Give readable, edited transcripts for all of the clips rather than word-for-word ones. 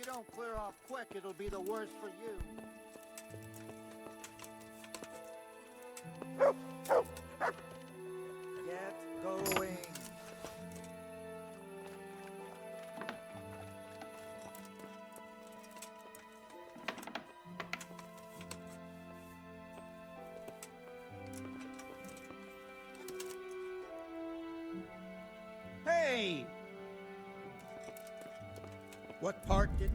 don't clear off quick, it'll be the worse for you. Get going. Hey! What part did...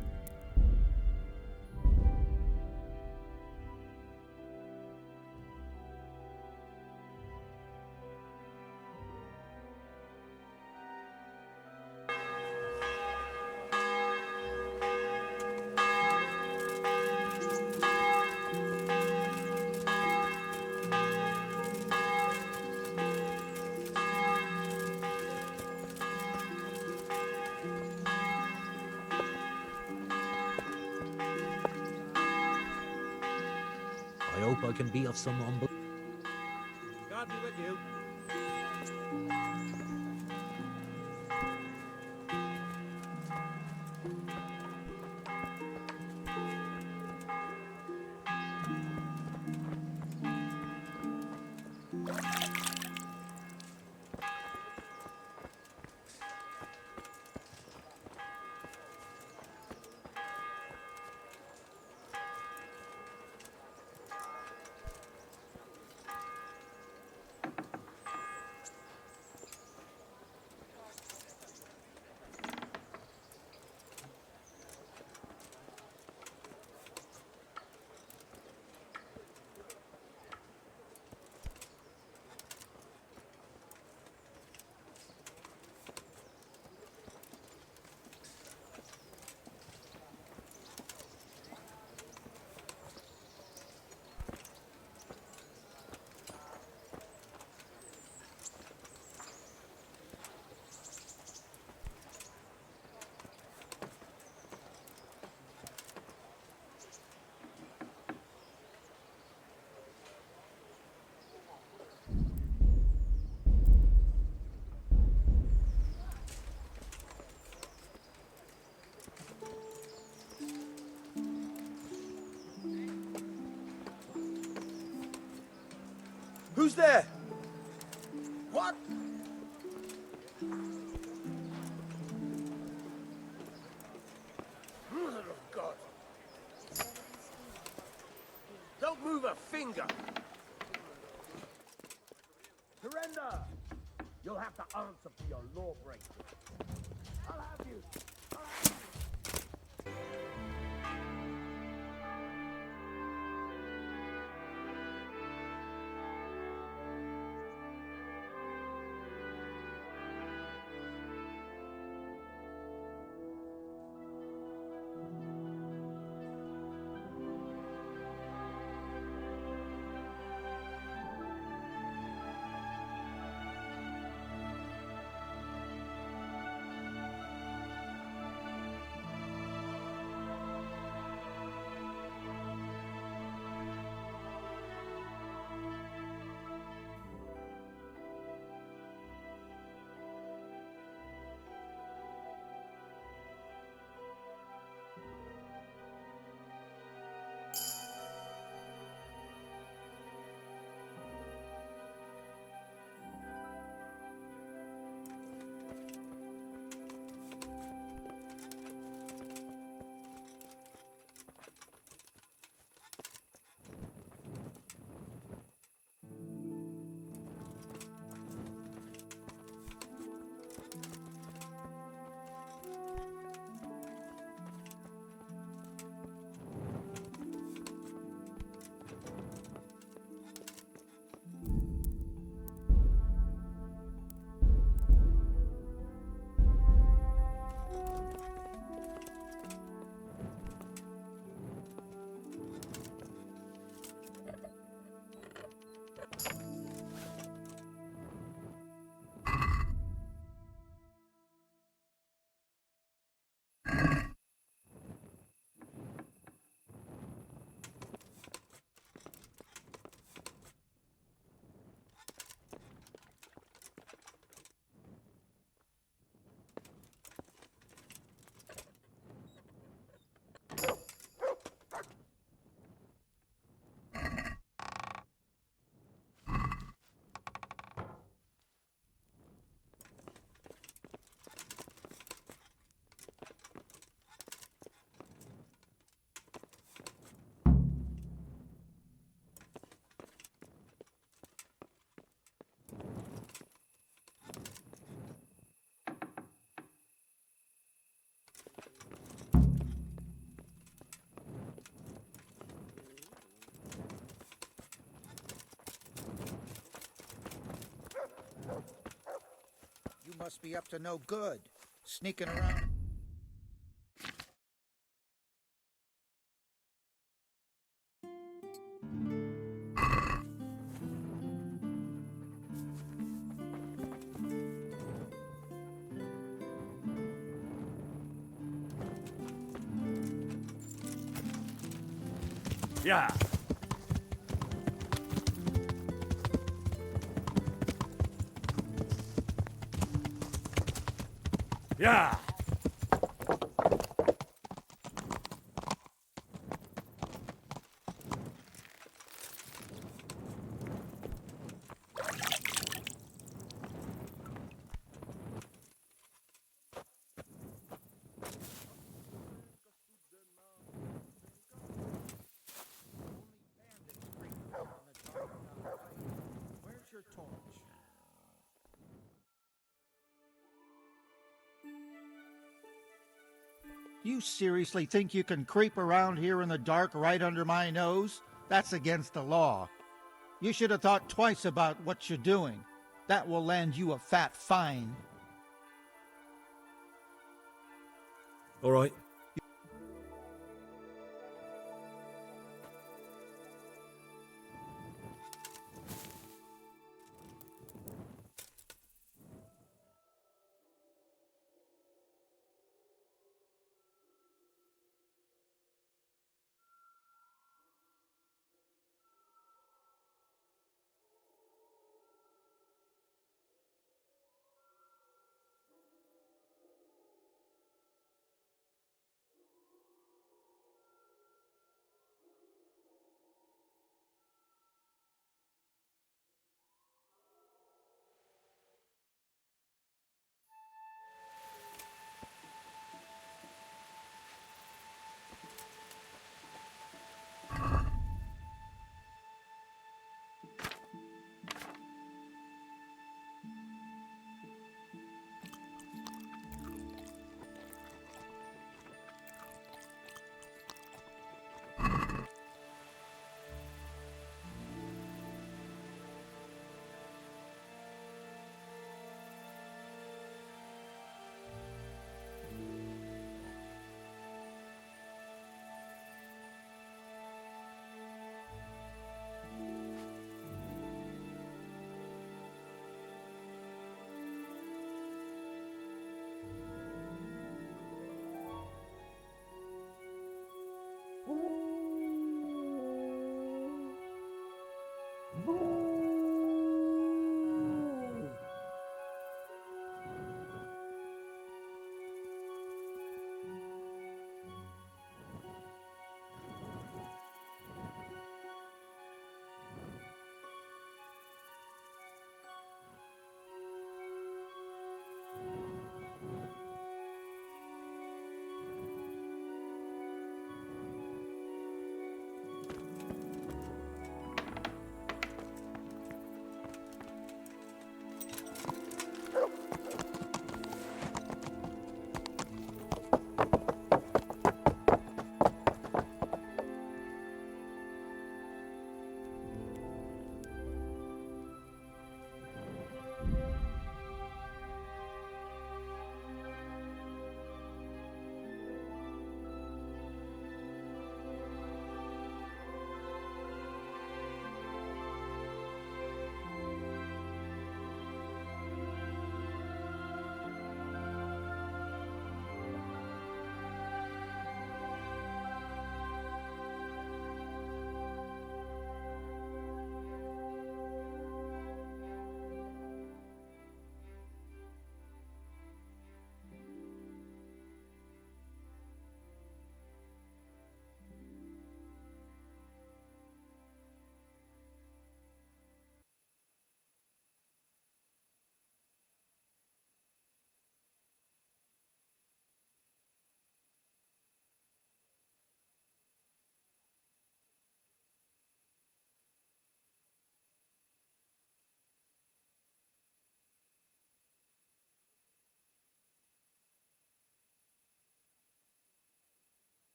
I hope I can be of some humble. God be with you. Who's there? What? Mother of God. Don't move a finger. Surrender. You'll have to answer for your lawbreaking. I'll have you. must be up to no good. Sneaking around. Yeah. Yeah. Where's your torch? You seriously think you can creep around here in the dark right under my nose? That's against the law. You should have thought twice about what you're doing. That will land you a fat fine. All right.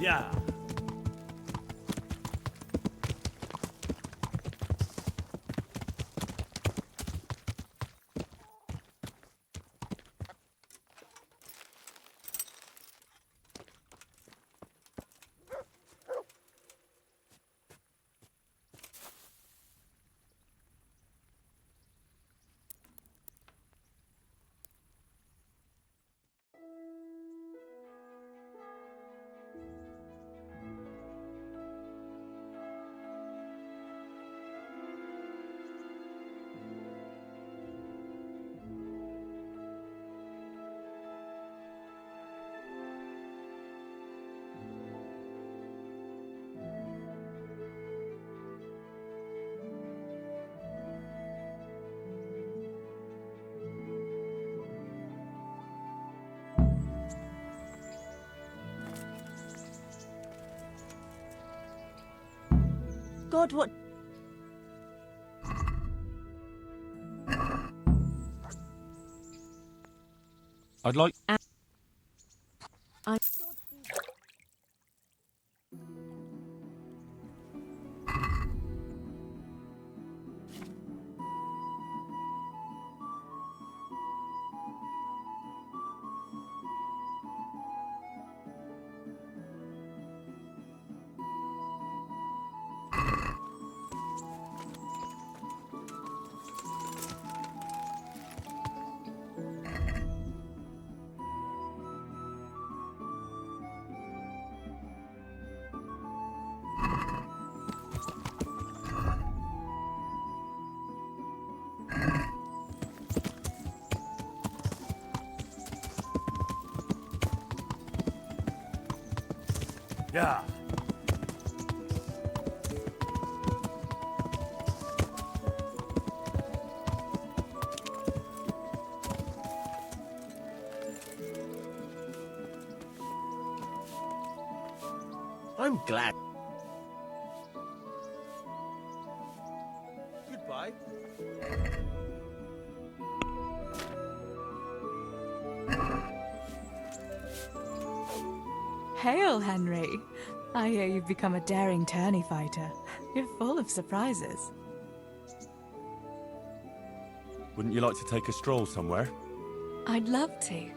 Yeah. God, what? I'd like... I... Yeah. I'm glad. Goodbye. Hail, Henry. I hear you've become a daring tourney fighter. You're full of surprises. Wouldn't you like to take a stroll somewhere? I'd love to.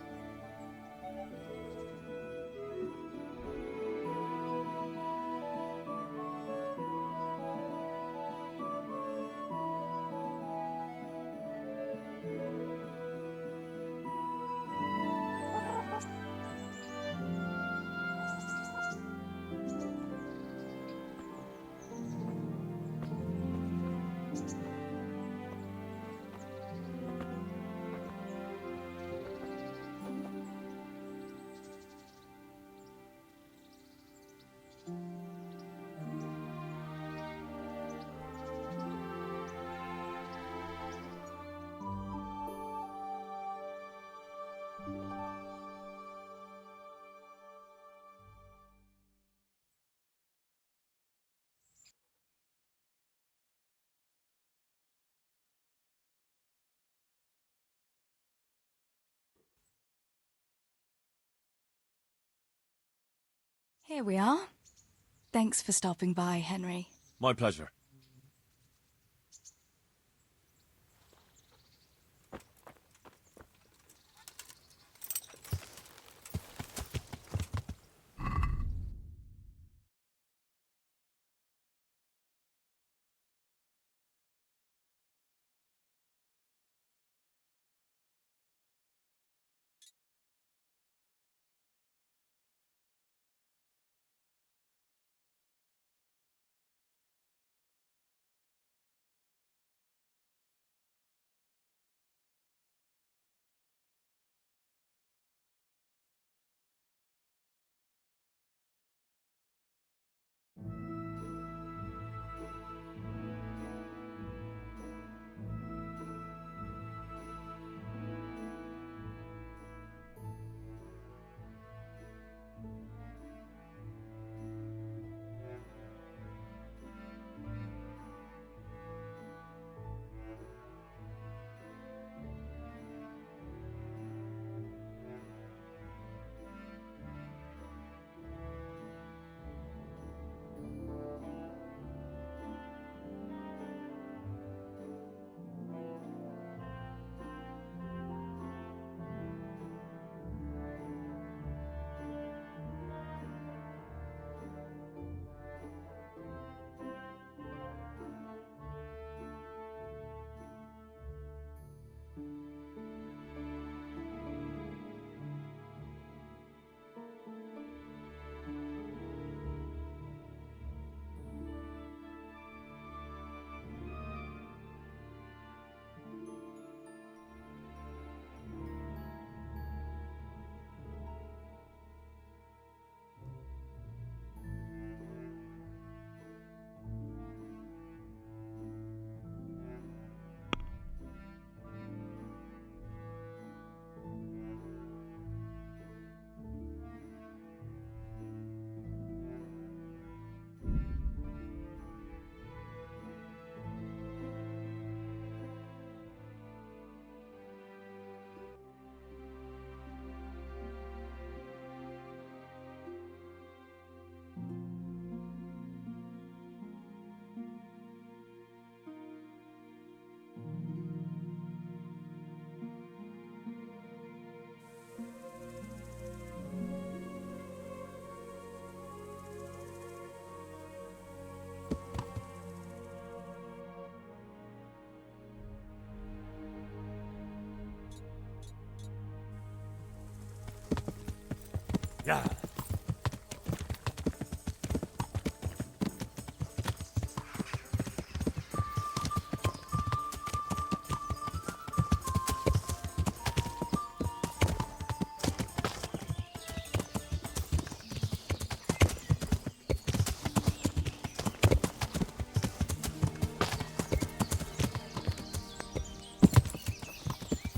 Here we are. Thanks for stopping by, Henry. My pleasure.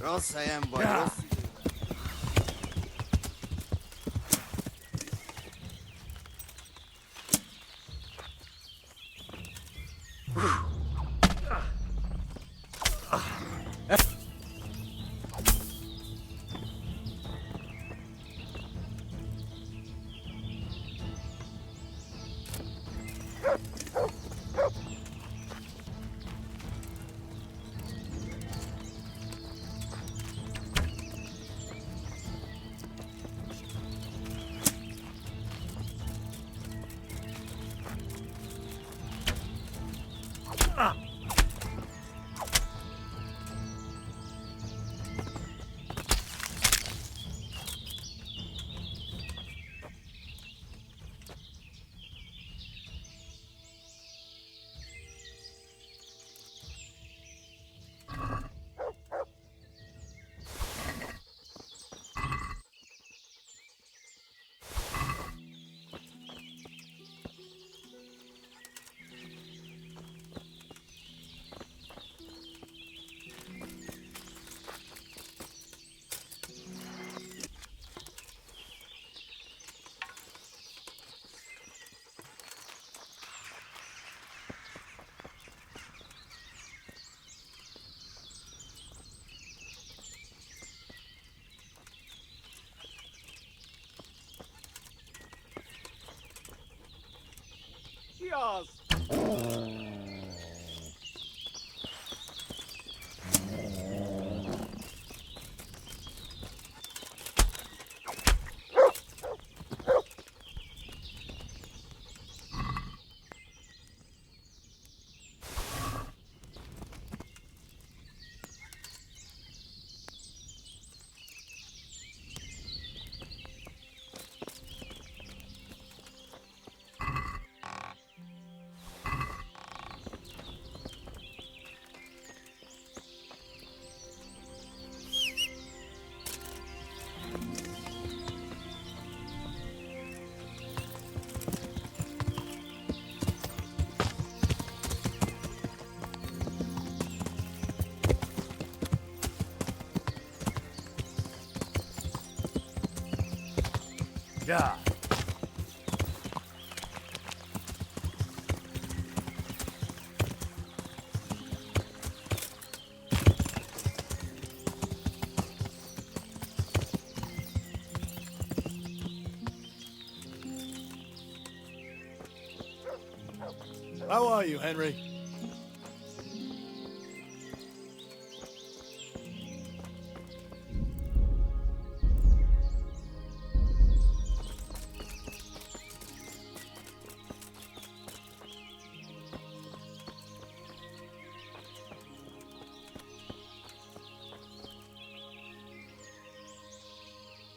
Rosayem boy. Cheers! Yeah. How are you, Henry?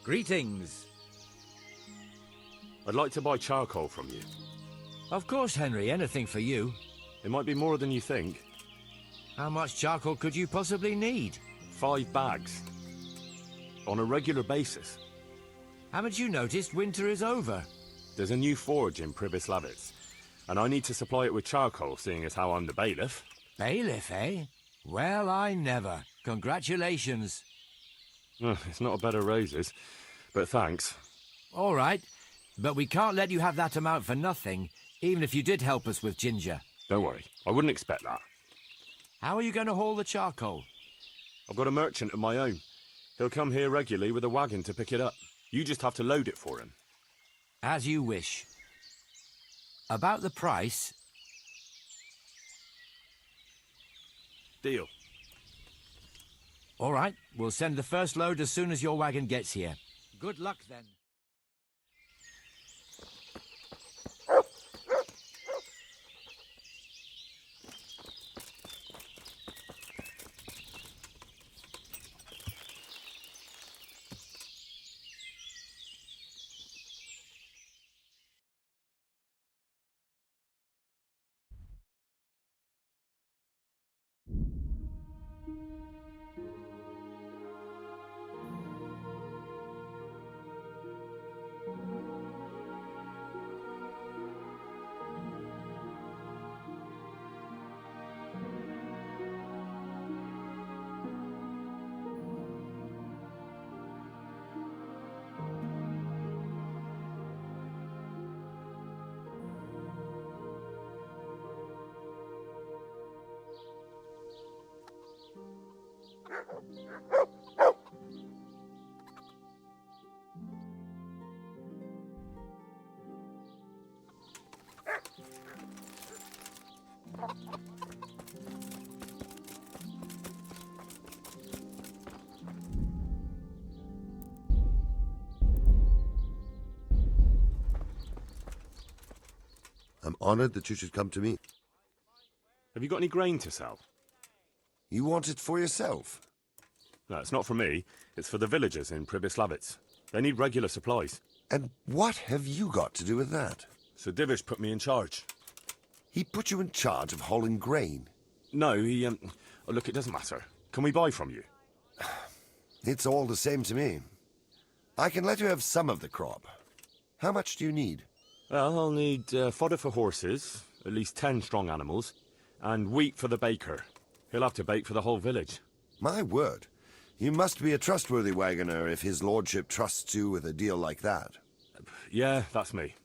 Greetings. I'd like to buy charcoal from you. Of course, Henry, anything for you. It might be more than you think. How much charcoal could you possibly need? 5 bags. On a regular basis. Haven't you noticed winter is over? There's a new forge in Pribyslavitz, and I need to supply it with charcoal, seeing as how I'm the bailiff. Bailiff, eh? Well, I never. Congratulations. It's not a bed of roses, but thanks. All right, but we can't let you have that amount for nothing, even if you did help us with ginger. Don't worry, I wouldn't expect that. How are you going to haul the charcoal? I've got a merchant of my own. He'll come here regularly with a wagon to pick it up. You just have to load it for him. As you wish. About the price? Deal. All right, we'll send the first load as soon as your wagon gets here. Good luck, then. I'm honored that you should come to me. Have you got any grain to sell? You want it for yourself? No, it's not for me. It's for the villagers in Pribyslavitz. They need regular supplies. And what have you got to do with that? So Divish put me in charge. He put you in charge of hauling grain. No, he, oh, look, it doesn't matter. Can we buy from you? It's all the same to me. I can let you have some of the crop. How much do you need? Well, I'll need fodder for horses, at least 10 strong animals, and wheat for the baker. He'll have to bake for the whole village. My word. You must be a trustworthy wagoner if his lordship trusts you with a deal like that. Yeah, that's me.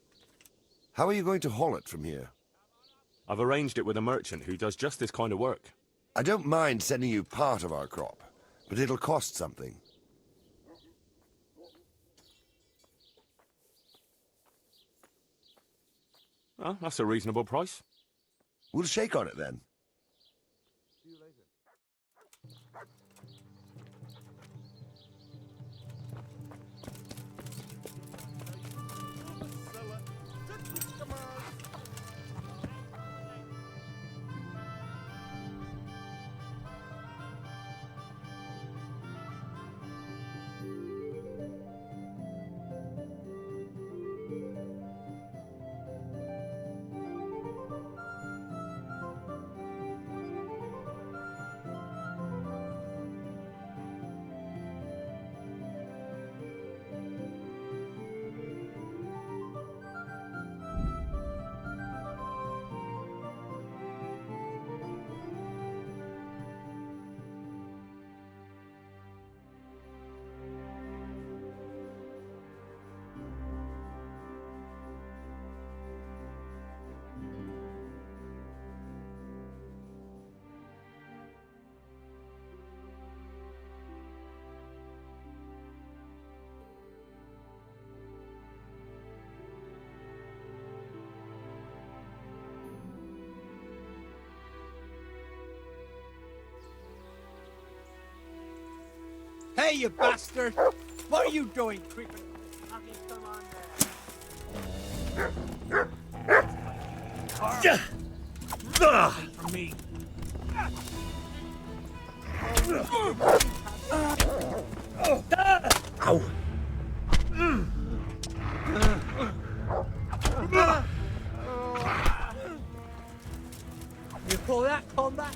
How are you going to haul it from here? I've arranged it with a merchant who does just this kind of work. I don't mind sending you part of our crop, but it'll cost something. Well, that's a reasonable price. We'll shake on it then. Hey, you bastard! What are you doing, creeping? For me. Ow! You call that combat?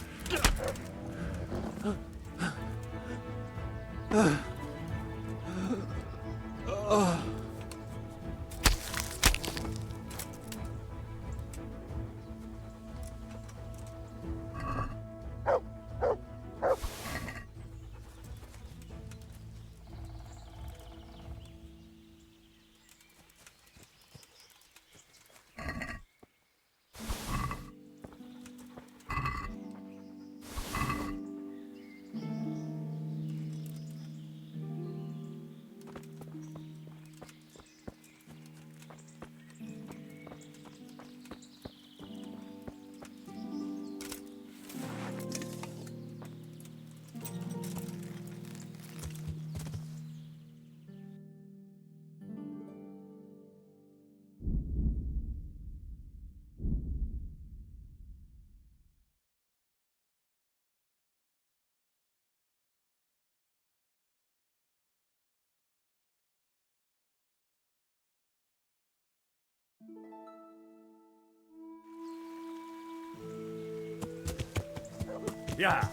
Yeah.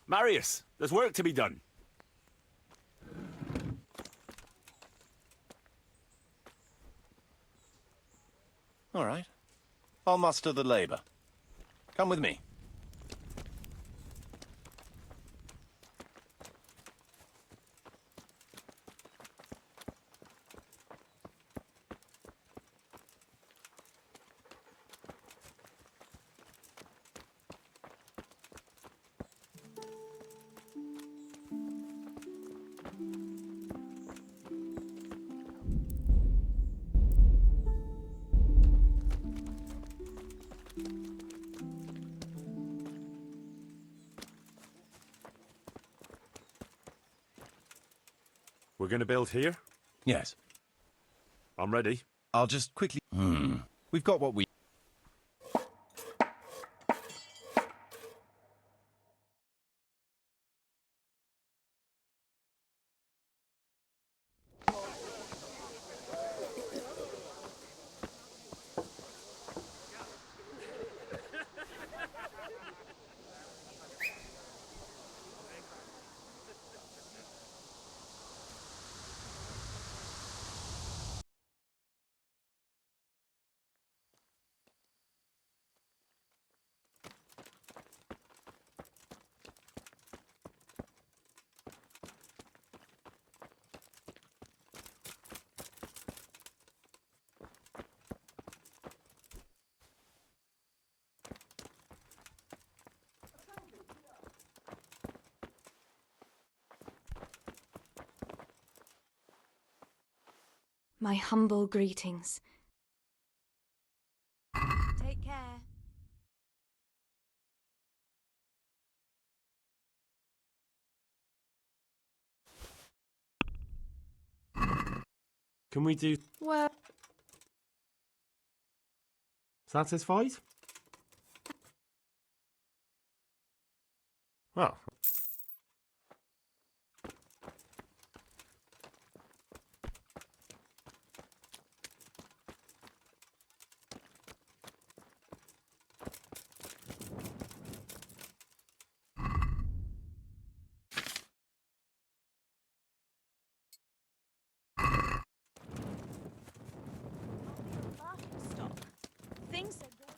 Marius, there's work to be done. All right. I'll muster the labor. Come with me. We're gonna build here? Yes. I'm ready. I'll just quickly... We've got what we... My humble greetings. Take care. Can we do... Well, Satisfied? Oh. market stock. Things are going.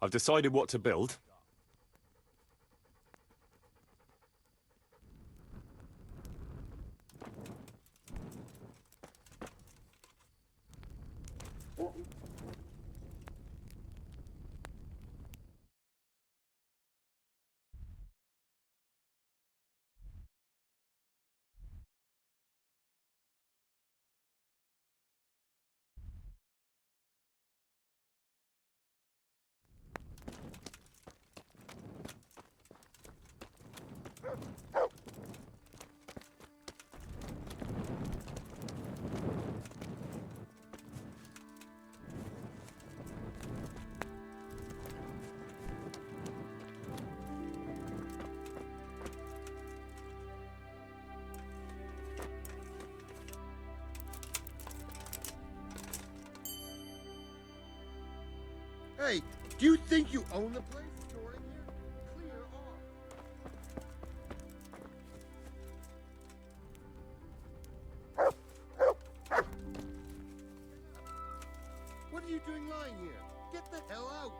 I've decided what to build. Hey, do you think you own the place storing here? Clear off. What are you doing lying here? Get the hell out!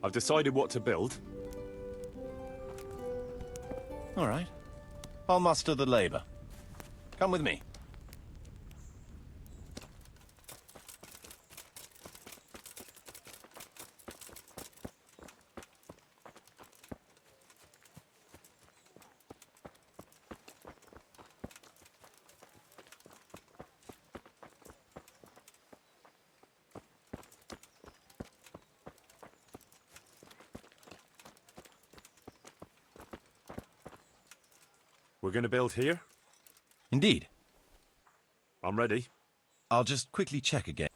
I've decided what to build. All right. I'll muster the labor. Come with me. We're going to build here? Indeed. I'm ready. I'll just quickly check again.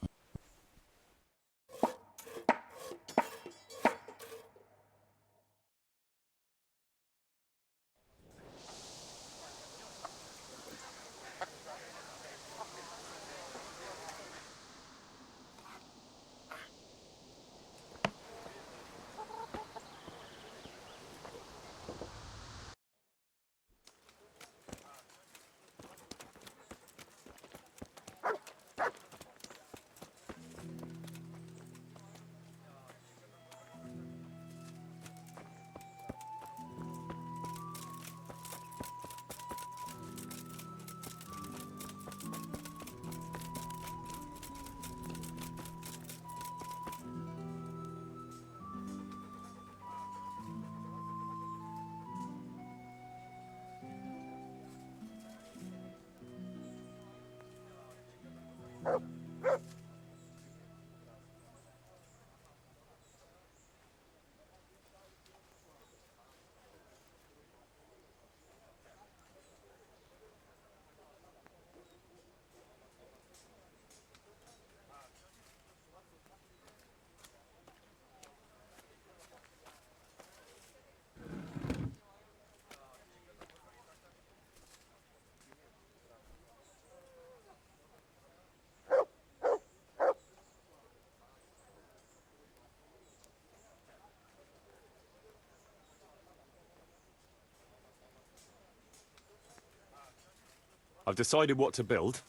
I've decided what to build.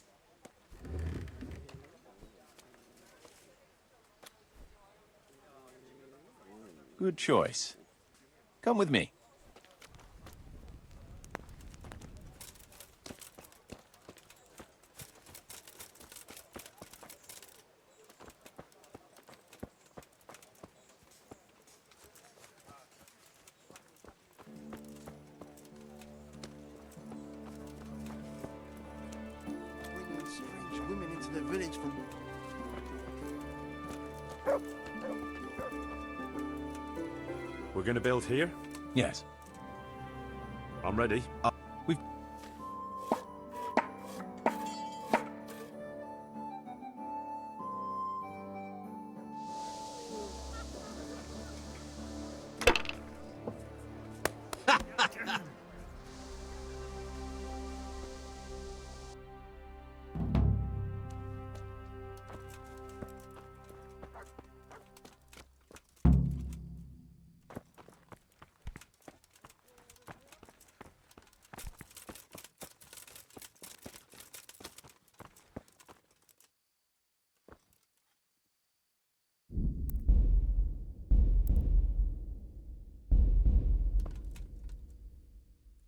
Good choice. Come with me. Bringing strange women into the village from... We're gonna build here? Yes. I'm ready. We've...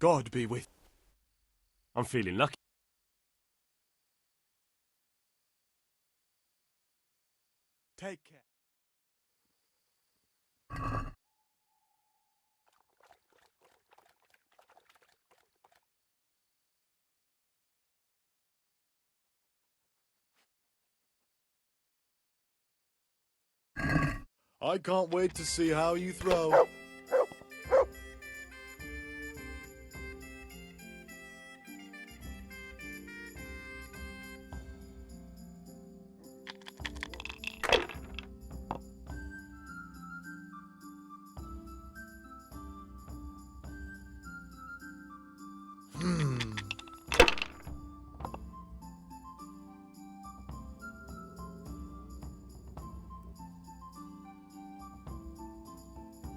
God be with. I'm feeling lucky. Take care. I can't wait to see how you throw.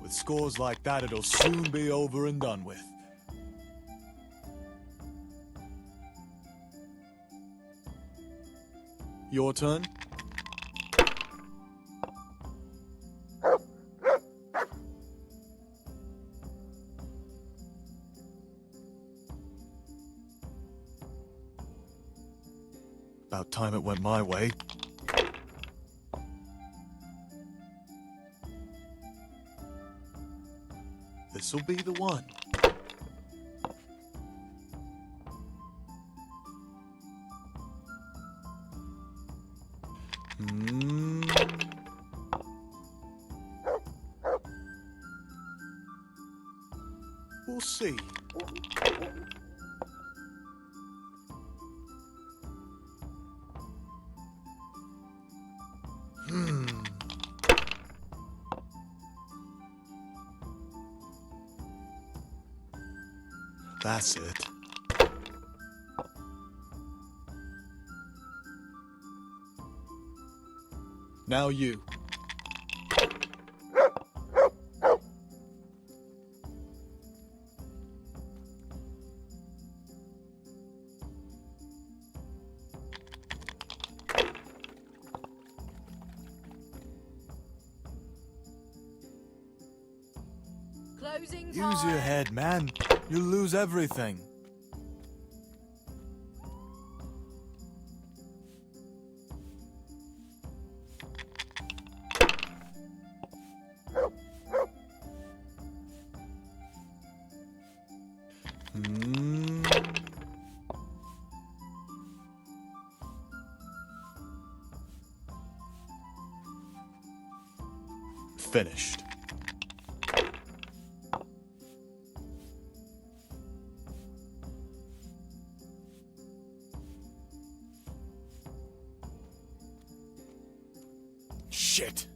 With scores like that, it'll soon be over and done with. Your turn. About time it went my way. This'll be the one. We'll see. That's it. Now you. Closing Use your head, man. You'll lose everything. Finished. Shit.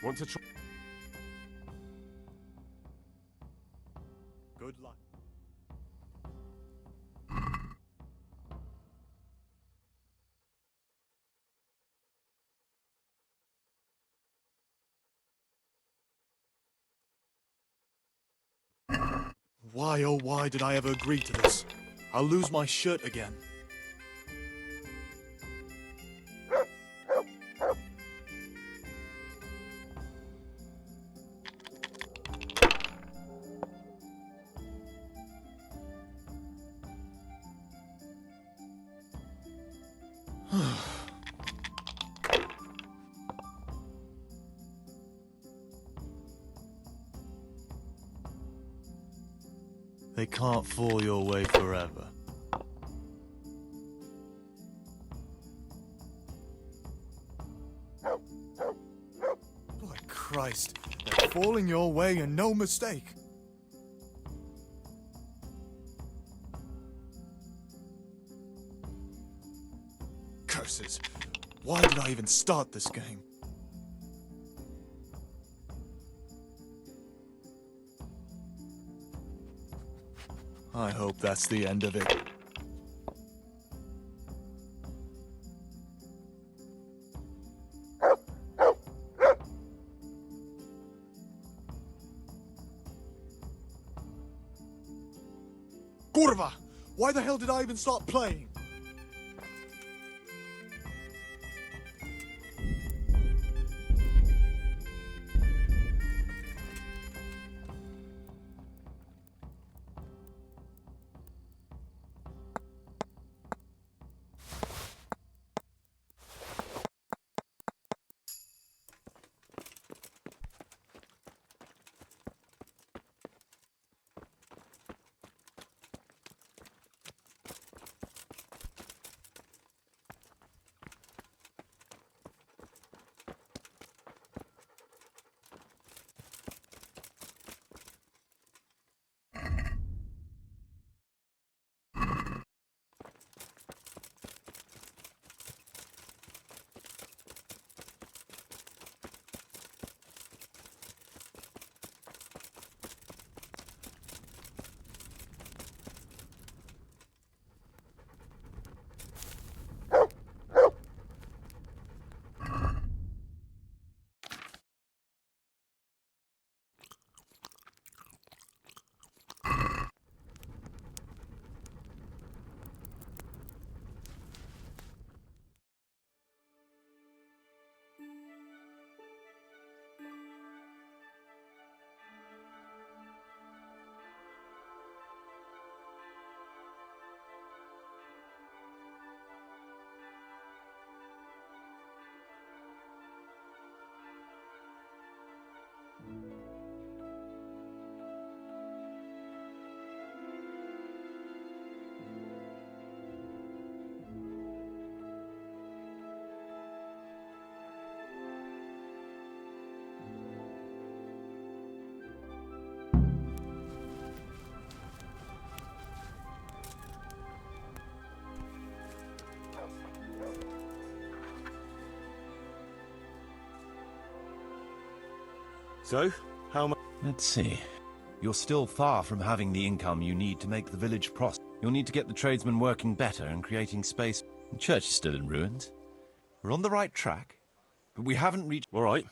Want to try? Good luck. Why, oh why did I ever agree to this? I'll lose my shirt again. They can't fool you away forever. Christ. They're falling your way and no mistake. Curses. Why did I even start this game? I hope that's the end of it. Kurva! Why the hell did I even start playing? So, how much? Let's see. You're still far from having the income you need to make the village prosper. You'll need to get the tradesmen working better and creating space. The church is still in ruins. We're on the right track, but we haven't reached... All right.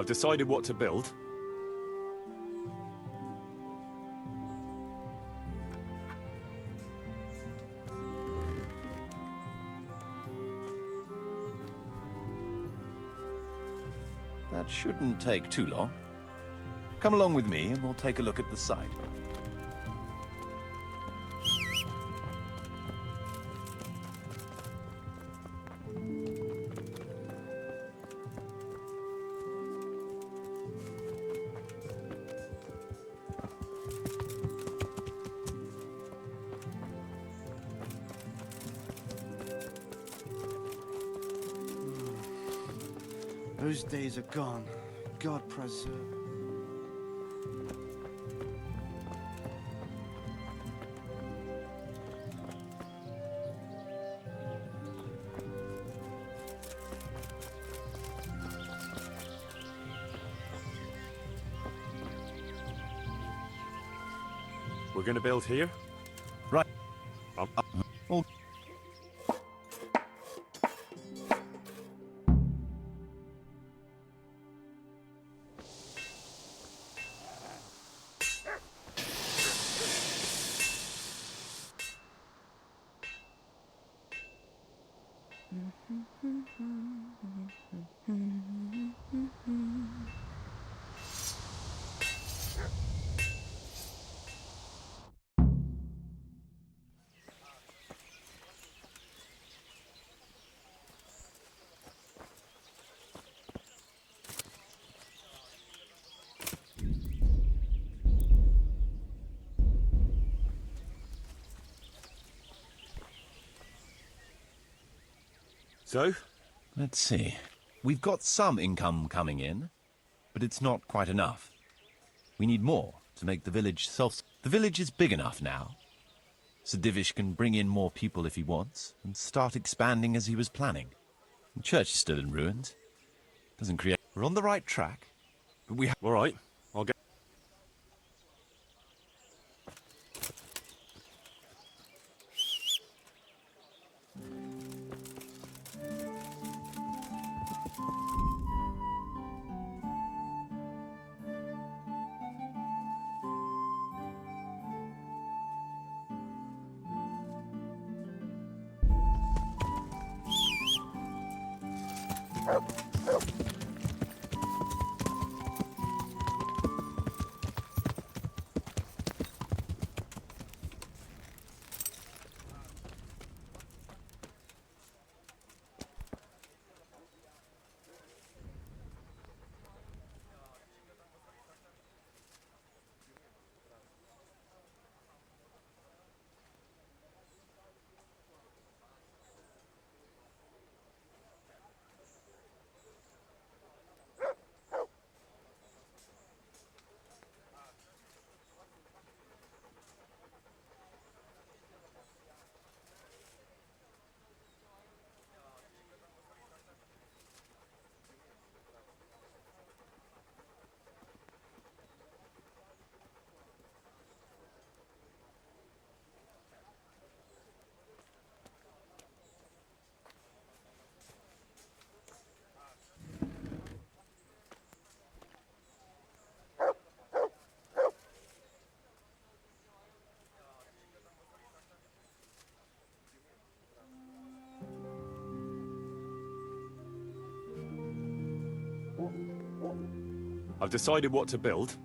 I've decided what to build. That shouldn't take too long. Come along with me and we'll take a look at the site. Those days are gone. God preserve. We're gonna build here? Right. Oh. So? Let's see. We've got some income coming in, but it's not quite enough. We need more to make the village self... The village is big enough now. Sir Divish can bring in more people if he wants, and start expanding as he was planning. The church is still in ruins. Doesn't create... We're on the right track, but we have... All right, I'll get... I've decided what to build.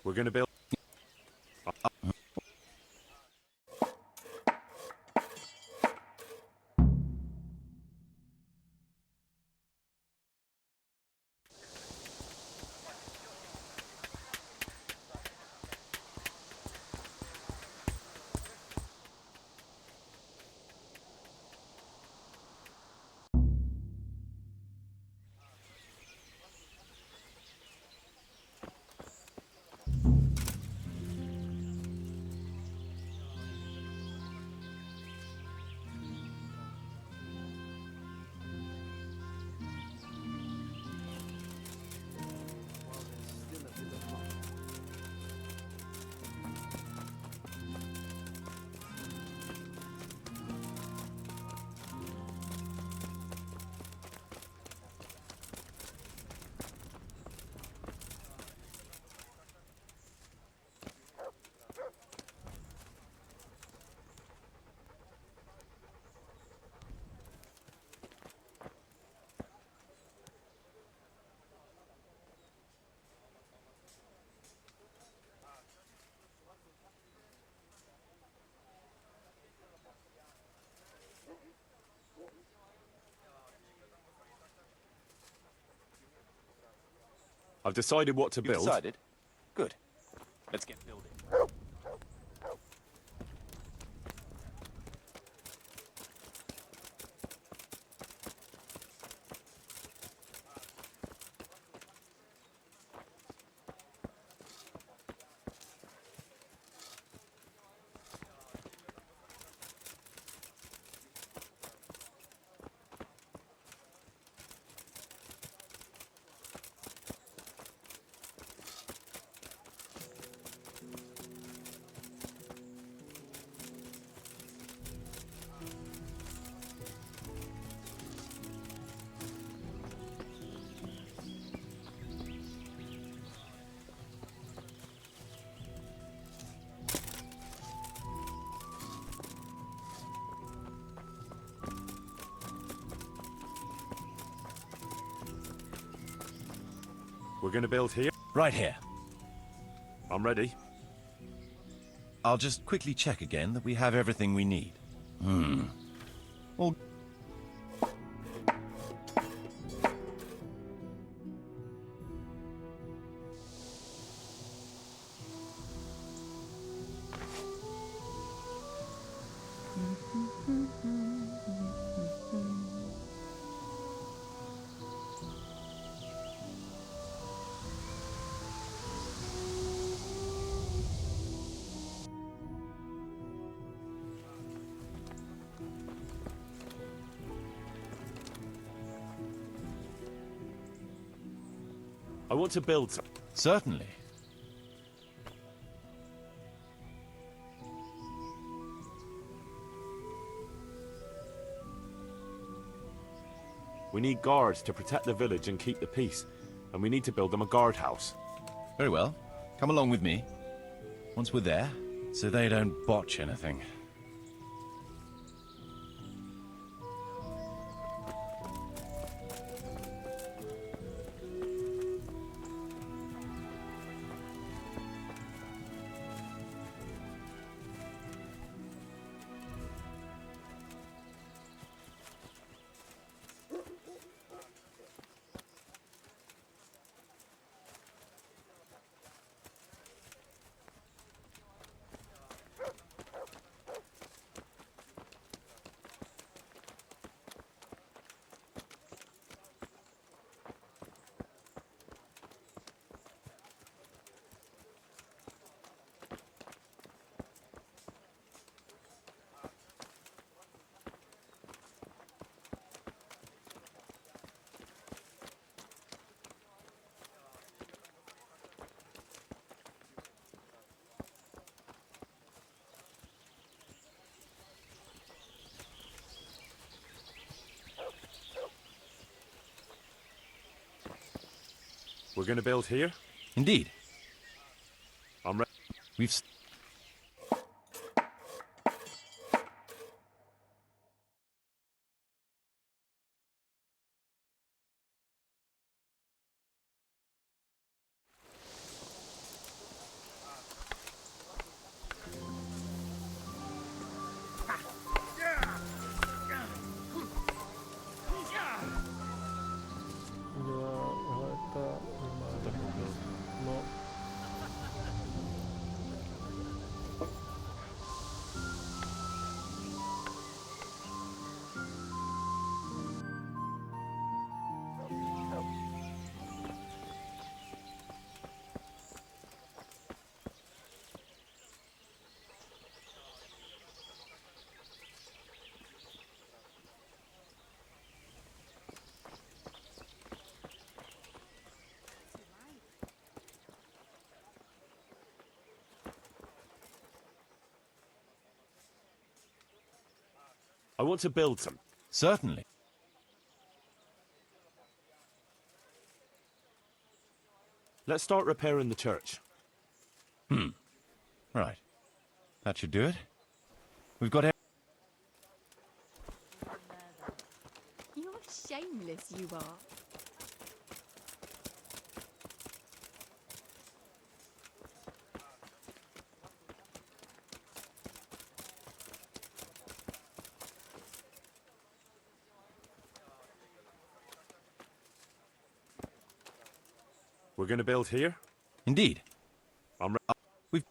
We're gonna build... I've decided what to You've build. decided? Good. Let's get building. We're going to build here. Right here. I'm ready. I'll just quickly check again that we have everything we need. All I want to build some. Certainly. We need guards to protect the village and keep the peace. And we need to build them a guardhouse. Very well. Come along with me. Once we're there, so they don't botch anything. We're going to build here. Indeed. I'm ready. We've... I want to build some. Certainly. Let's start repairing the church. Right. That should do it. We've got... You're shameless, you are. We're gonna build here? Indeed. I'm We've...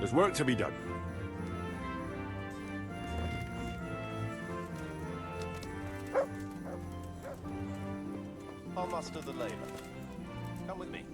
There's work to be done. I'll muster the labor. Come with me.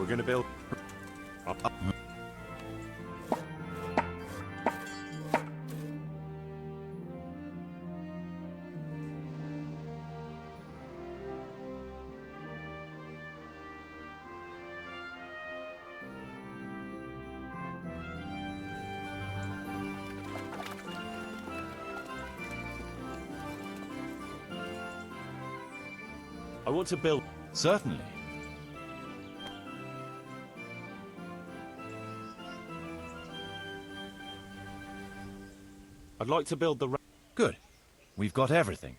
We're gonna build... I want to build... Certainly. I'd like to build the... Good. We've got everything.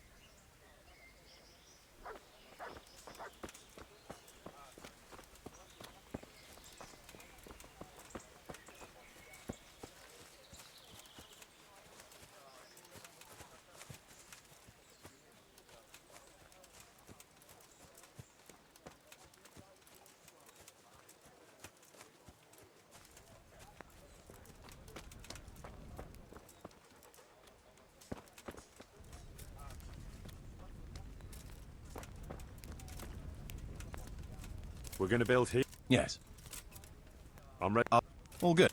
We're gonna build here? Yes. I'm ready. All good.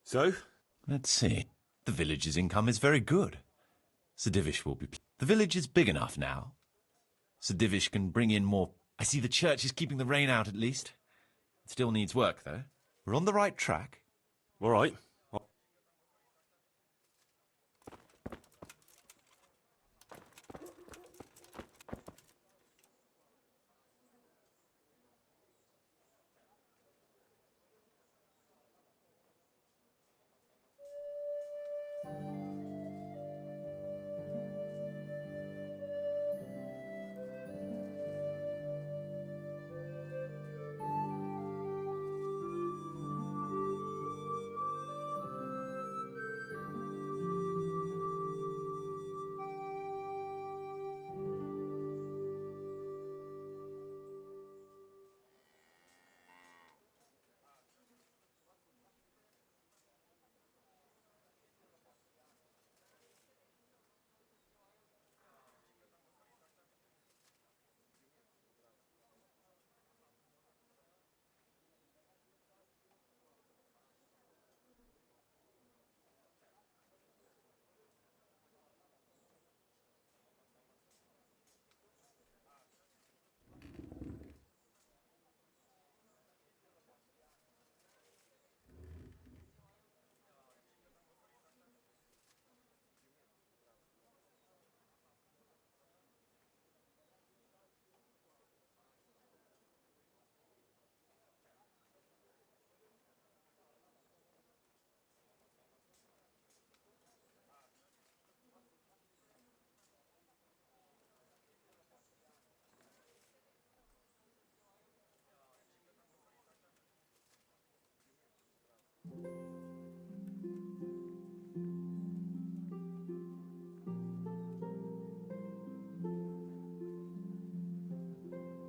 So? Let's see. The village's income is very good. Sir Divish will be... The village is big enough now. Sir Divish can bring in more... I see the church is keeping the rain out at least. It still needs work, though. We're on the right track. All right.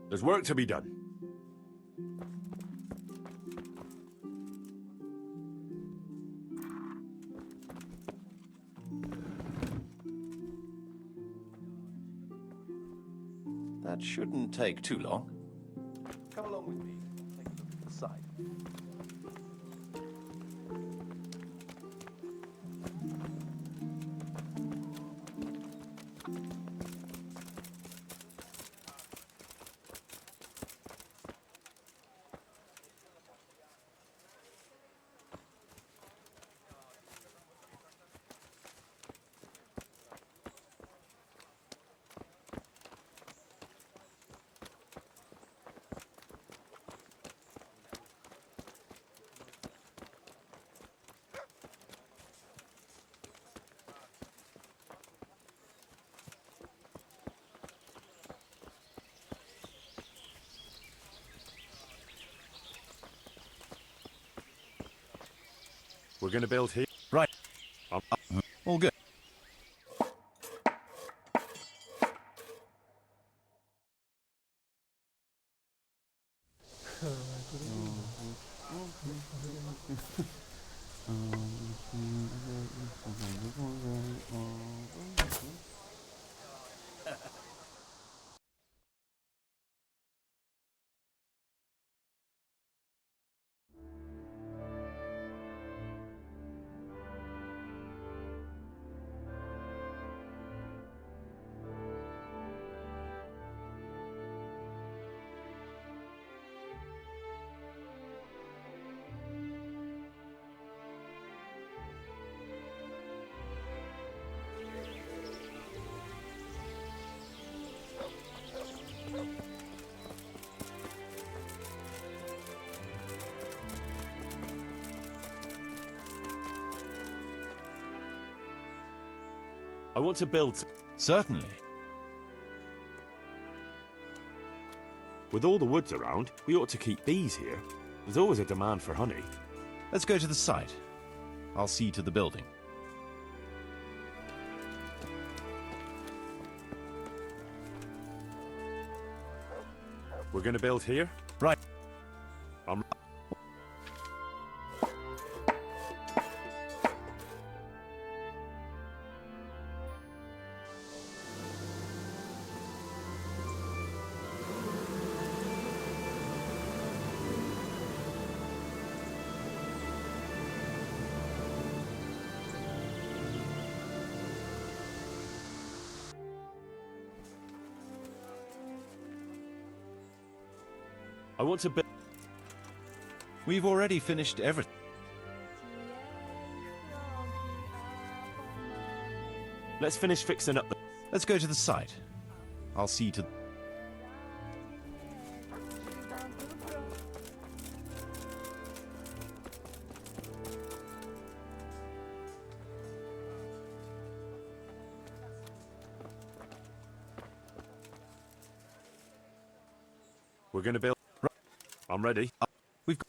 There's work to be done. That shouldn't take too long. Come along with me. Take a look at the site. We're going to build here. Right. All good. I want to build... Certainly. With all the woods around, we ought to keep bees here. There's always a demand for honey. Let's go to the site. I'll see to the building. We're going to build here? Right. I'm... I want to build... We've already finished everything. Let's finish fixing up the... Let's go to the site. I'll see to... We're going to build... I'm ready. We've got...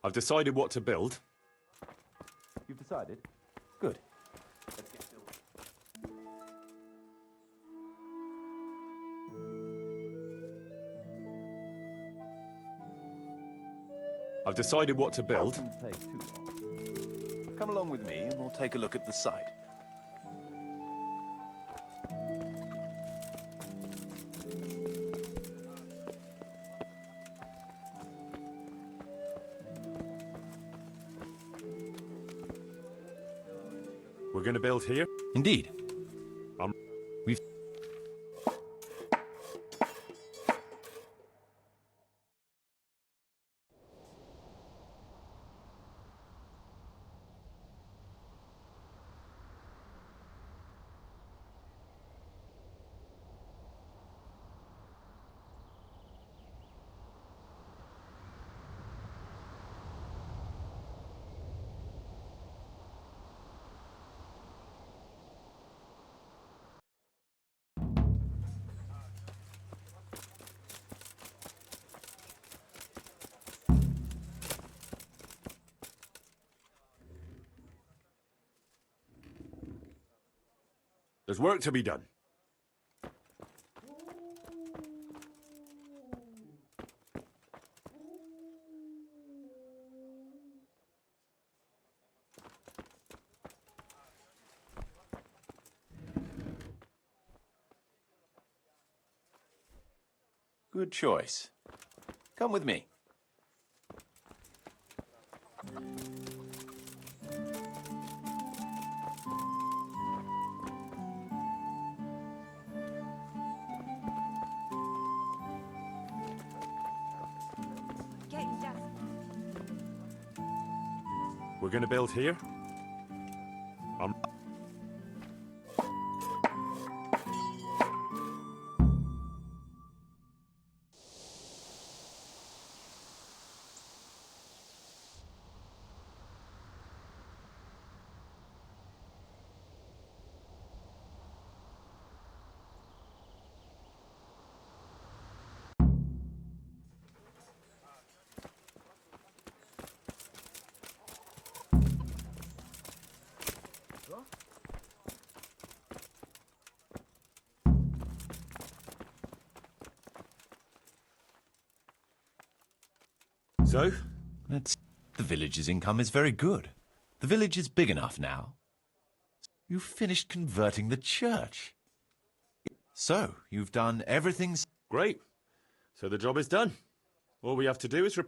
I've decided what to build. You've decided? Good. I've decided what to build. Shouldn't take too long. Come along with me and we'll take a look at the site. We're going to build here. Indeed. We've... There's work to be done. Good choice. Come with me. Getting dust. We're going to build here. So? The village's income is very good. The village is big enough now. You've finished converting the church. So, you've done everything... Great. So the job is done. All we have to do is...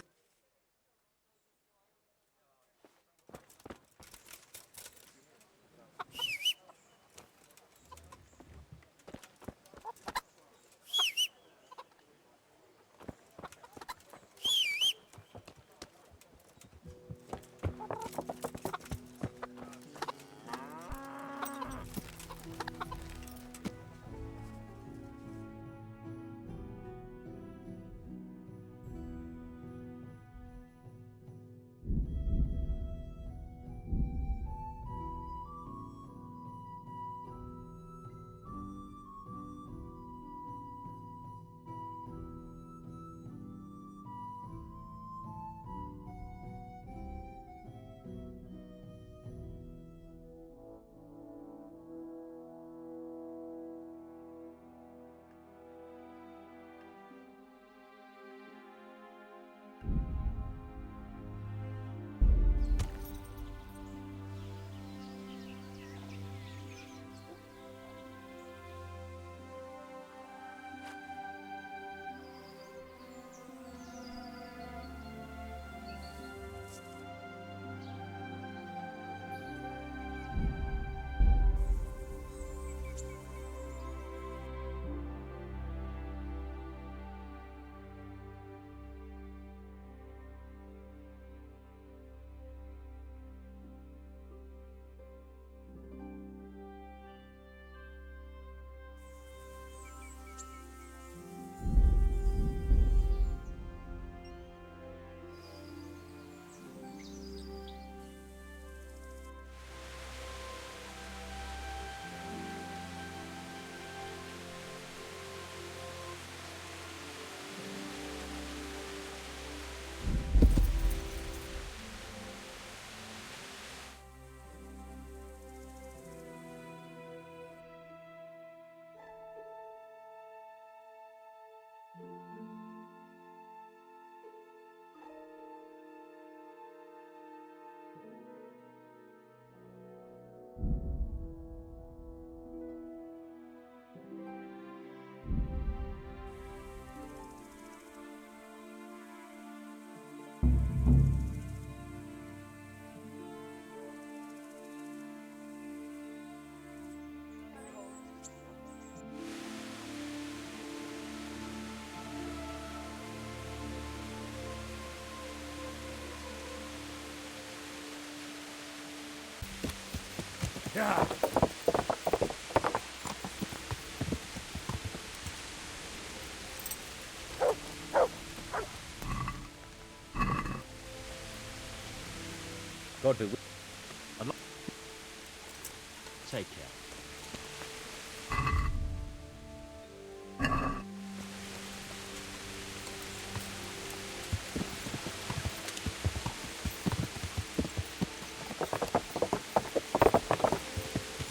Yeah. God be with Take care.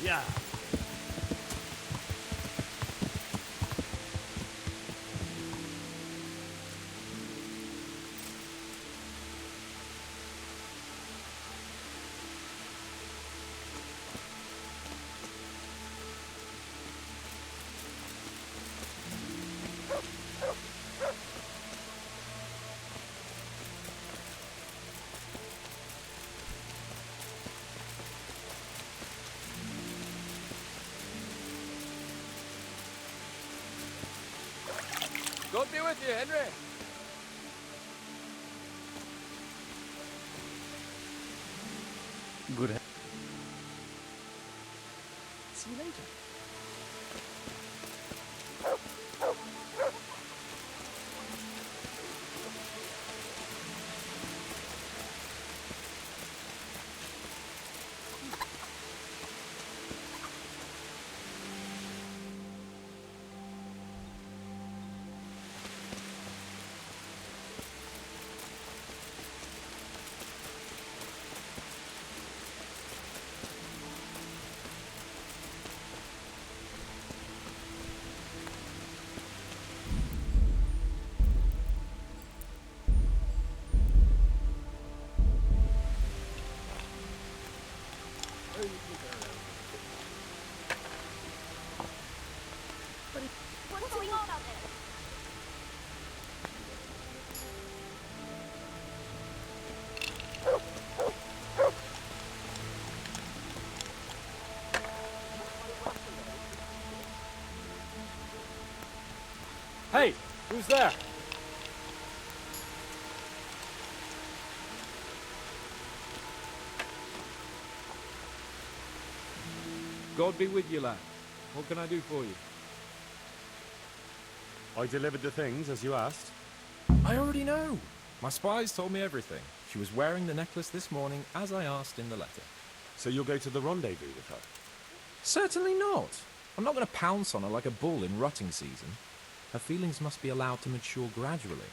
Yeah. God be with you, Henry. Good. See you later. What's going on out there? Hey, who's there? God be with you, lad. What can I do for you? I delivered the things as you asked. I already know. My spies told me everything. She was wearing the necklace this morning, as I asked in the letter. So you'll go to the rendezvous with her? Certainly not. I'm not going to pounce on her like a bull in rutting season. Her feelings must be allowed to mature gradually.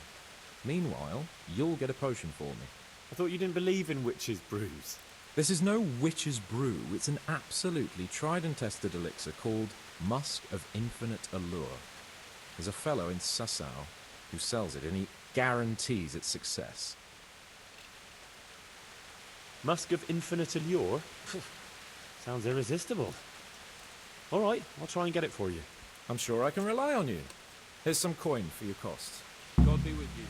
Meanwhile, you'll get a potion for me. I thought you didn't believe in witches' brews. This is no witch's brew. It's an absolutely tried and tested elixir called Musk of Infinite Allure. There's a fellow in Sasau who sells it, and he guarantees its success. Musk of Infinite Allure? Sounds irresistible. All right, I'll try and get it for you. I'm sure I can rely on you. Here's some coin for your costs. God be with you.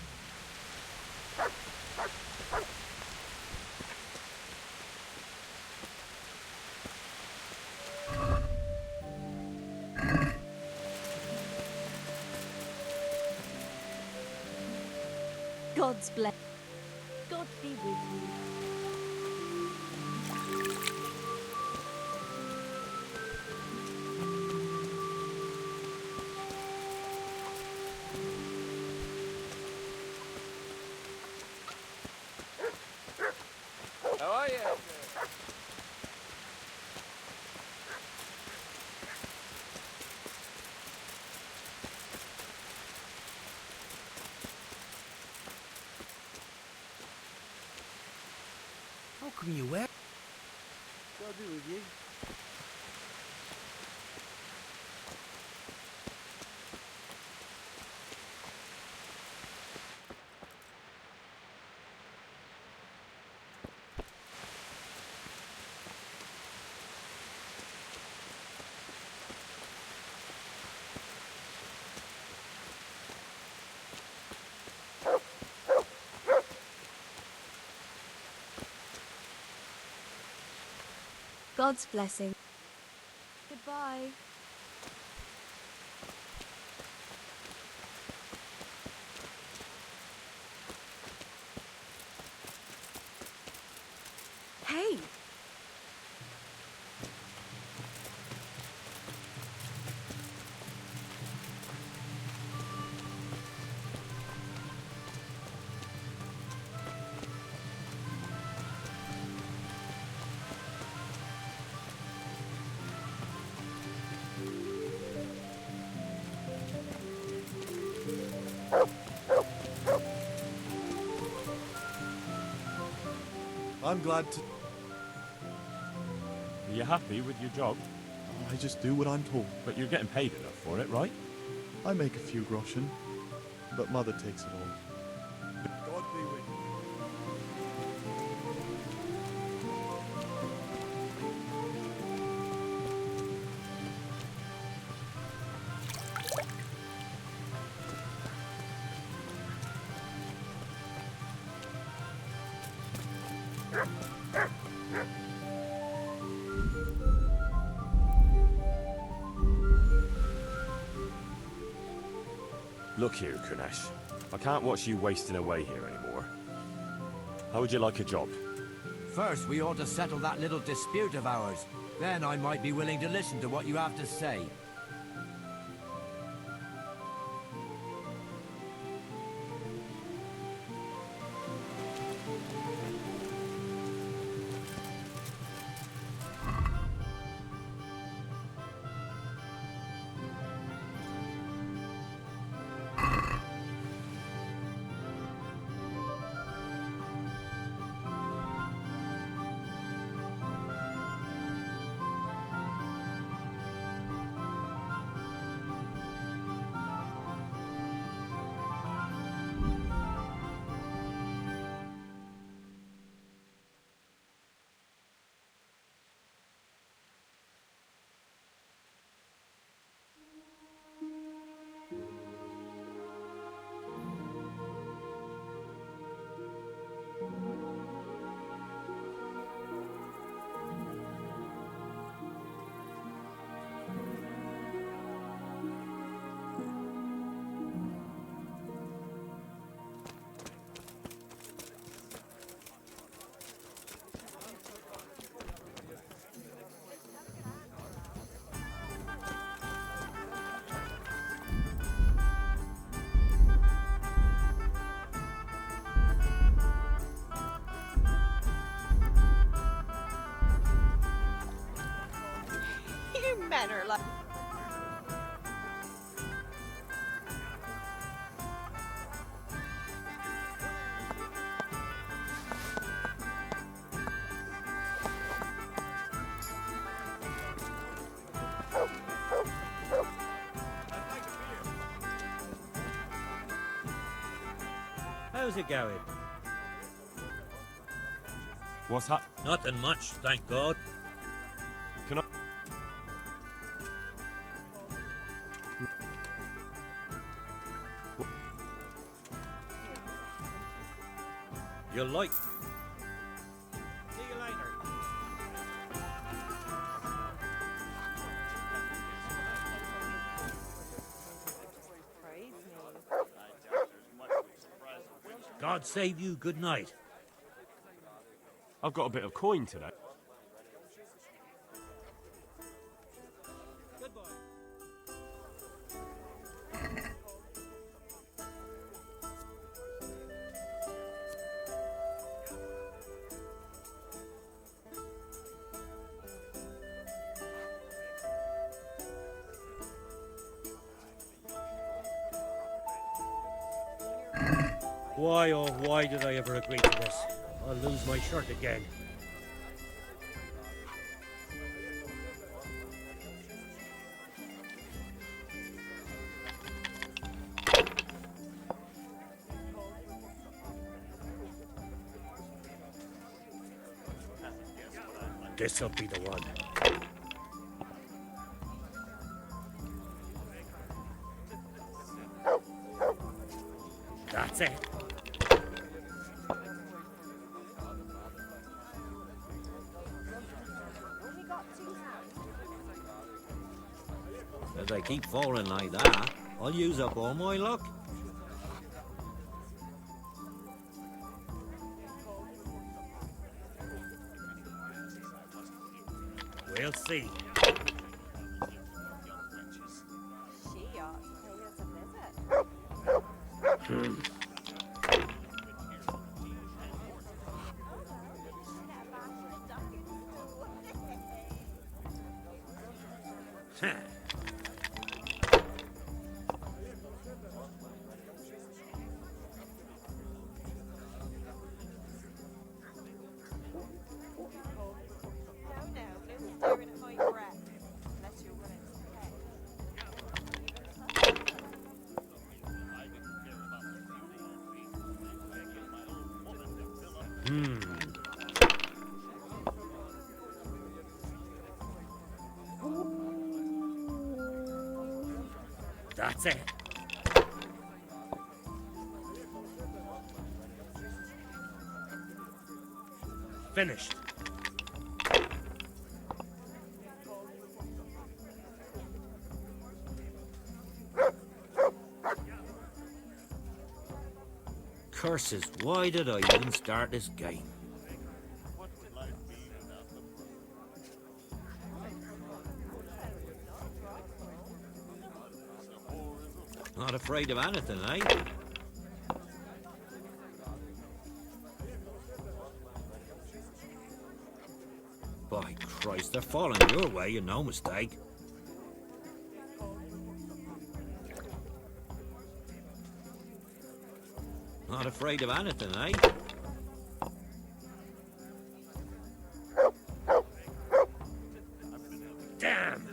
God's bless. God be with you. How are you? How come you wear? God be with you. God's blessing. Goodbye. Hey! I'm glad to... Are you happy with your job? I just do what I'm told. But you're getting paid enough for it, right? I make a few groschen, but Mother takes it all. God be with you. Look here, Kunesh. I can't watch you wasting away here anymore. How would you like a job? First, we ought to settle that little dispute of ours. Then I might be willing to listen to what you have to say. You men are like... How's it going? What's that? Nothing much, thank God. Can I... You'll like... See you later. God save you, good night. I've got a bit of coin today. Why, oh why did I ever agree to this? I'll lose my shirt again. This'll be the one. That's it. keep falling like that, I'll use up all my luck. We'll see. She ought to pay us a visit. That's it. Finished. Curses, why did I even start this game? Not afraid of anything, eh? By Christ, they're falling your way, you're no mistake. Not afraid of anything, eh? Damn!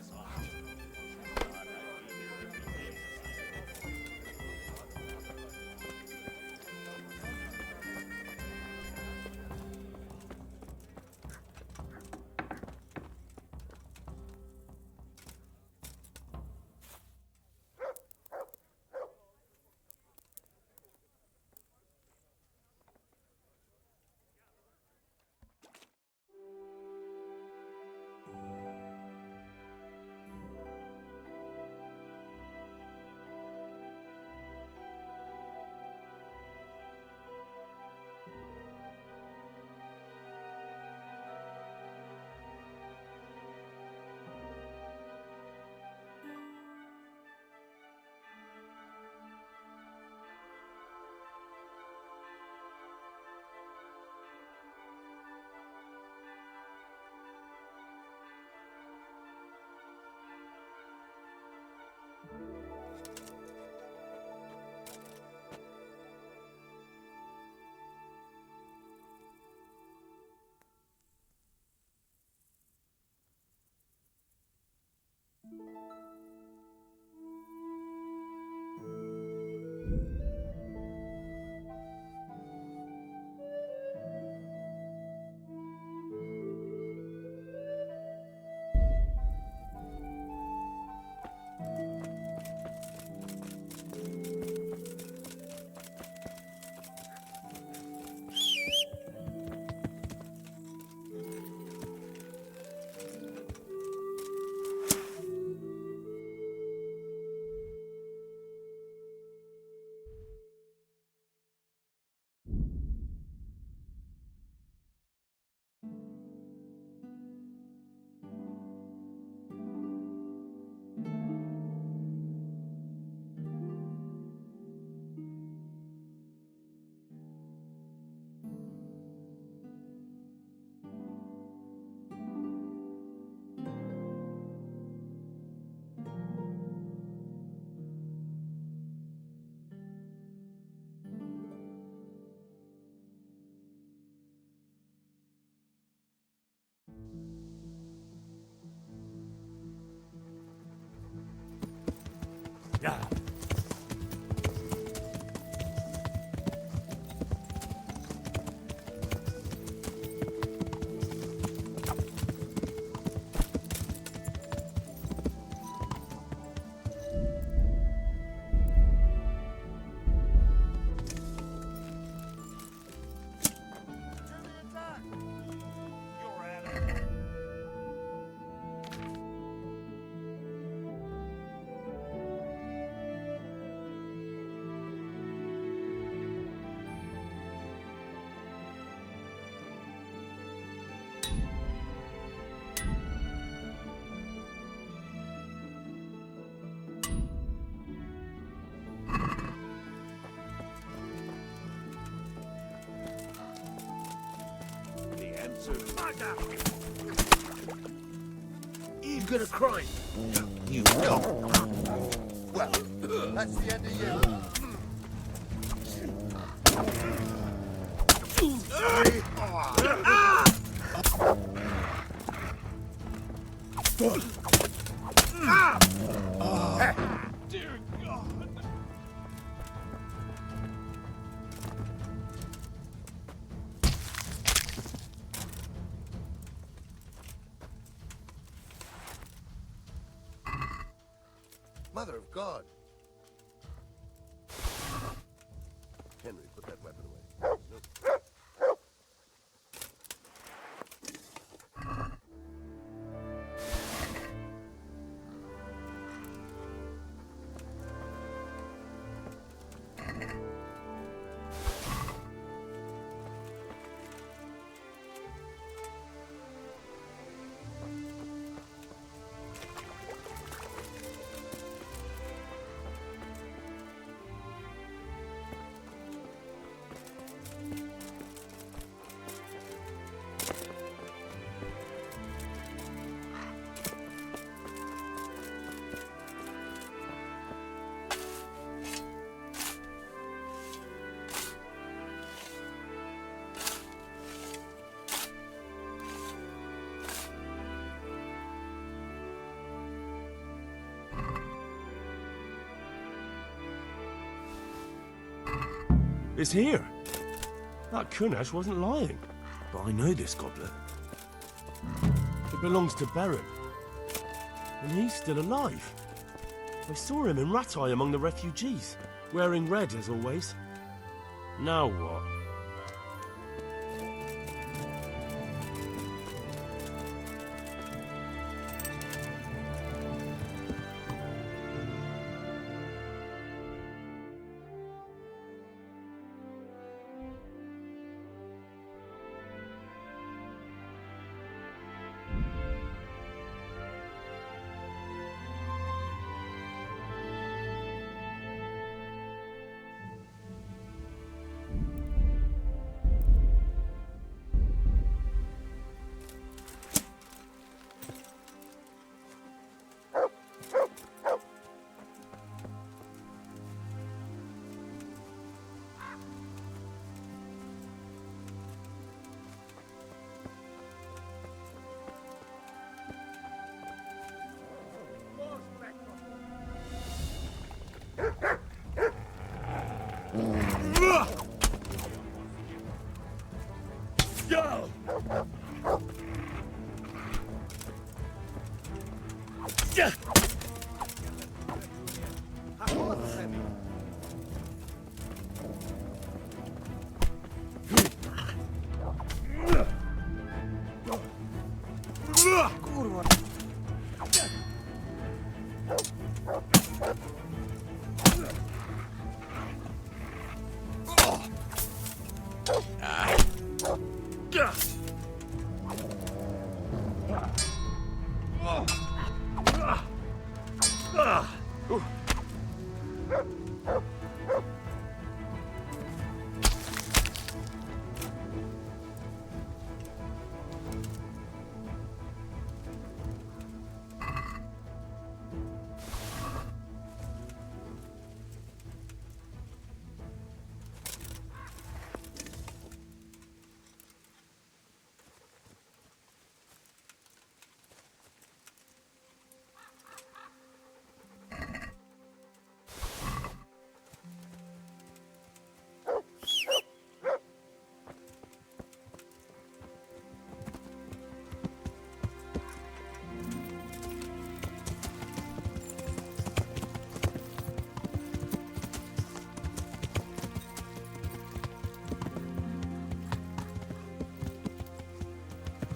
Yeah. soon. You're gonna cry. You will. Well, that's the end of you. Dear God. Mother of God. Henry, put that weapon away. Nope. It's here. That Kunash wasn't lying. But I know this goblet. It belongs to Baron. And he's still alive. I saw him in Ratai among the refugees, wearing red as always. Now what?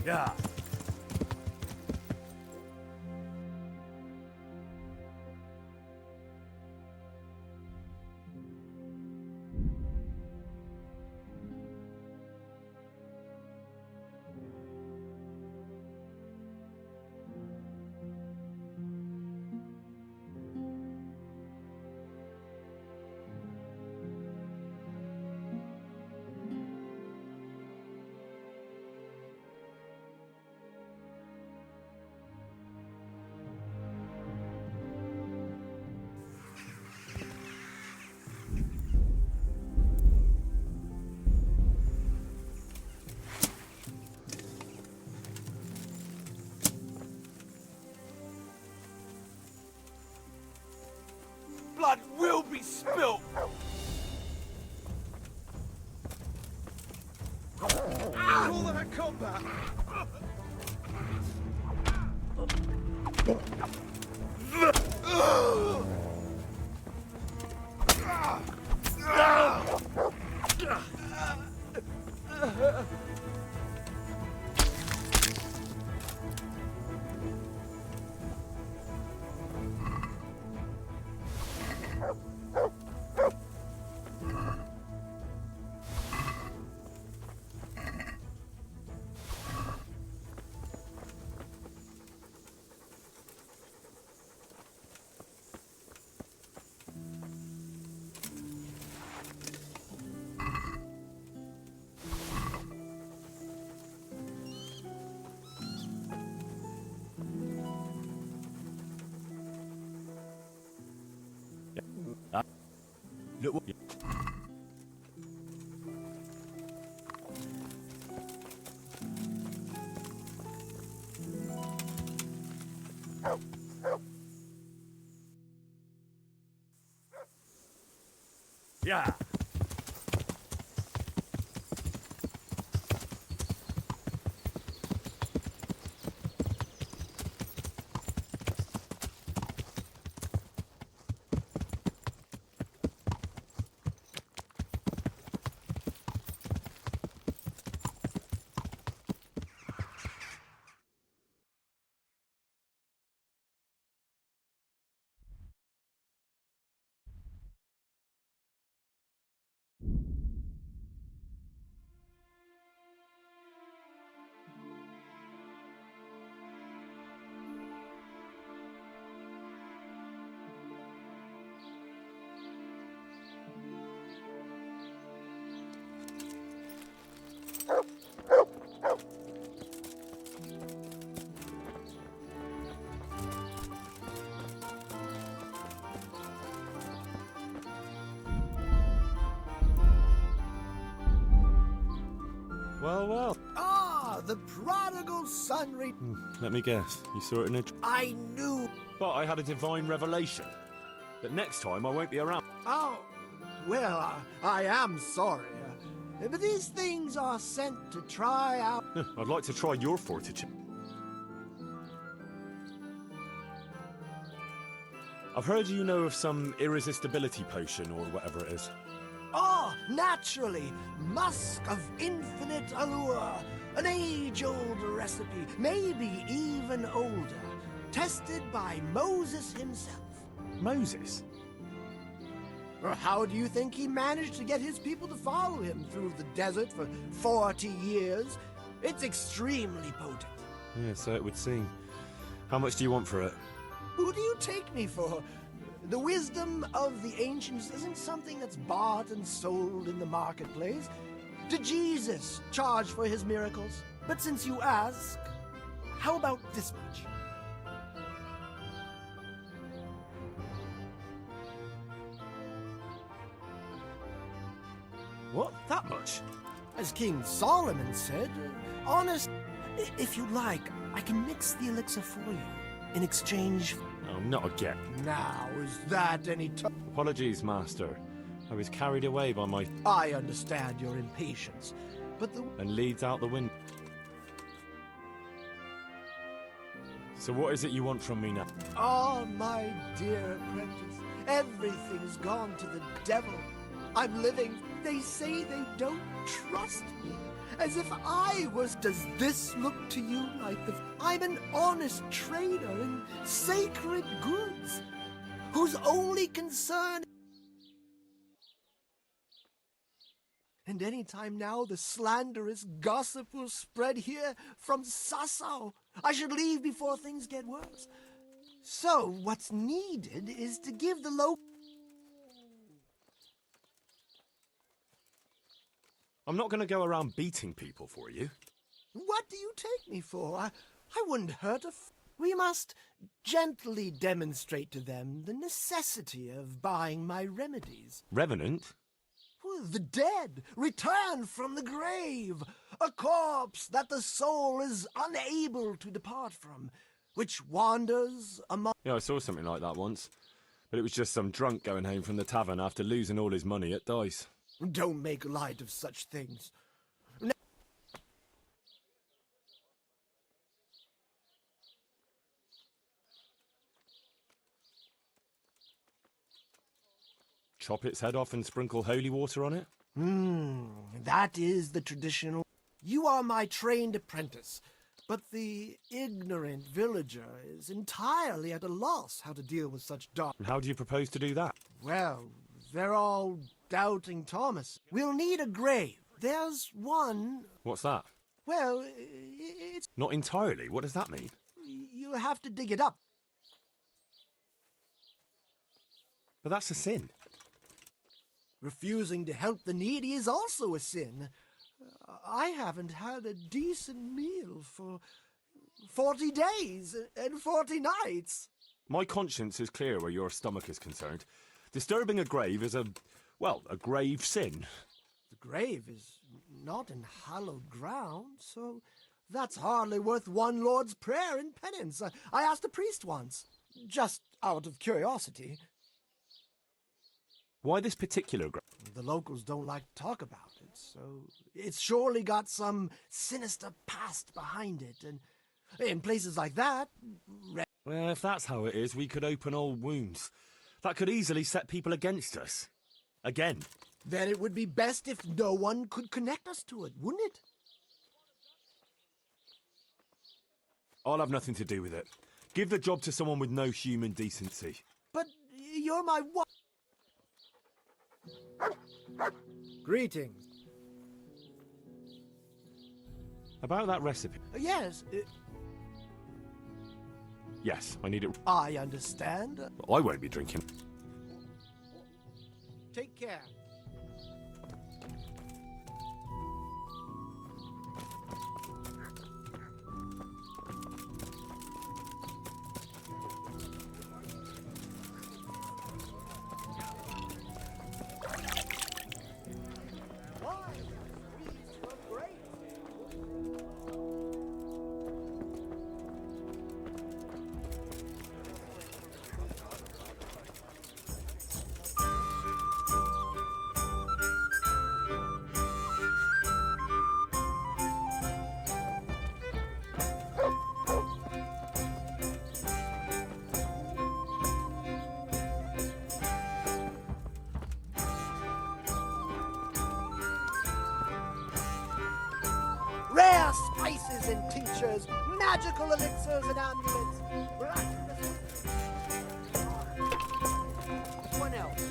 Yeah. call that combat? Look. Yeah. Well, well. Ah, the prodigal son Let me guess. You saw it in a... I knew. But I had a divine revelation. That next time I won't be around. Oh, well, I am sorry. But these things are sent to try out. I'd like to try your fortitude. I've heard you know of some irresistibility potion or whatever it is. Oh, naturally. Musk of infinite allure. An age-old recipe, maybe even older. Tested by Moses himself. Moses? Well, how do you think he managed to get his people to follow him through the desert for 40 years? It's extremely potent. Yeah, so it would seem. How much do you want for it? Who do you take me for? The wisdom of the ancients isn't something that's bought and sold in the marketplace. Did Jesus charge for his miracles? But since you ask, how about this much? What? That much? As King Solomon said, honest, if you like, I can mix the elixir for you in exchange. Oh, not again. Now, is that any Apologies, Master. I was carried away by my... I understand your impatience, but the... And leads out the window. So what is it you want from me now? Oh, my dear apprentice, everything's gone to the devil. I'm living. They say they don't trust me. As if I was... Does this look to you like the... I'm an honest trader in sacred goods, whose only concern... And any time now the slanderous gossip will spread here from Sasau. I should leave before things get worse. So what's needed is to give the local... I'm not going to go around beating people for you. What do you take me for? I wouldn't hurt We must gently demonstrate to them the necessity of buying my remedies. Revenant? The dead return from the grave, a corpse that the soul is unable to depart from, which wanders among... Yeah, I saw something like that once. But it was just some drunk going home from the tavern after losing all his money at dice. Don't make light of such things. Chop its head off and sprinkle holy water on it? That is the traditional. You are my trained apprentice, but the ignorant villager is entirely at a loss how to deal with such dark. And how do you propose to do that? Well, they're all doubting Thomas. We'll need a grave. There's one. What's that? Well, it's. Not entirely. What does that mean? You have to dig it up. But that's a sin. Refusing to help the needy is also a sin. I haven't had a decent meal for 40 days and 40 nights. My conscience is clear where your stomach is concerned. Disturbing a grave is a grave sin. The grave is not in hallowed ground, so that's hardly worth one Lord's Prayer in penance. I asked a priest once, just out of curiosity. Why this particular grave? The locals don't like to talk about it, so it's surely got some sinister past behind it, and in places like that... Well, if that's how it is, we could open old wounds. That could easily set people against us. Again. Then it would be best if no one could connect us to it, wouldn't it? I'll have nothing to do with it. Give the job to someone with no human decency. But you're my wife. Greetings. About that recipe? Yes. Yes, I need it. I understand. I won't be drinking. Take care. Rare spices and tinctures, magical elixirs and amulets. What else?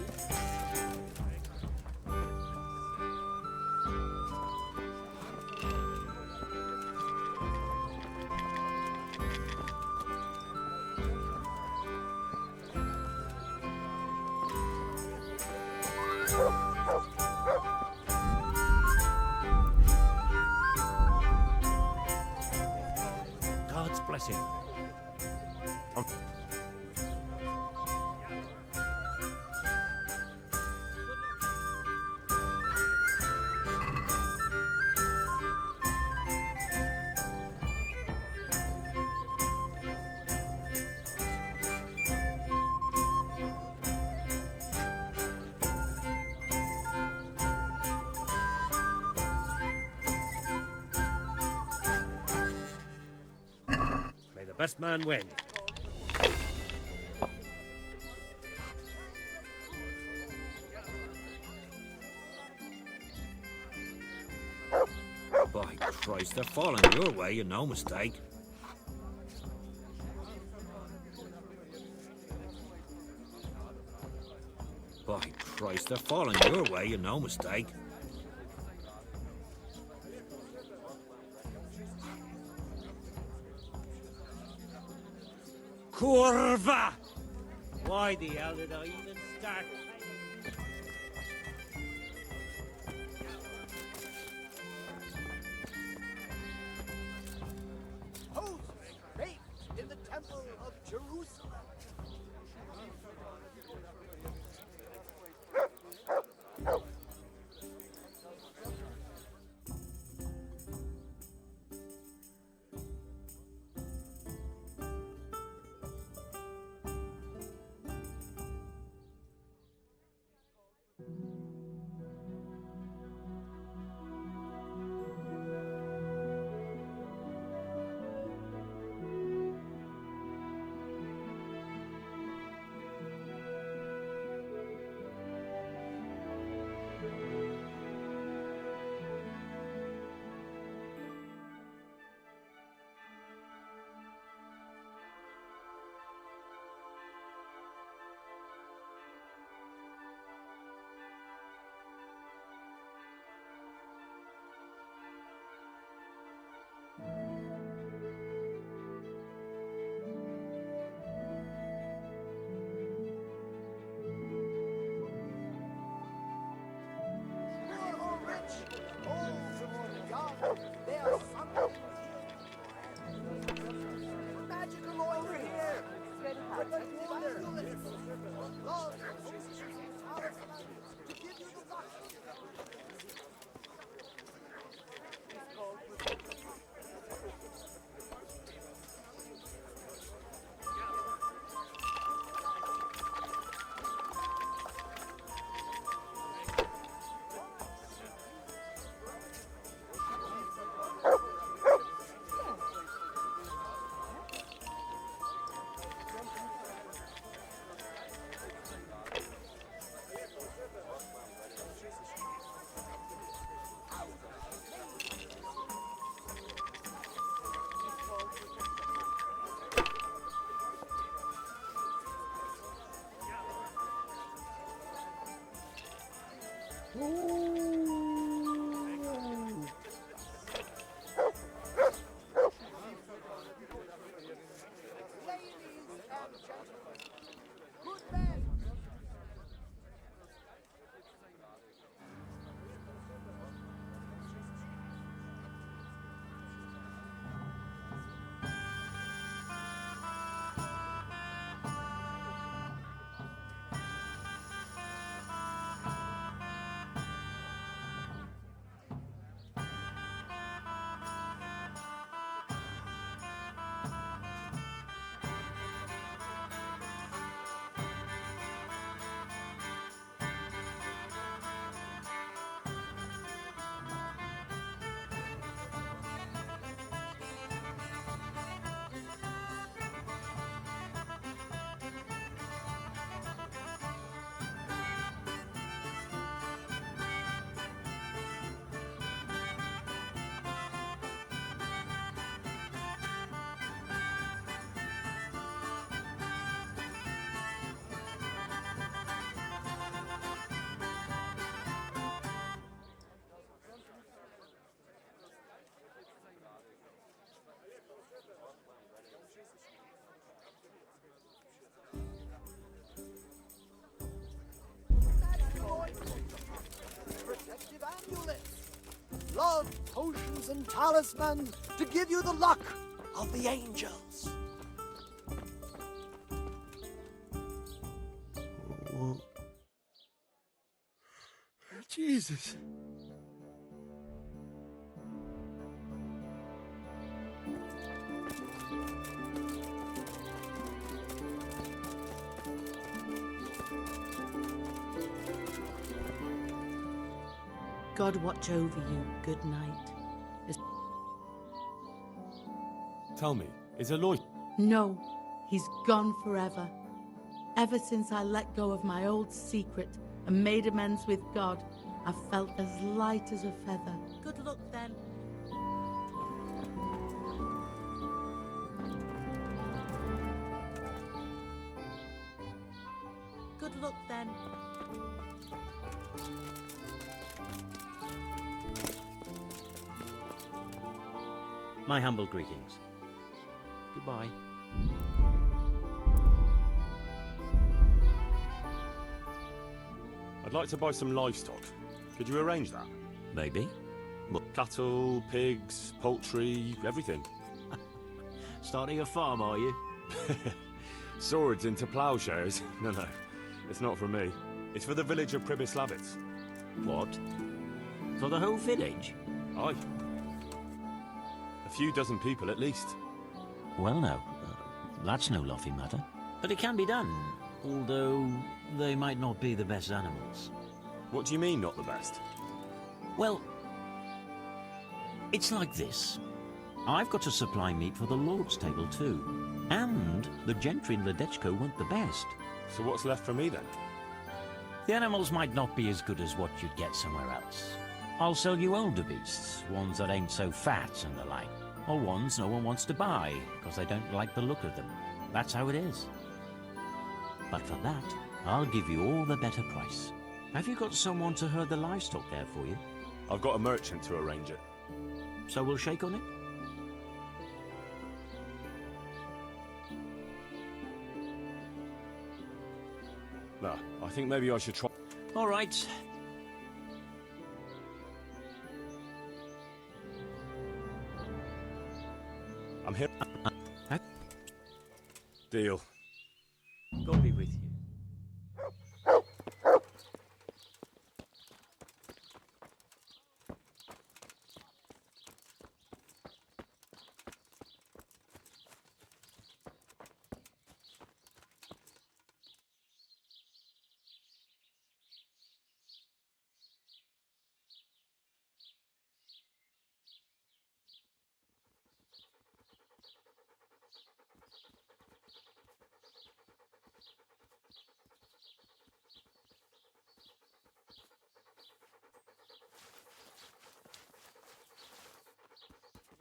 God's blessing. May the best man win. By Christ, they're falling your way, and no mistake. By Christ, they're falling your way, and no mistake. Curva! Why the hell did I even start? Host faith in the temple of Jerusalem. Protective amulets. Love potions and talismans to give you the luck of the angels. Jesus. God watch over you. Good night. Tell me, is Aloy... No, he's gone forever. Ever since I let go of my old secret and made amends with God, I felt as light as a feather. Good luck then. Good luck then. My humble greetings. Goodbye. I'd like to buy some livestock. Could you arrange that? Maybe. What? Cattle, pigs, poultry, everything. Starting a farm, are you? Swords into plowshares? No, it's not for me. It's for the village of Pribyslavitz. What? For the whole village? Aye. A few dozen people at least. Well, no. That's no laughing matter. But it can be done, although they might not be the best animals. What do you mean, not the best? Well, it's like this. I've got to supply meat for the Lord's table too. And the gentry in Ledechko want the best. So what's left for me then? The animals might not be as good as what you'd get somewhere else. I'll sell you older beasts, ones that ain't so fat and the like. Or ones no one wants to buy, because they don't like the look of them. That's how it is. But for that, I'll give you all the better price. Have you got someone to herd the livestock there for you? I've got a merchant to arrange it. So we'll shake on it? No, I think maybe I should try... All right. I'm here. Deal. God be with you.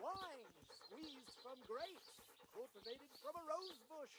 Wine squeezed from grapes, cultivated from a rose bush.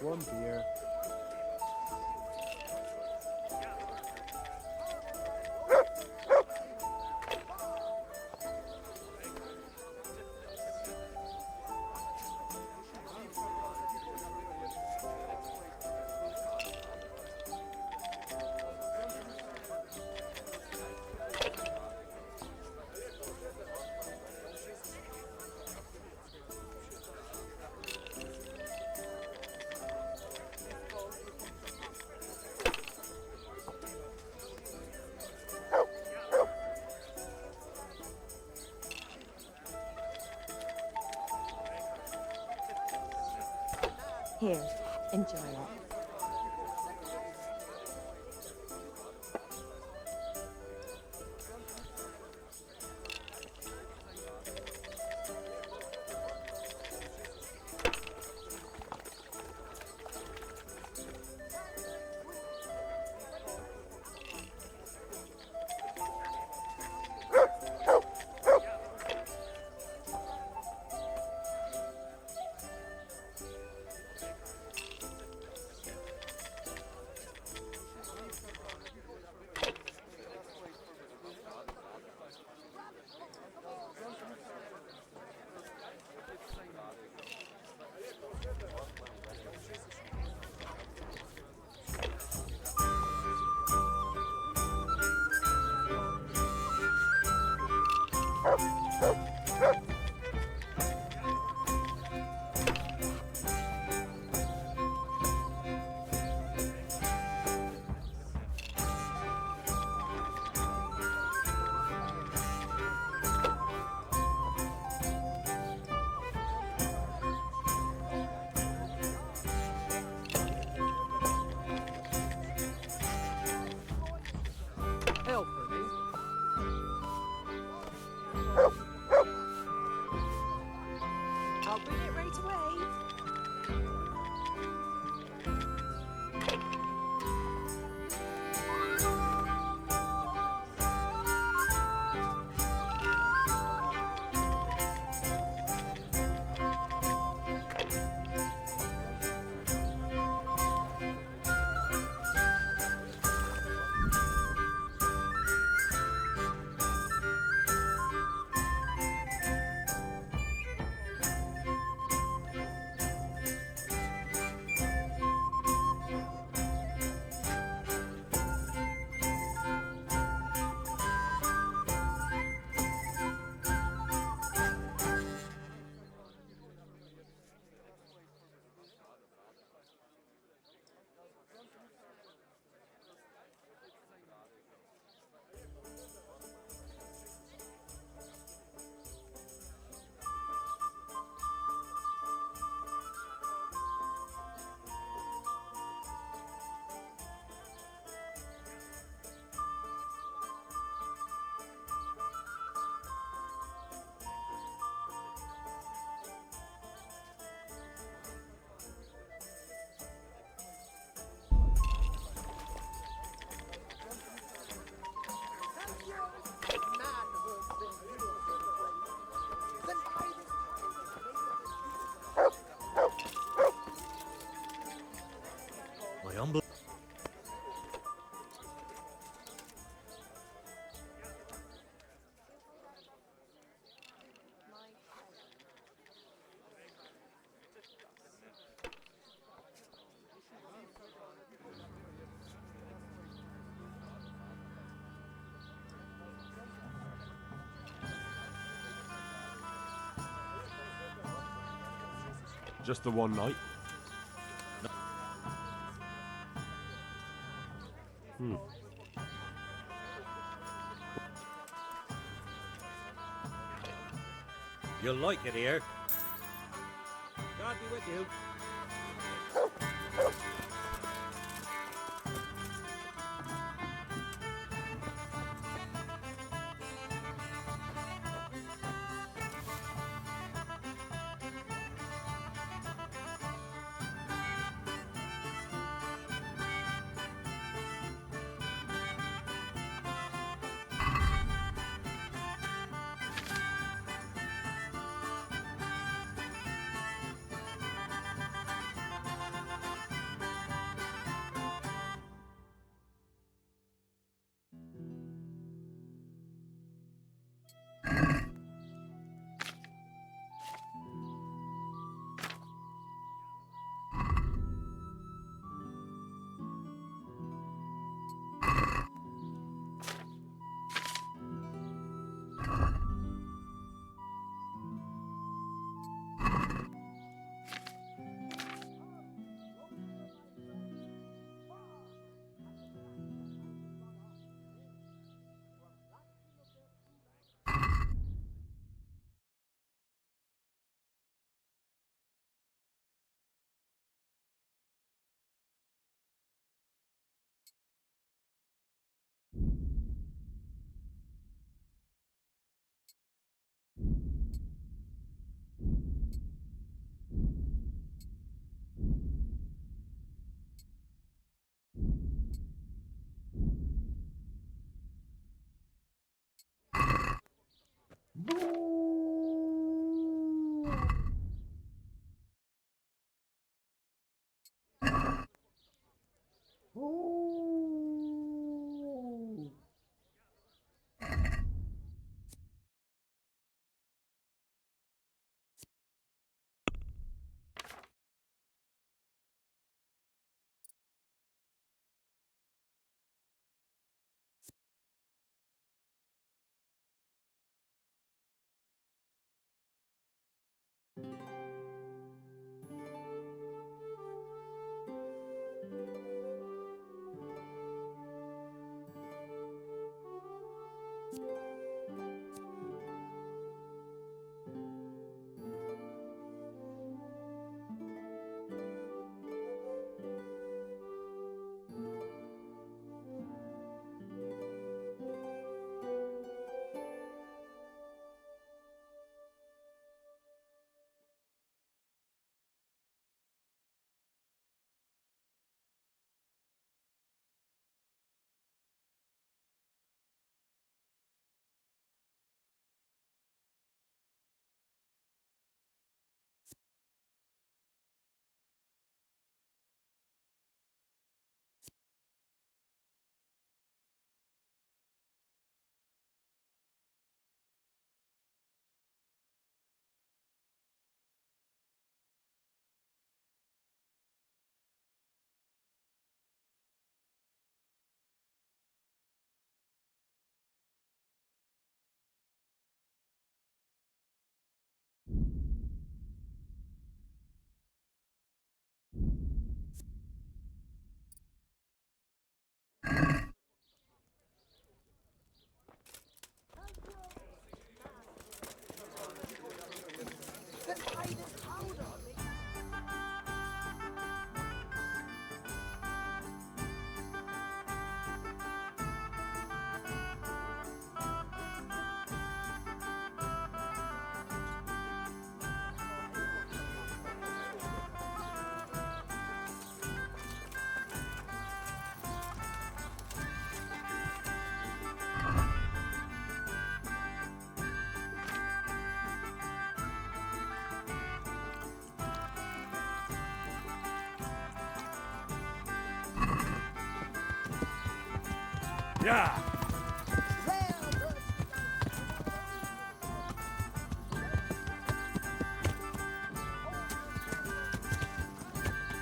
One beer. Here, enjoy it. Help for me. I'll bring it right away. My humble. Just the one night? You'll like it here. God be with you. Yeah!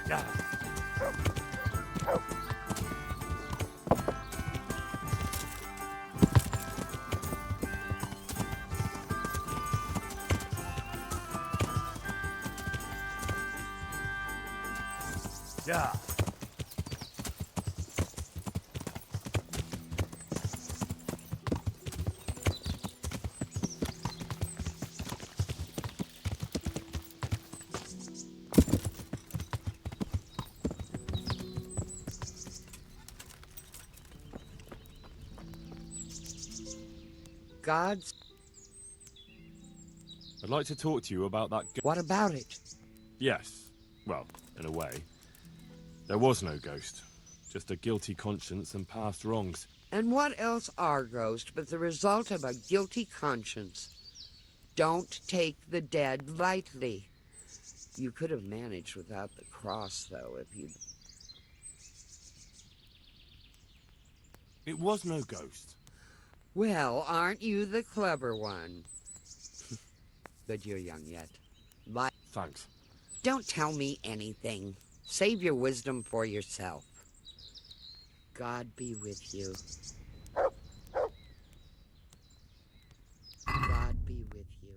Yeah! Yeah! Gods? I'd like to talk to you about that. What about it? Yes. Well, in a way. There was no ghost. Just a guilty conscience and past wrongs. And what else are ghosts but the result of a guilty conscience? Don't take the dead lightly. You could have managed without the cross, though, if you'd... It was no ghost. Well, aren't you the clever one? But you're young yet. Thanks. Don't tell me anything. Save your wisdom for yourself. God be with you. God be with you.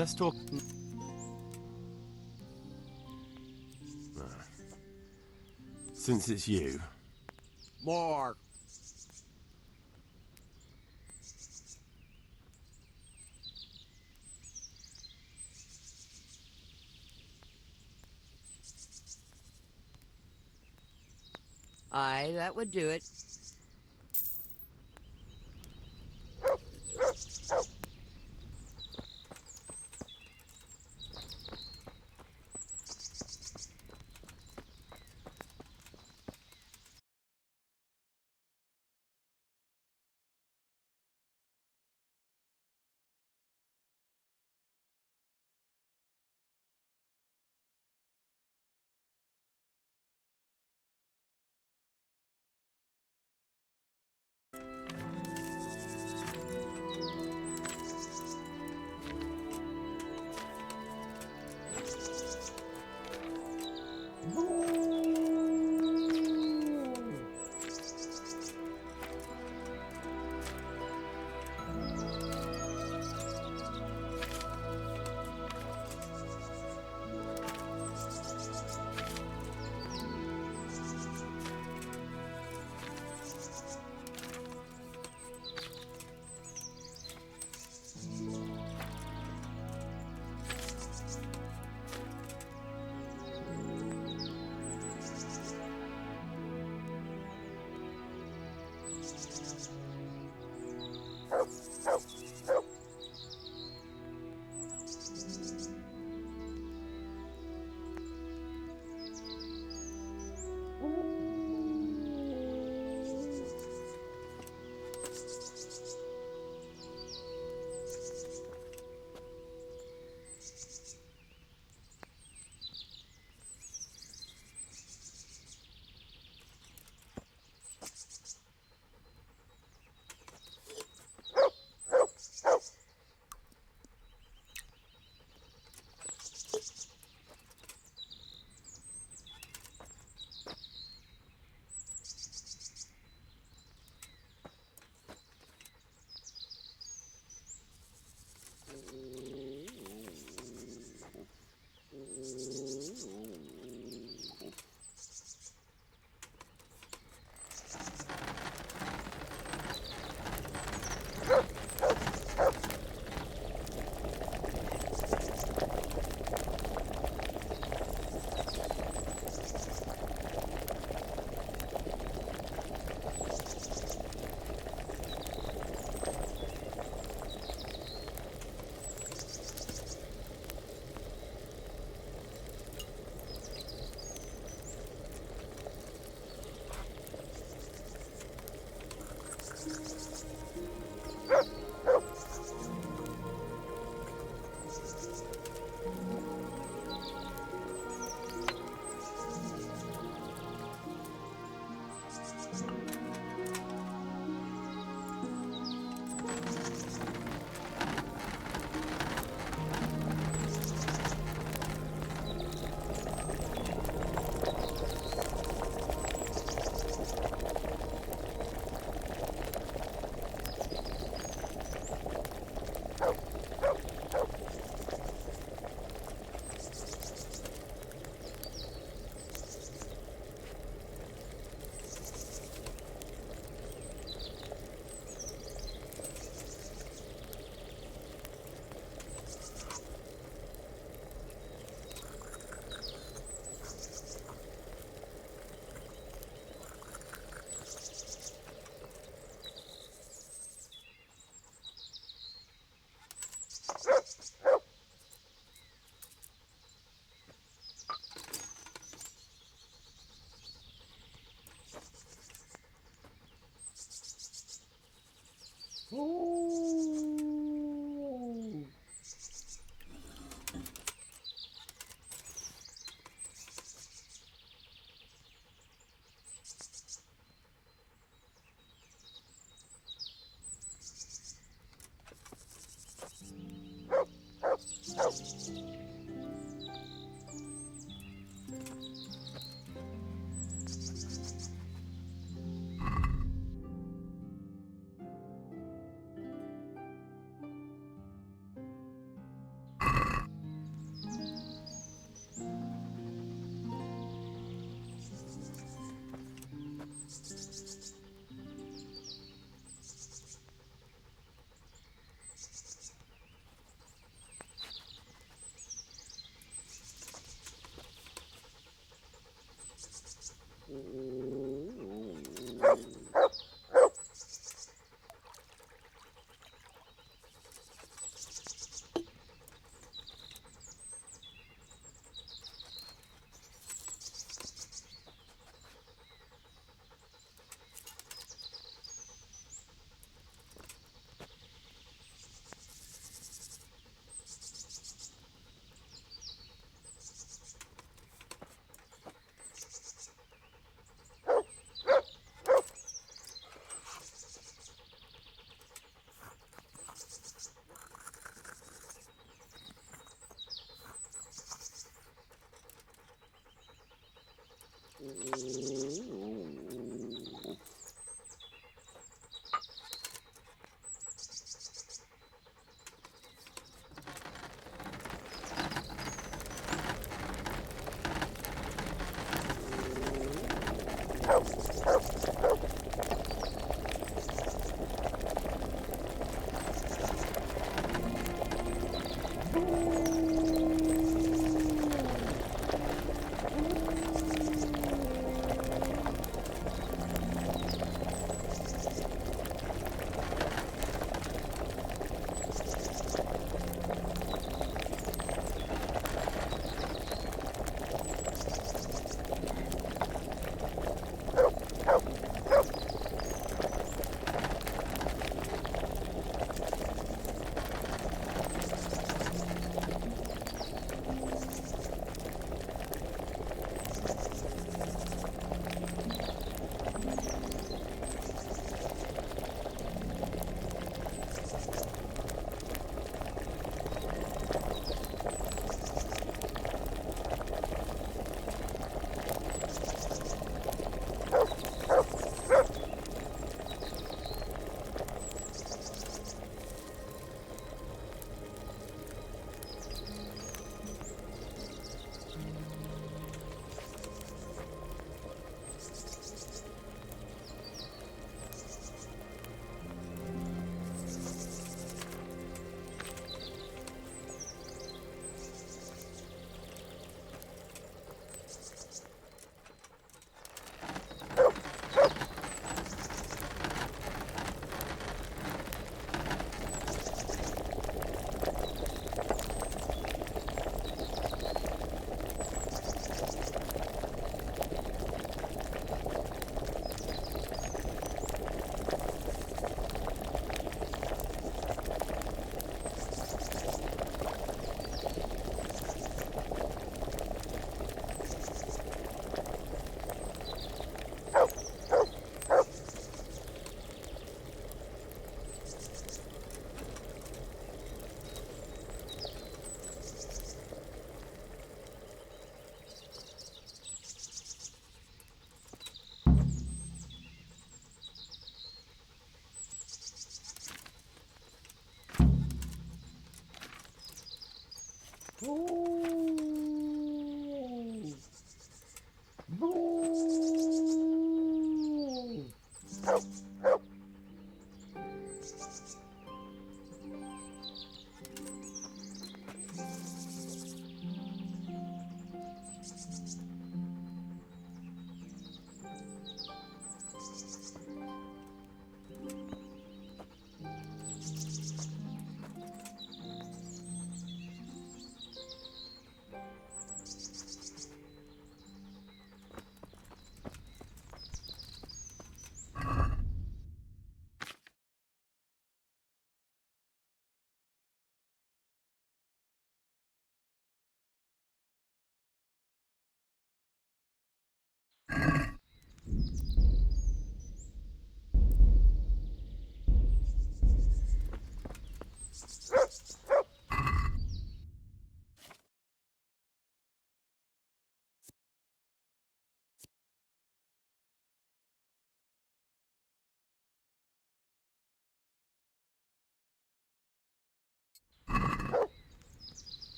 Let's talk... Since it's you. More. Aye, that would do it.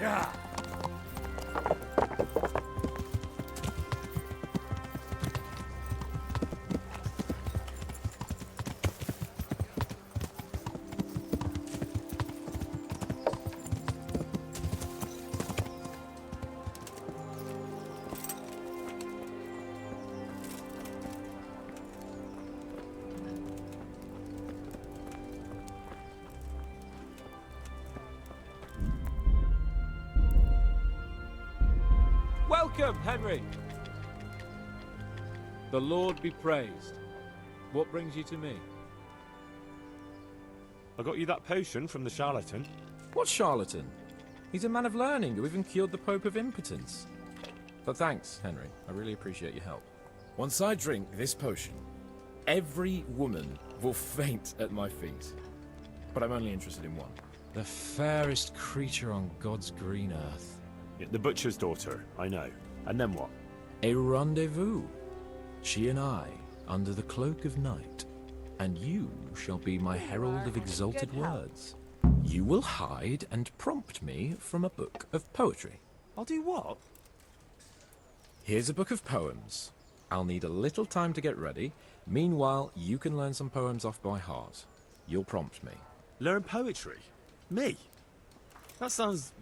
Yeah. Welcome, Henry. The Lord be praised. What brings you to me? I got you that potion from the charlatan. What charlatan? He's a man of learning who even cured the Pope of impotence. But thanks, Henry. I really appreciate your help. Once I drink this potion, every woman will faint at my feet. But I'm only interested in one. The fairest creature on God's green earth. Yeah, the butcher's daughter, I know. And then what? A rendezvous. She and I, under the cloak of night. And you shall be my herald of exalted words. You will hide and prompt me from a book of poetry. I'll do what? Here's a book of poems. I'll need a little time to get ready. Meanwhile, you can learn some poems off by heart. You'll prompt me. Learn poetry? Me? That sounds...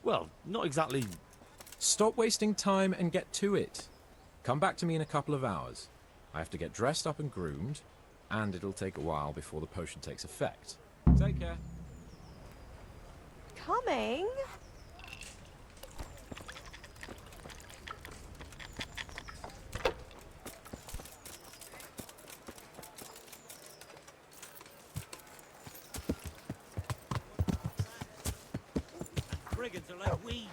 well, not exactly... Stop wasting time and get to it. Come back to me in a couple of hours. I have to get dressed up and groomed, and it'll take a while before the potion takes effect. Take care. Coming? Brigands are like weeds.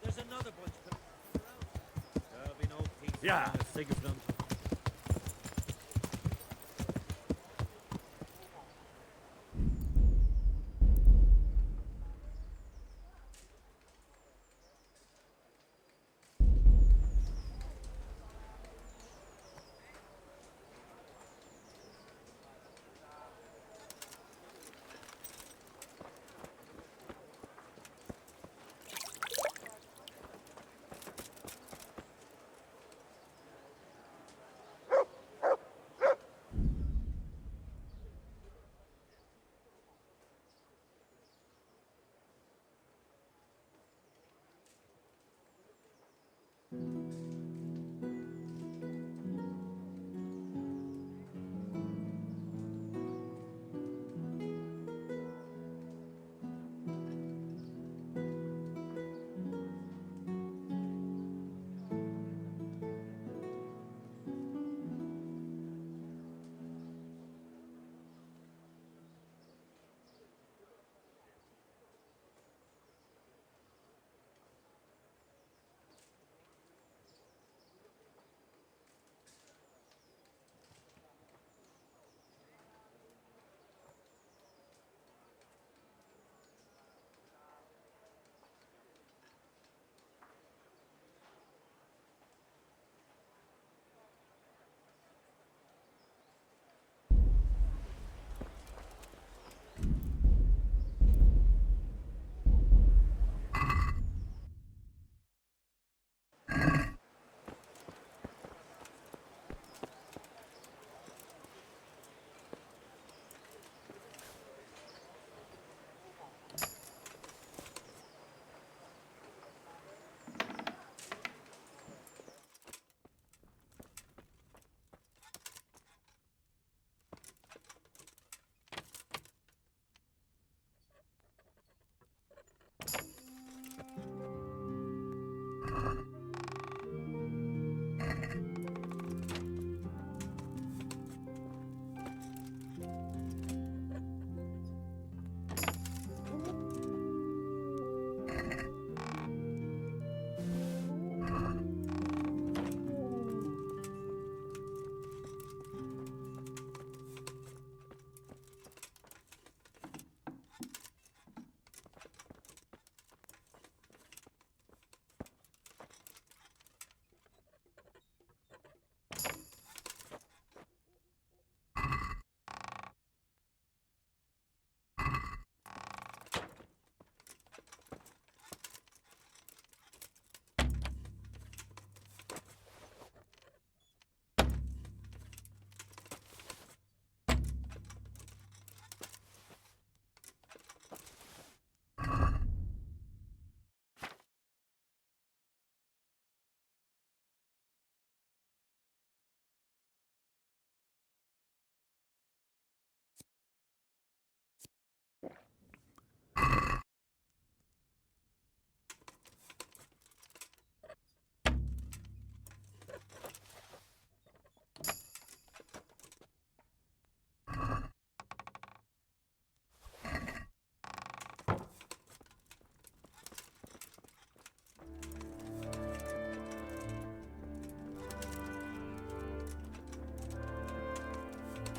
There's another bunch coming. There'll be no peace. Yeah. Sigismund.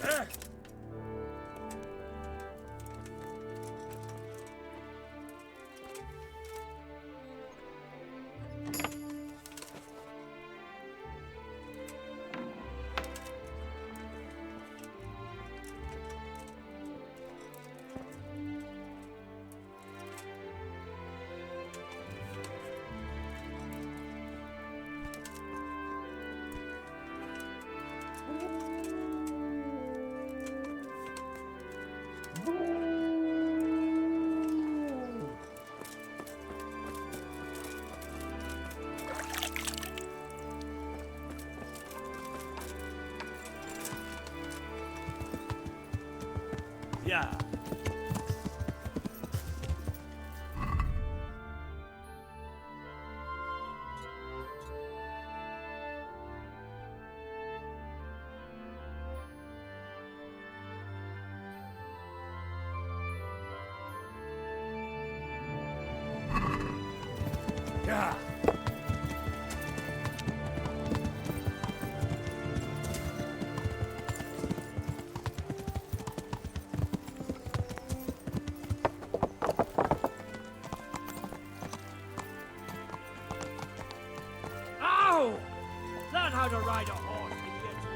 Yeah. Yeah. Ow! Learn how to ride a horse, idiot!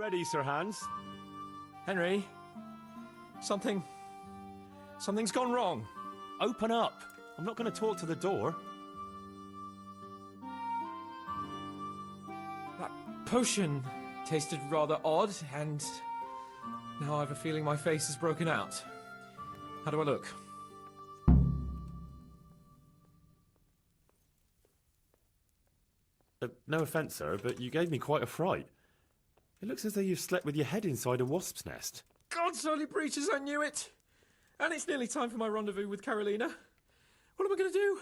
Ready, Sir Hans? Henry, something's gone wrong. Open up. I'm not going to talk to the door. That potion tasted rather odd, and now I have a feeling my face is broken out. How do I look? No offence, sir, but you gave me quite a fright. It looks as though you've slept with your head inside a wasp's nest. God's holy breeches, I knew it! And it's nearly time for my rendezvous with Carolina. What am I going to do?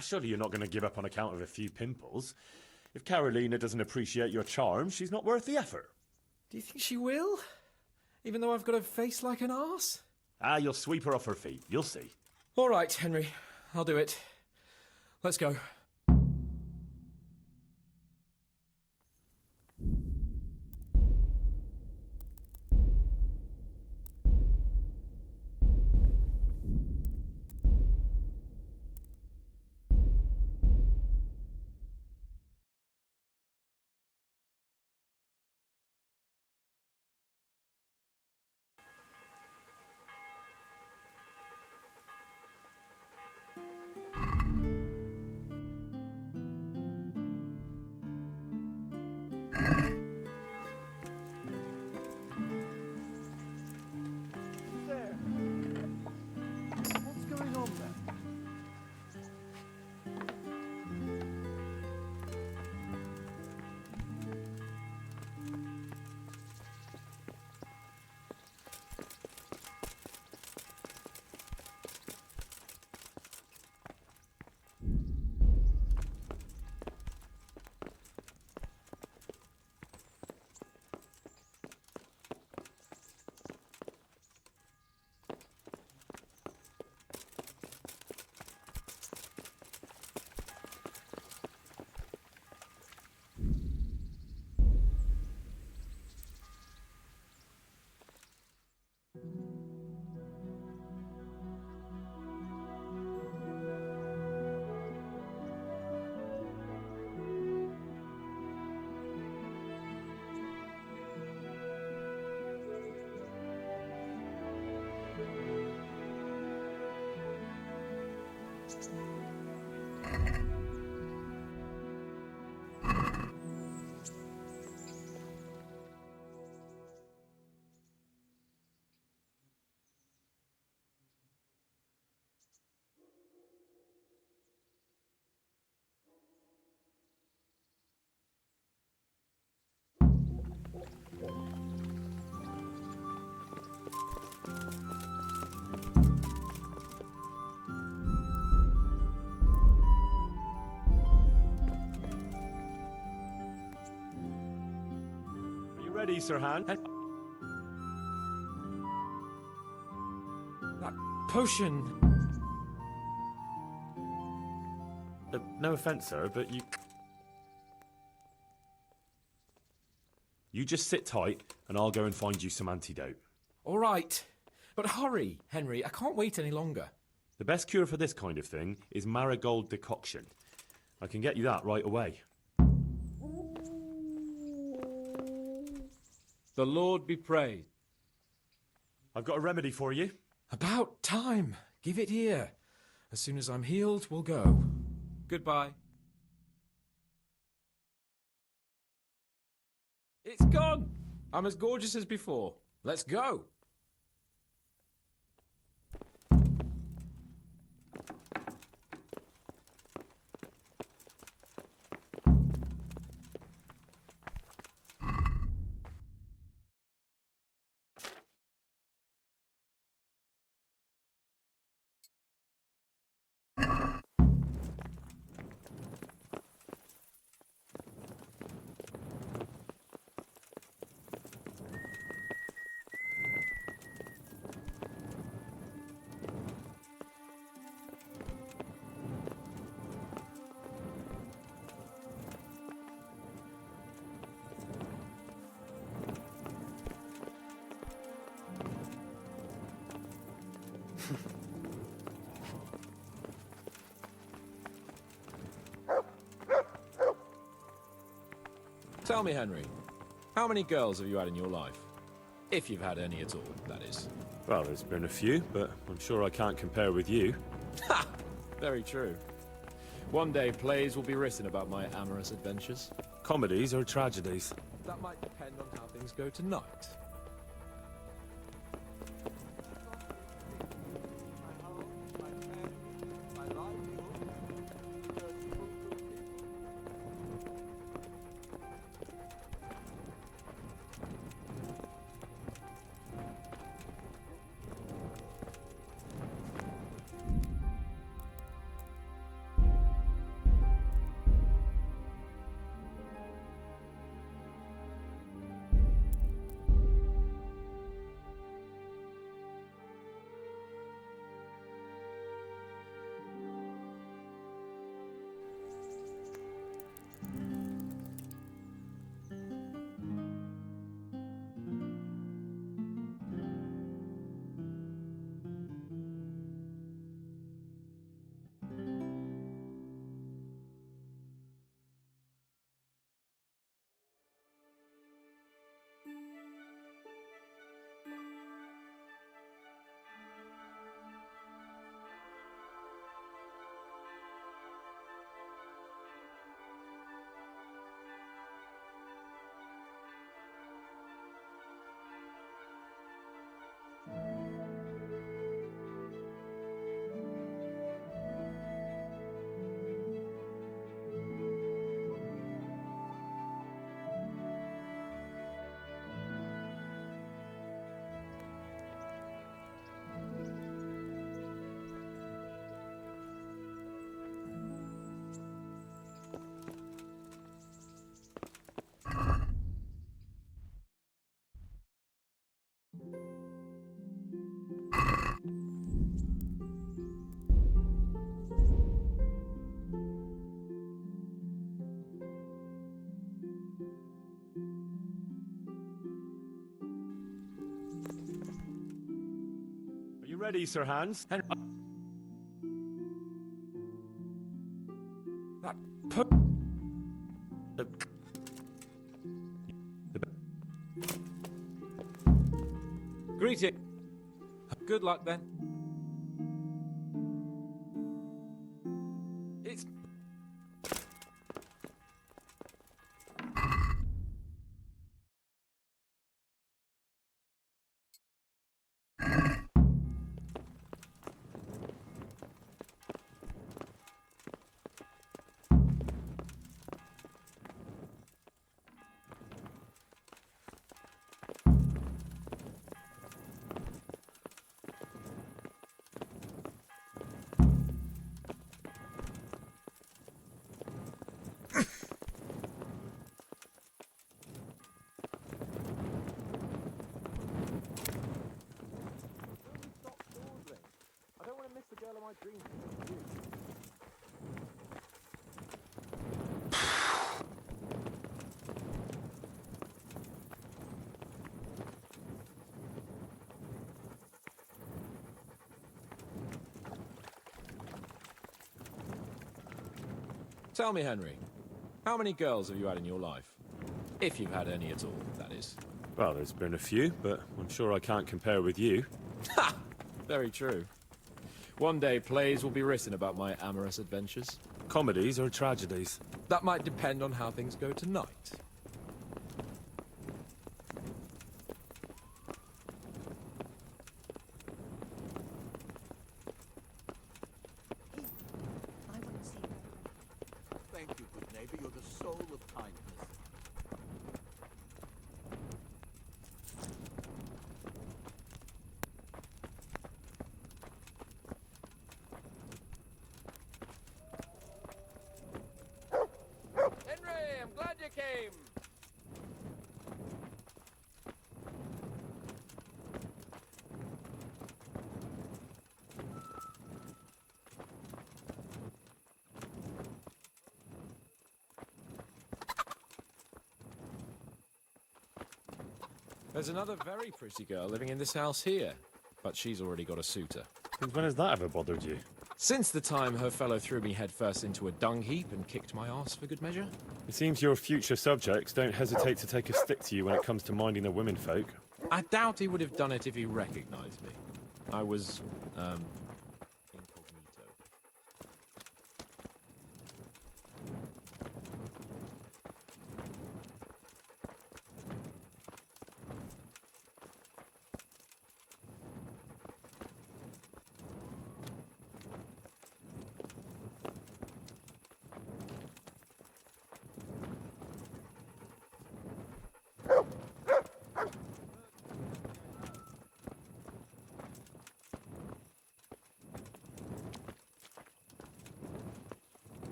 Surely you're not going to give up on account of a few pimples. If Carolina doesn't appreciate your charm, she's not worth the effort. Do you think she will? Even though I've got a face like an arse? You'll sweep her off her feet. You'll see. All right, Henry. I'll do it. Let's go. There. What's going on there? Ready, Sir Hans? That potion. No offence, sir, but you... You just sit tight, and I'll go and find you some antidote. All right. But hurry, Henry. I can't wait any longer. The best cure for this kind of thing is marigold decoction. I can get you that right away. The Lord be praised. I've got a remedy for you. About time. Give it here. As soon as I'm healed, we'll go. Goodbye. It's gone. I'm as gorgeous as before. Let's go. Tell me, Henry, how many girls have you had in your life? If you've had any at all, that is. Well, there's been a few, but I'm sure I can't compare with you. Ha! Very true. One day plays will be written about my amorous adventures. Comedies or tragedies? That might depend on how things go tonight. Are you ready, Sir Hans? That Greeting. Good luck then. It's I don't want to miss the girl of my dreams. Tell me, Henry, how many girls have you had in your life? If you've had any at all, that is. Well, there's been a few, but I'm sure I can't compare with you. Ha! Very true. One day plays will be written about my amorous adventures. Comedies or tragedies? That might depend on how things go tonight. Thank you, good neighbor. You're the soul of kindness. Henry, I'm glad you came. There's another very pretty girl living in this house here, but she's already got a suitor. Since when has that ever bothered you? Since the time her fellow threw me headfirst into a dung heap and kicked my arse for good measure. It seems your future subjects don't hesitate to take a stick to you when it comes to minding the womenfolk. I doubt he would have done it if he recognized me. I was, incognito.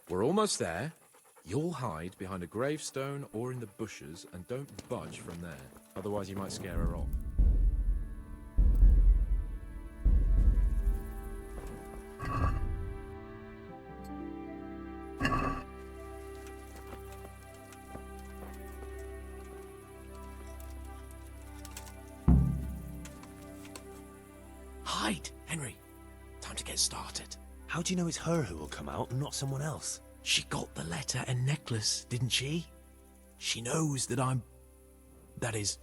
We're almost there. You'll hide behind a gravestone or in the bushes and don't budge from there. Otherwise you might scare her off. Hide, Henry. Time to get started. How do you know it's her who will come out and not someone else? She got the letter and necklace, didn't she? She knows that that is,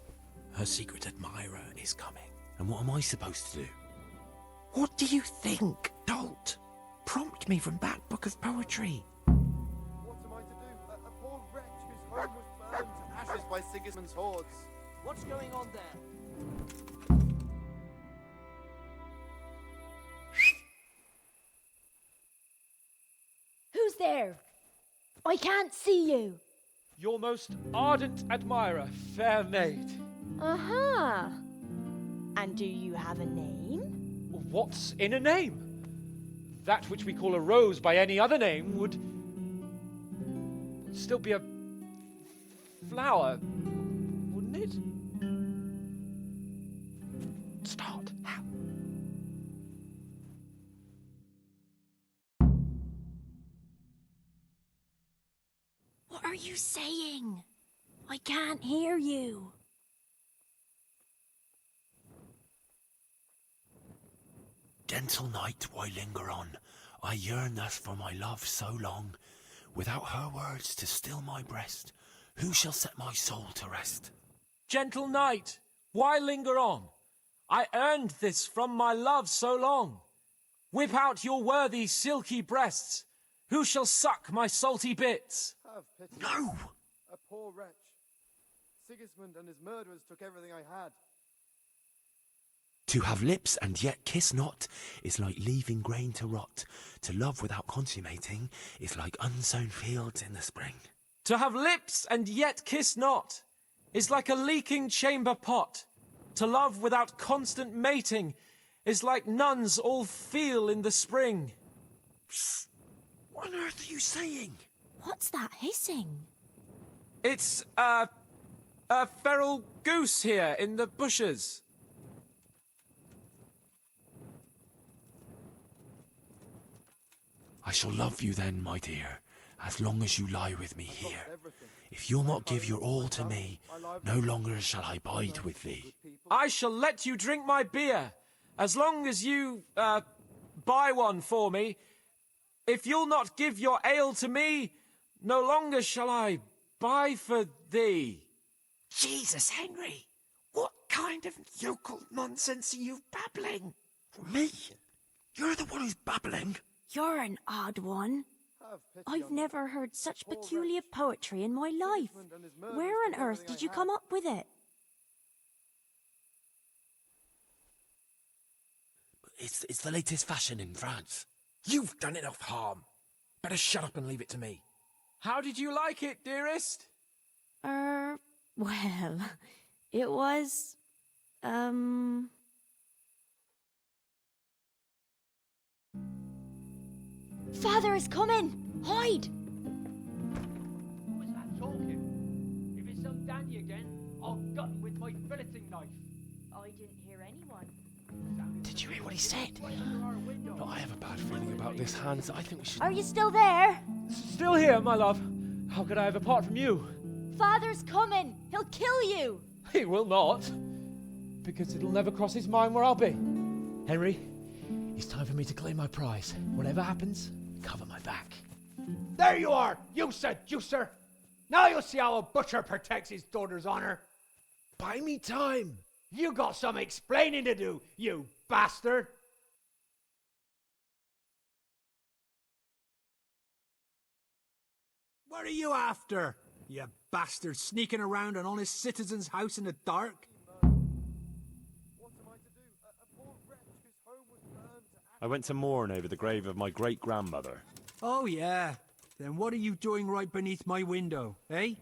her secret admirer is coming. And what am I supposed to do? What do you think, dolt? Prompt me from that book of poetry. What am I to do? A poor wretch whose home was burned to ashes by Sigismund's hordes. What's going on there? Who's there? I can't see you. Your most ardent admirer, fair maid. Uh-huh. And do you have a name? What's in a name? That which we call a rose by any other name would still be a flower, wouldn't it? Start. How? What are you saying? I can't hear you. Gentle night, why linger on? I yearn thus for my love so long. Without her words to still my breast, who shall set my soul to rest? Gentle night, why linger on? I earned this from my love so long. Whip out your worthy silky breasts. Who shall suck my salty bits? Have pity. No! A poor wretch. Sigismund and his murderers took everything I had. To have lips and yet kiss not is like leaving grain to rot. To love without consummating is like unsown fields in the spring. To have lips and yet kiss not is like a leaking chamber pot. To love without constant mating is like nuns all feel in the spring. Psst. What on earth are you saying? What's that hissing? It's a feral goose here in the bushes. I shall love you then, my dear, as long as you lie with me here. If you'll not give your all to me, no longer shall I bide with thee. I shall let you drink my beer, as long as you, buy one for me. If you'll not give your ale to me, no longer shall I buy for thee. Jesus, Henry! What kind of yokel nonsense are you babbling? Me? You're the one who's babbling. You're an odd one. I've never heard such peculiar poetry in my life. Where on earth did you come up with it? It's the latest fashion in France. You've done enough harm. Better shut up and leave it to me. How did you like it, dearest? Well, it was, Father is coming! Hide! Who was that talking? If it's some Danny again, I'll gut him with my filleting knife. I didn't hear anyone. Did you hear what he said? No, I have a bad feeling about this, Hans. I think we should... Are you still there? Still here, my love. How could I have apart from you? Father's coming! He'll kill you! He will not, because it'll never cross his mind where I'll be. Henry, it's time for me to claim my prize. Whatever happens, cover my back. There you are, you seducer! Now you'll see how a butcher protects his daughter's honor. Buy me time. You got some explaining to do, you bastard! What are you after, you bastard, sneaking around an honest citizen's house in the dark? I went to mourn over the grave of my great-grandmother. Oh, yeah. Then what are you doing right beneath my window, eh?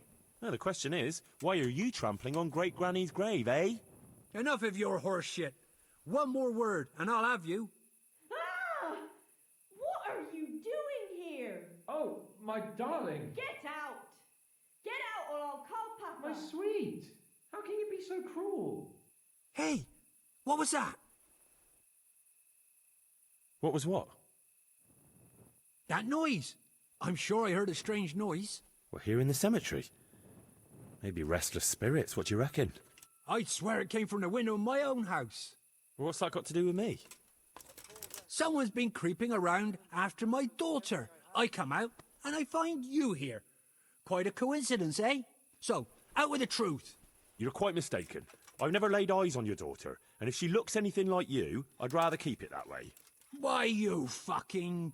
Now, the question is, why are you trampling on great-granny's grave, eh? Enough of your horse shit. One more word, and I'll have you. Ah! What are you doing here? Oh, my darling. Get out! Get out or I'll call Papa! My sweet. How can you be so cruel? Hey, what was that? What was what? That noise. I'm sure I heard a strange noise. We're here in the cemetery. Maybe restless spirits, what do you reckon? I'd swear it came from the window of my own house. What's that got to do with me? Someone's been creeping around after my daughter. I come out and I find you here. Quite a coincidence, eh? So, out with the truth. You're quite mistaken. I've never laid eyes on your daughter, and if she looks anything like you, I'd rather keep it that way. Why, you fucking...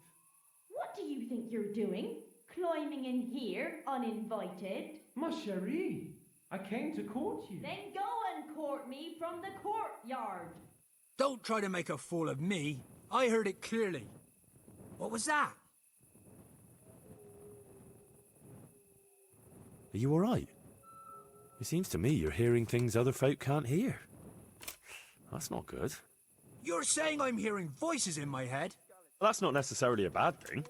What do you think you're doing? Climbing in here, uninvited? Ma chérie, I came to court you. Then go and court me from the courtyard. Don't try to make a fool of me. I heard it clearly. What was that? Are you all right? It seems to me you're hearing things other folk can't hear. That's not good. You're saying I'm hearing voices in my head? Well, that's not necessarily a bad thing.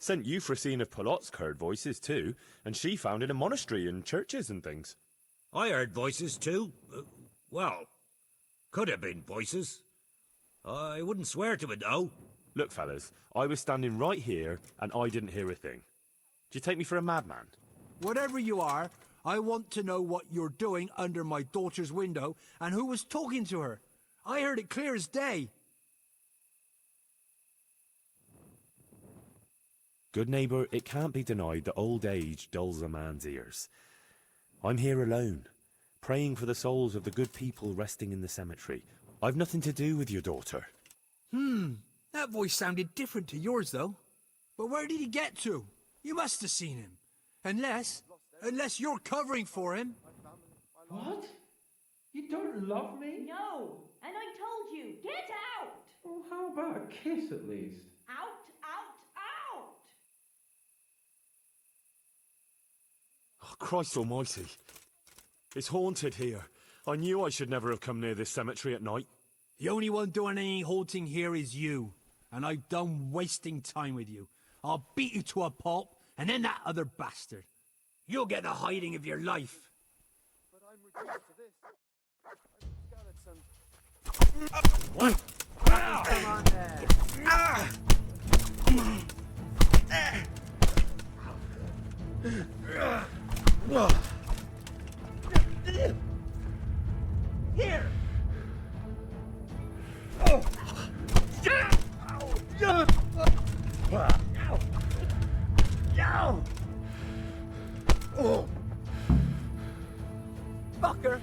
St. Euphrosyne of Polotsk heard voices too, and she founded a monastery and churches and things. I heard voices too. Well, could have been voices. I wouldn't swear to it though. Look, fellas, I was standing right here and I didn't hear a thing. Do you take me for a madman? Whatever you are, I want to know what you're doing under my daughter's window and who was talking to her. I heard it clear as day. Good neighbour, it can't be denied that old age dulls a man's ears. I'm here alone, praying for the souls of the good people resting in the cemetery. I've nothing to do with your daughter. That voice sounded different to yours, though. But where did he get to? You must have seen him. Unless you're covering for him. What? You don't love me? No, and I told you, get out! Well, how about a kiss at least? Out, out, out! Oh, Christ almighty. It's haunted here. I knew I should never have come near this cemetery at night. The only one doing any haunting here is you. And I'm done wasting time with you. I'll beat you to a pulp, and then that other bastard. You'll get the hiding of your life. But I'm reduced to this. What? Come on there. Here! Fucker!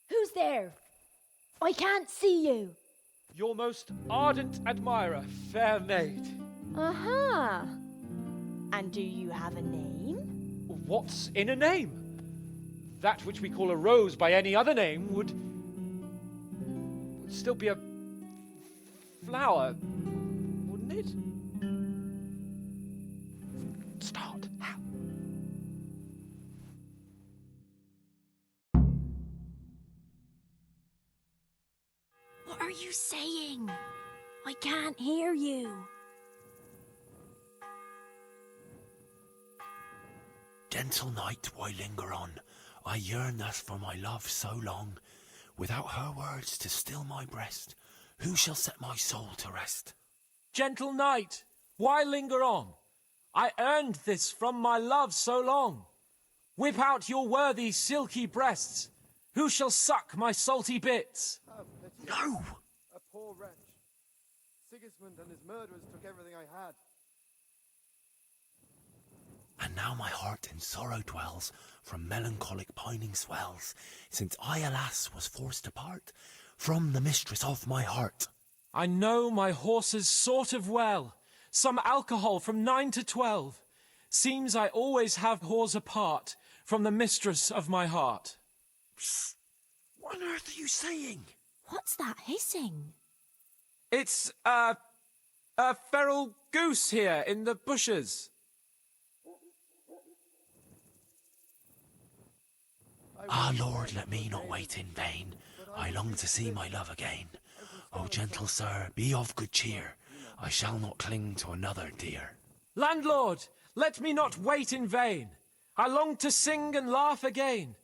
Who's there? I can't see you. Your most ardent admirer, fair maid. Uh-huh. And do you have a name? What's in a name? That which we call a rose by any other name would still be a flower, wouldn't it? you saying? I can't hear you. Gentle night, why linger on? I yearn thus for my love so long. Without her words to still my breast, who shall set my soul to rest? Gentle night, why linger on? I earned this from my love so long. Whip out your worthy silky breasts. Who shall suck my salty bits? No! A poor wretch. Sigismund and his murderers took everything I had. And now my heart in sorrow dwells, from melancholic pining swells, since I, alas, was forced to part from the mistress of my heart. I know my horses sort of well. Some alcohol from 9 to 12. Seems I always have whores apart from the mistress of my heart. Psst! What on earth are you saying? What's that hissing? It's, a feral goose here in the bushes. Ah, Lord, let me not wait in vain. I long to see my love again. O gentle sir, be of good cheer. I shall not cling to another dear. Landlord, let me not wait in vain. I long to sing and laugh again.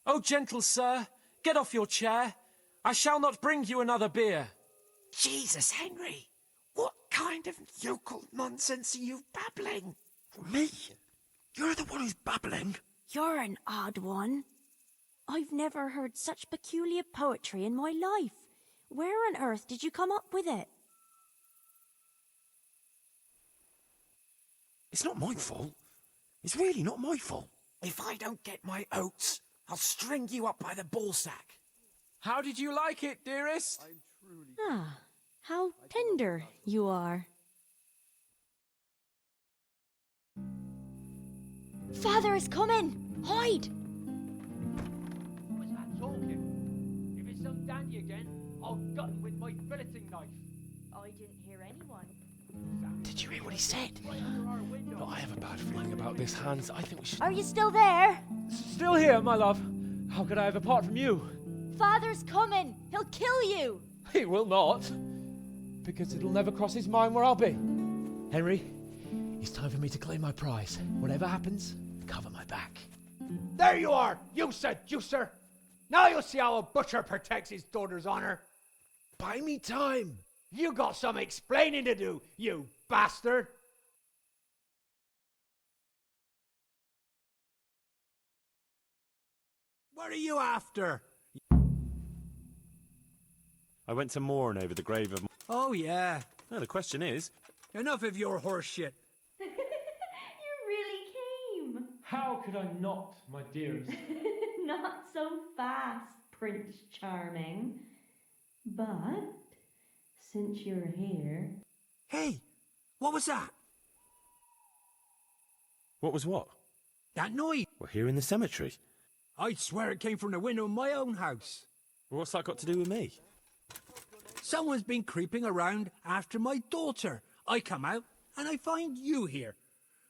O gentle sir, get off your chair. I shall not bring you another beer. Jesus, Henry! What kind of yokel nonsense are you babbling? Me? You're the one who's babbling? You're an odd one. I've never heard such peculiar poetry in my life. Where on earth did you come up with it? It's not my fault. It's really not my fault. If I don't get my oats, I'll string you up by the ballsack. How did you like it, dearest? Ah, how tender you are. Father is coming! Hide! Who was that talking? If it's some dandy again, I'll gut him with my filleting knife. I didn't hear anyone. Did you hear what he said? No, I have a bad feeling about this, Hans. I think we should... Are you still there? Still here, my love. How could I have apart from you? Father's coming! He'll kill you! He will not. Because it'll never cross his mind where I'll be. Henry, it's time for me to claim my prize. Whatever happens, cover my back. There you are, you seducer! Now you'll see how a butcher protects his daughter's honor. Buy me time. You got some explaining to do, you bastard! What are you after? I went to mourn over the grave of... Oh, yeah. No, the question is... Enough of your horse shit. You really came! How could I not, my dearest? Not so fast, Prince Charming. But, since you're here... Hey, what was that? What was what? That noise. We're here in the cemetery. I'd swear it came from the window of my own house. Well, what's that got to do with me? Someone's been creeping around after my daughter. I come out and I find you here.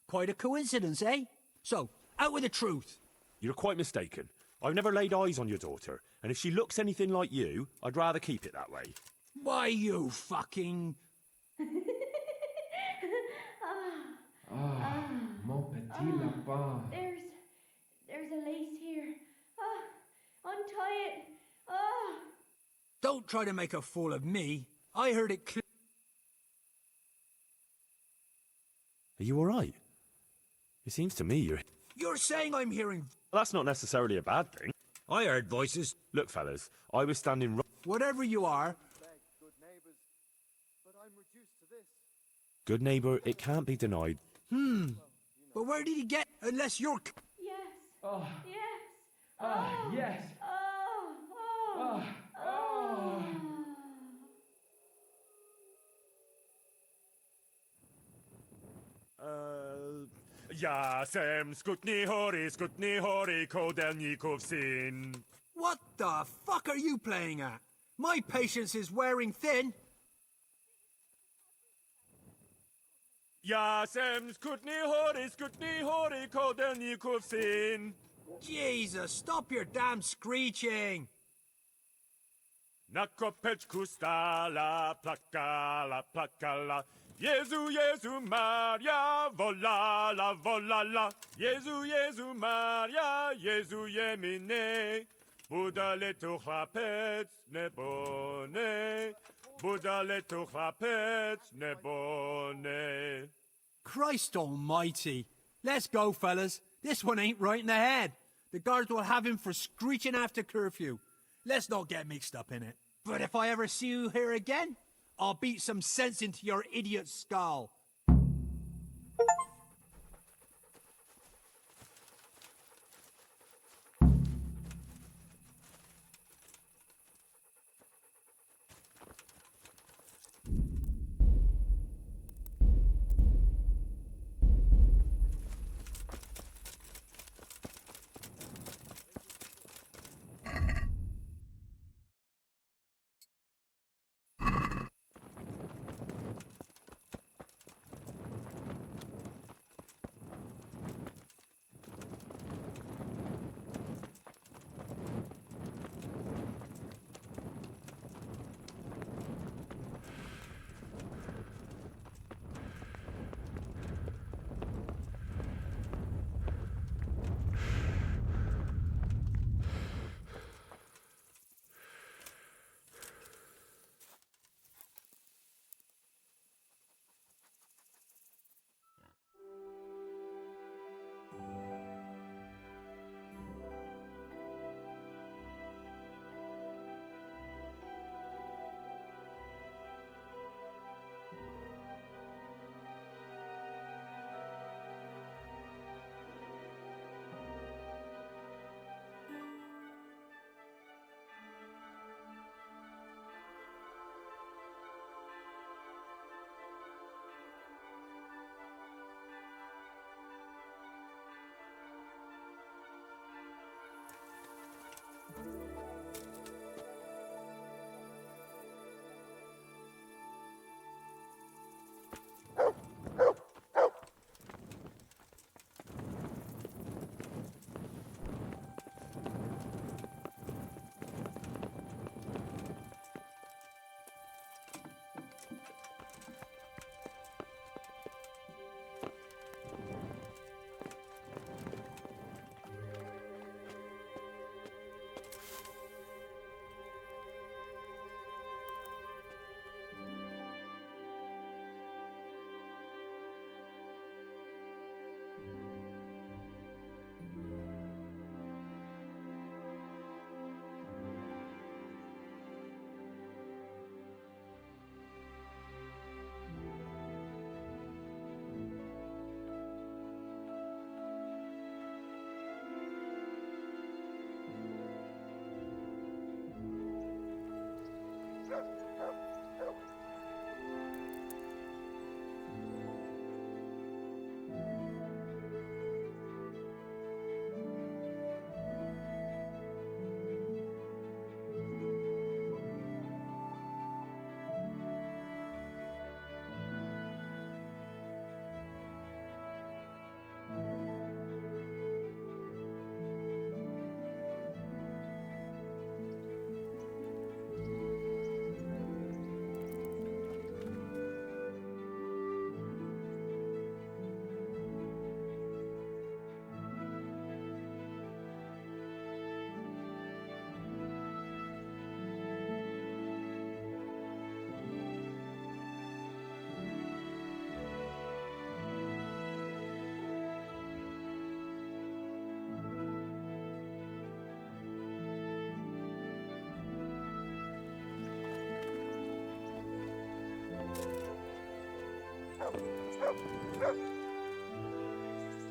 Quite a coincidence, eh? So, out with the truth. You're quite mistaken. I've never laid eyes on your daughter, and if she looks anything like you, I'd rather keep it that way. Why, you fucking... Mon petit lapin. There's a lace here. Untie it. Don't try to make a fool of me. I heard it clear. Are you all right? It seems to me you're... You're saying I'm hearing... That's not necessarily a bad thing. I heard voices. Look, fellas, I was standing... Whatever you are. Good neighbours, but I'm reduced to this. Good neighbour, it can't be denied. But where did he get... Unless you're... Yes. Oh. Yes. Yes. Jasem skutni hori kodelnikov sin. What the fuck are you playing at? My patience is wearing thin. Jasem skutni hori kodelnikov sin. Jesus, stop your damn screeching. Nakopeć kustala, plakala, plakala. Jezu, Jezu, Maria, volala, volala. Jezu, Jezu, Maria, Jezu jemine. Budale tu chlapec nebone. Budale tu chlapec nebone. Christ almighty. Let's go, fellas. This one ain't right in the head. The guards will have him for screeching after curfew. Let's not get mixed up in it. But if I ever see you here again, I'll beat some sense into your idiot skull.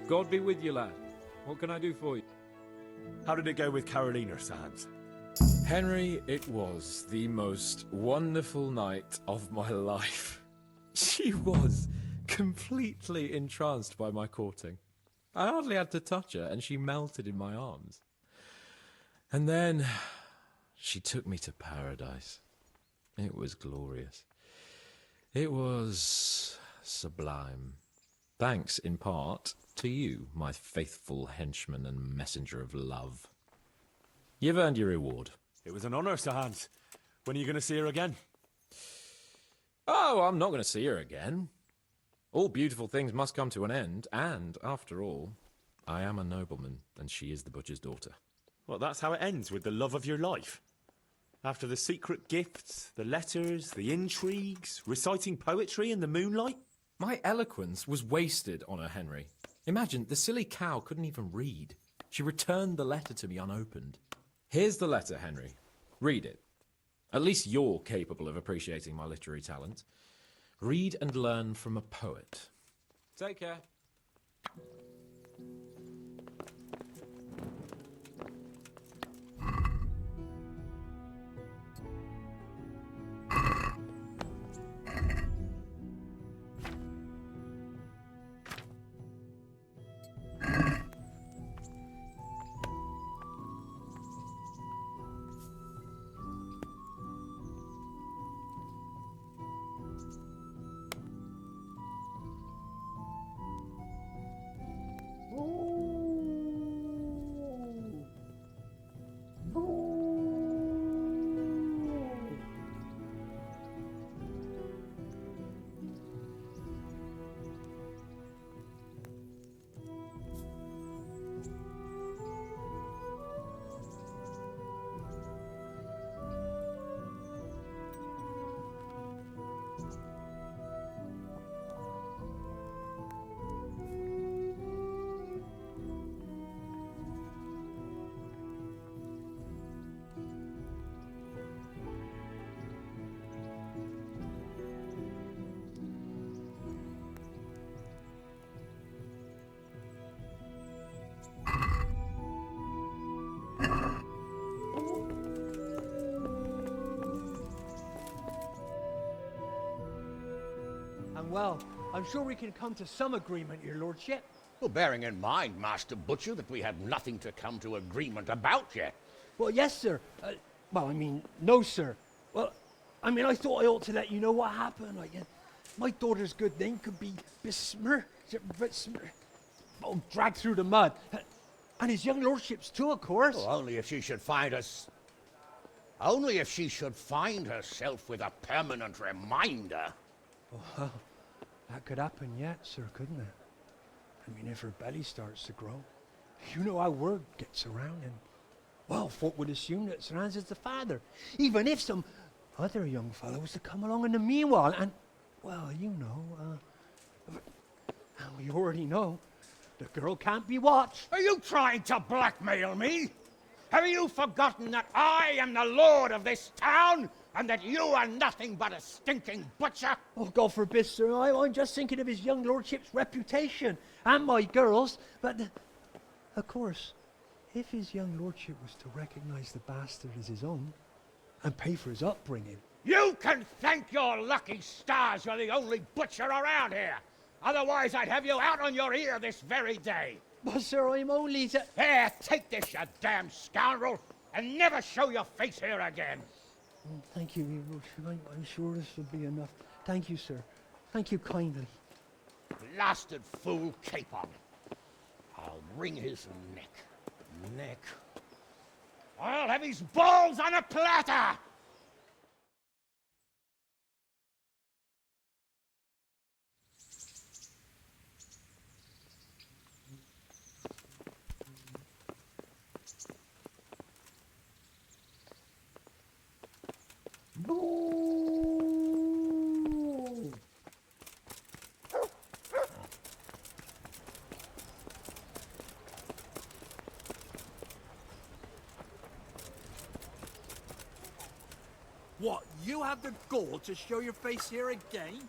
God be with you, lad. What can I do for you? How did it go with Carolina, Sans? Henry, it was the most wonderful night of my life. She was completely entranced by my courting. I hardly had to touch her, and she melted in my arms. And then she took me to paradise. It was glorious. It was sublime. Thanks, in part, to you, my faithful henchman and messenger of love. You've earned your reward. It was an honour, Sir Hans. When are you going to see her again? Oh, I'm not going to see her again. All beautiful things must come to an end, and, after all, I am a nobleman, and she is the butcher's daughter. Well, that's how it ends, with the love of your life. After the secret gifts, the letters, the intrigues, reciting poetry in the moonlight. My eloquence was wasted on her, Henry. Imagine, the silly cow couldn't even read. She returned the letter to me unopened. Here's the letter, Henry. Read it. At least you're capable of appreciating my literary talent. Read and learn from a poet. Take care. Well, I'm sure we can come to some agreement, your lordship. Well, bearing in mind, Master Butcher, that we have nothing to come to agreement about yet. Well, yes, sir. No, sir. Well, I thought I ought to let you know what happened. My daughter's good name could be dragged through the mud. And his young lordship's too, of course. Well, only if she should find herself with a permanent reminder. Well, that could happen yet, sir, couldn't it? If her belly starts to grow. You know how word gets around, and, well, folk would assume that Sir Hans is the father, even if some other young fellow was to come along in the meanwhile, and, well, you already know, the girl can't be watched. Are you trying to blackmail me? Have you forgotten that I am the lord of this town? And that you are nothing but a stinking butcher? Oh, God forbid, sir. I'm just thinking of his young lordship's reputation and my girl's. But, of course, if his young lordship was to recognize the bastard as his own and pay for his upbringing... You can thank your lucky stars you're the only butcher around here. Otherwise, I'd have you out on your ear this very day. But, sir, I'm only... Here, take this, you damn scoundrel, and never show your face here again. Thank you, your lordship. I'm sure this will be enough. Thank you, sir. Thank you kindly. Blasted fool capon. I'll wring his neck. I'll have his balls on a platter! What, you have the gall to show your face here again?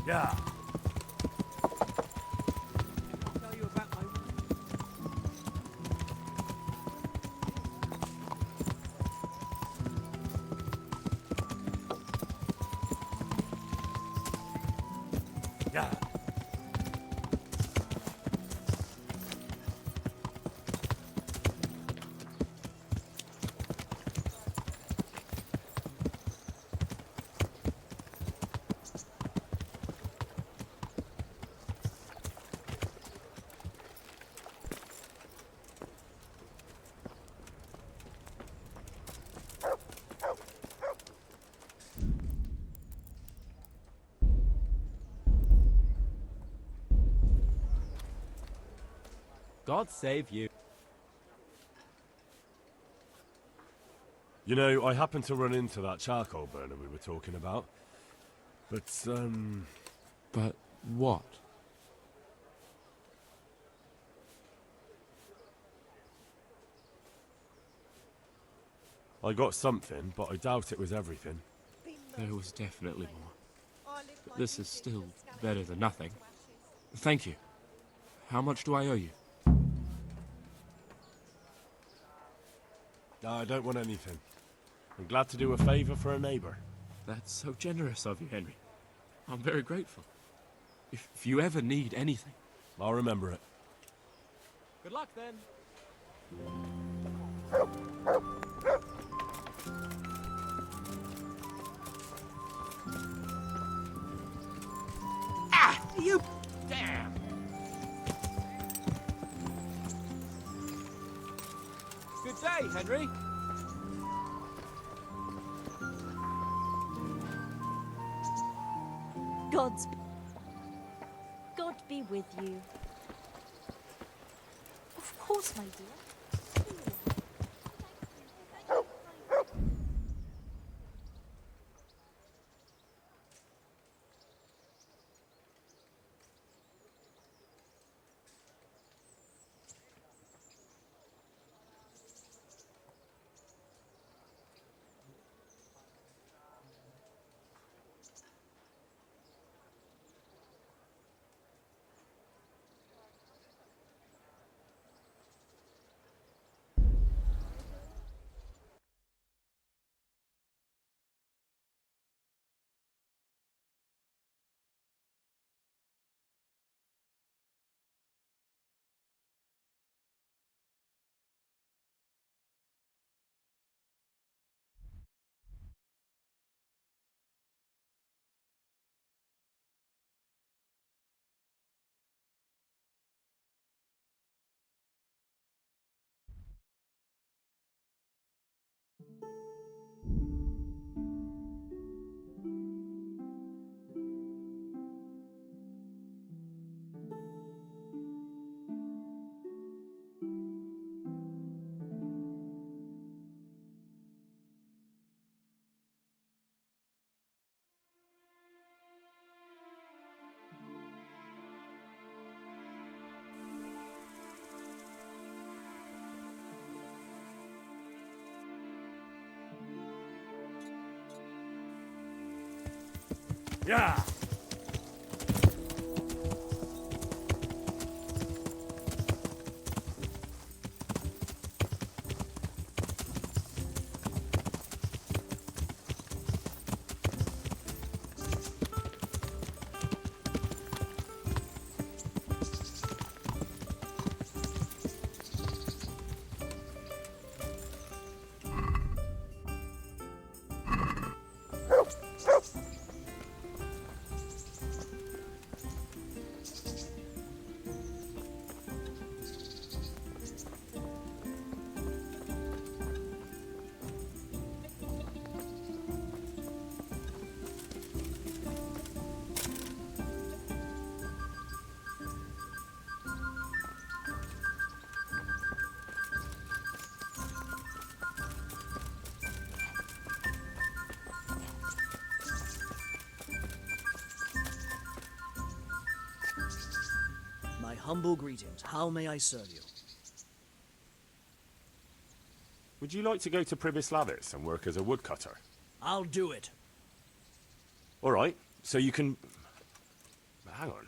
Yeah. I'll tell you about my... God save you. You know, I happened to run into that charcoal burner we were talking about. But, But what? I got something, but I doubt it was everything. There was definitely more. But this is still better than nothing. Thank you. How much do I owe you? No, I don't want anything. I'm glad to do a favour for a neighbour. That's so generous of you, Henry. I'm very grateful. If you ever need anything... I'll remember it. Good luck, then. Ah! You... Damn! Good day, Henry. God be with you. Of course, my dear. Yeah! My humble greetings. How may I serve you? Would you like to go to Pribyslavitz and work as a woodcutter? I'll do it. All right, so you can... Hang on.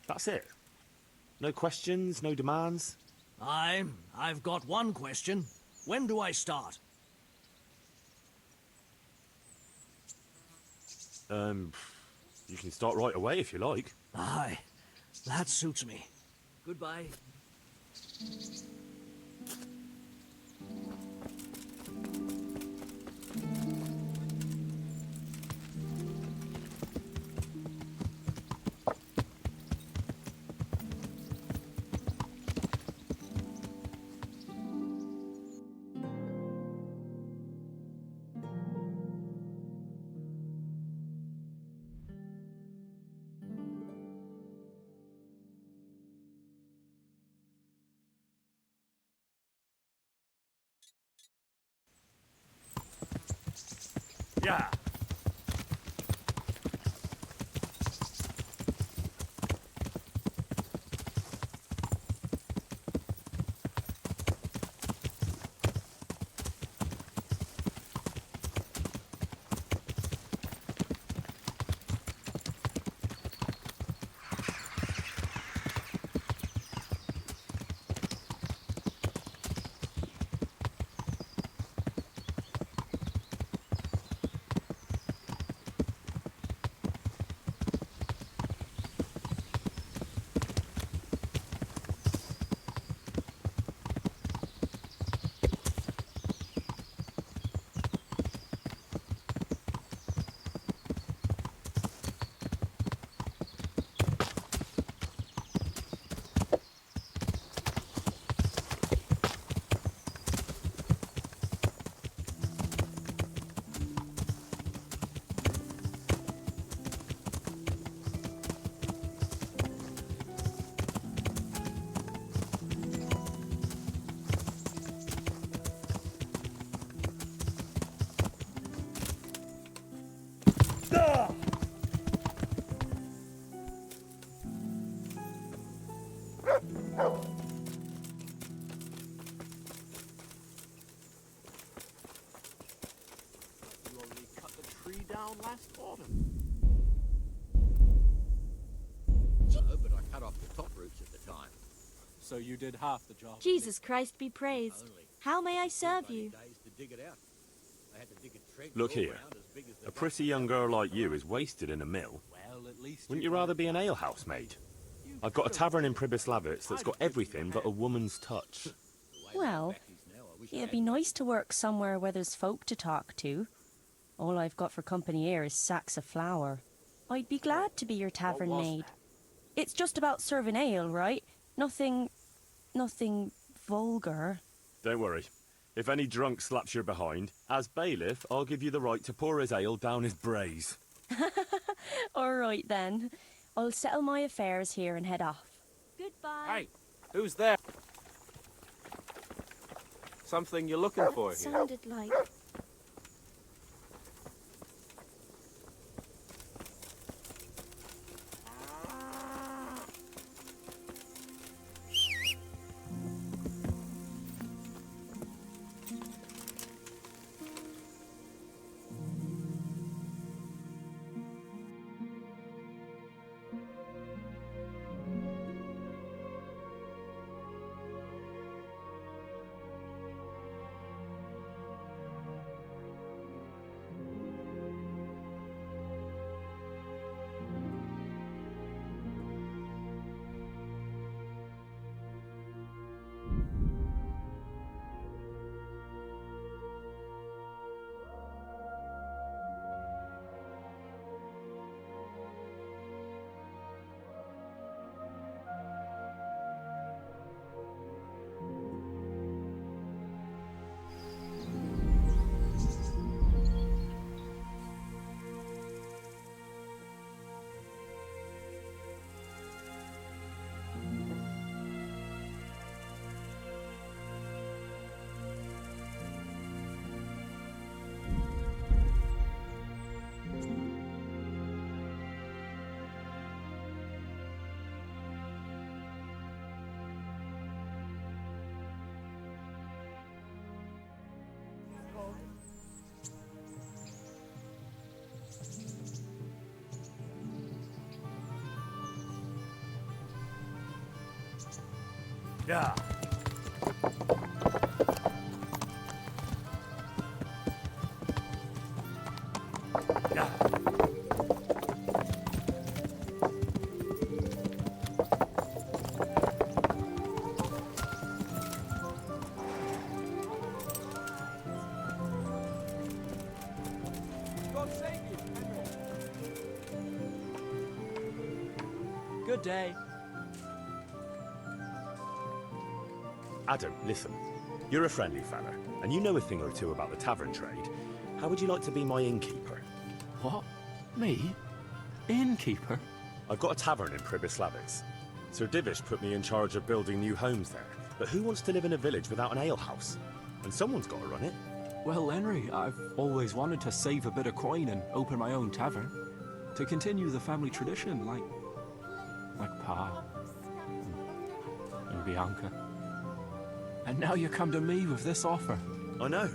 That's it? No questions, no demands? I've got one question. When do I start? You can start right away if you like. Aye, that suits me. Goodbye. Yeah. You only cut the tree down last autumn. No, but I cut off the top roots at the time. So you did half the job. Jesus Christ be praised. How may I serve you? Days to dig it out. I had to dig a trench Look all here. round as big as the A pretty young girl like you is wasted in a mill. Well, at least Wouldn't you rather be an alehouse maid? I've got a tavern in Pribyslavitz that's got everything but a woman's touch. Well, it'd be nice to work somewhere where there's folk to talk to. All I've got for company here is sacks of flour. I'd be glad to be your tavern maid. It's just about serving ale, right? Nothing vulgar. Don't worry. If any drunk slaps your behind, as bailiff, I'll give you the right to pour his ale down his braes. All right then. I'll settle my affairs here and head off. Goodbye. Hey, who's there? Something you're looking for here? Sounded like... Yeah. Yeah. God save you, Henry. Good day. Adam, listen. You're a friendly fella, and you know a thing or two about the tavern trade. How would you like to be my innkeeper? What? Me? Innkeeper? I've got a tavern in Pribyslavitz. Sir Divish put me in charge of building new homes there. But who wants to live in a village without an alehouse? And someone's got to run it. Well, Henry, I've always wanted to save a bit of coin and open my own tavern. To continue the family tradition, like Pa and Bianca. And now you come to me with this offer. I know.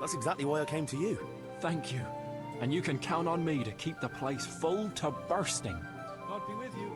That's exactly why I came to you. Thank you. And you can count on me to keep the place full to bursting. God be with you.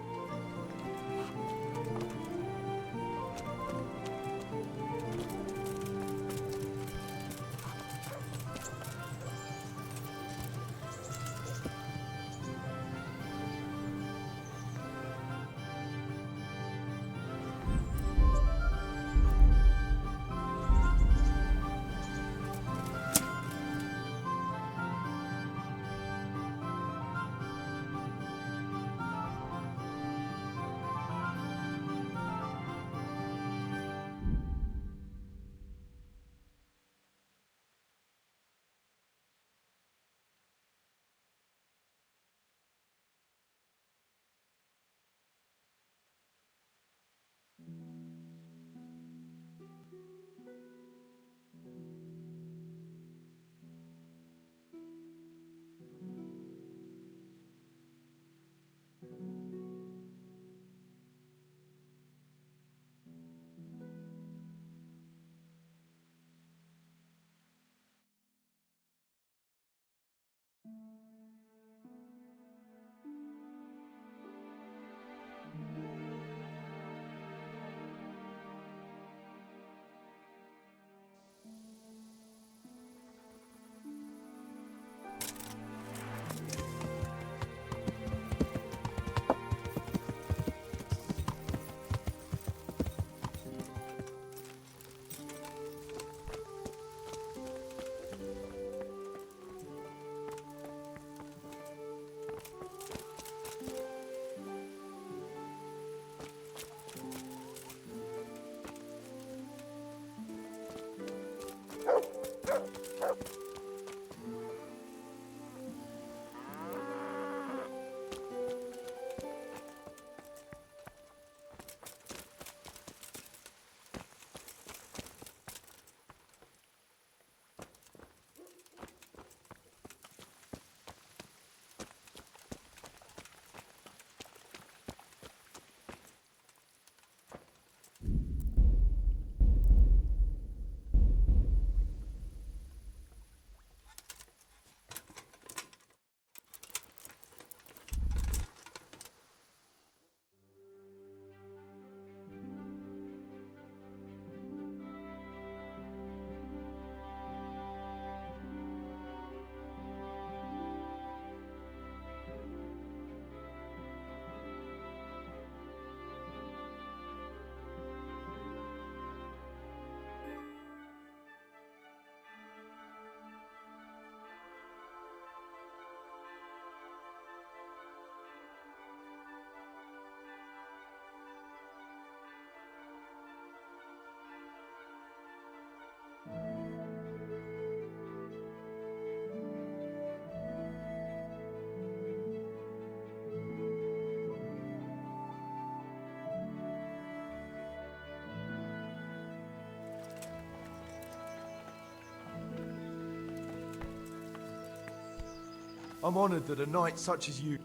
I'm honored that a knight such as you...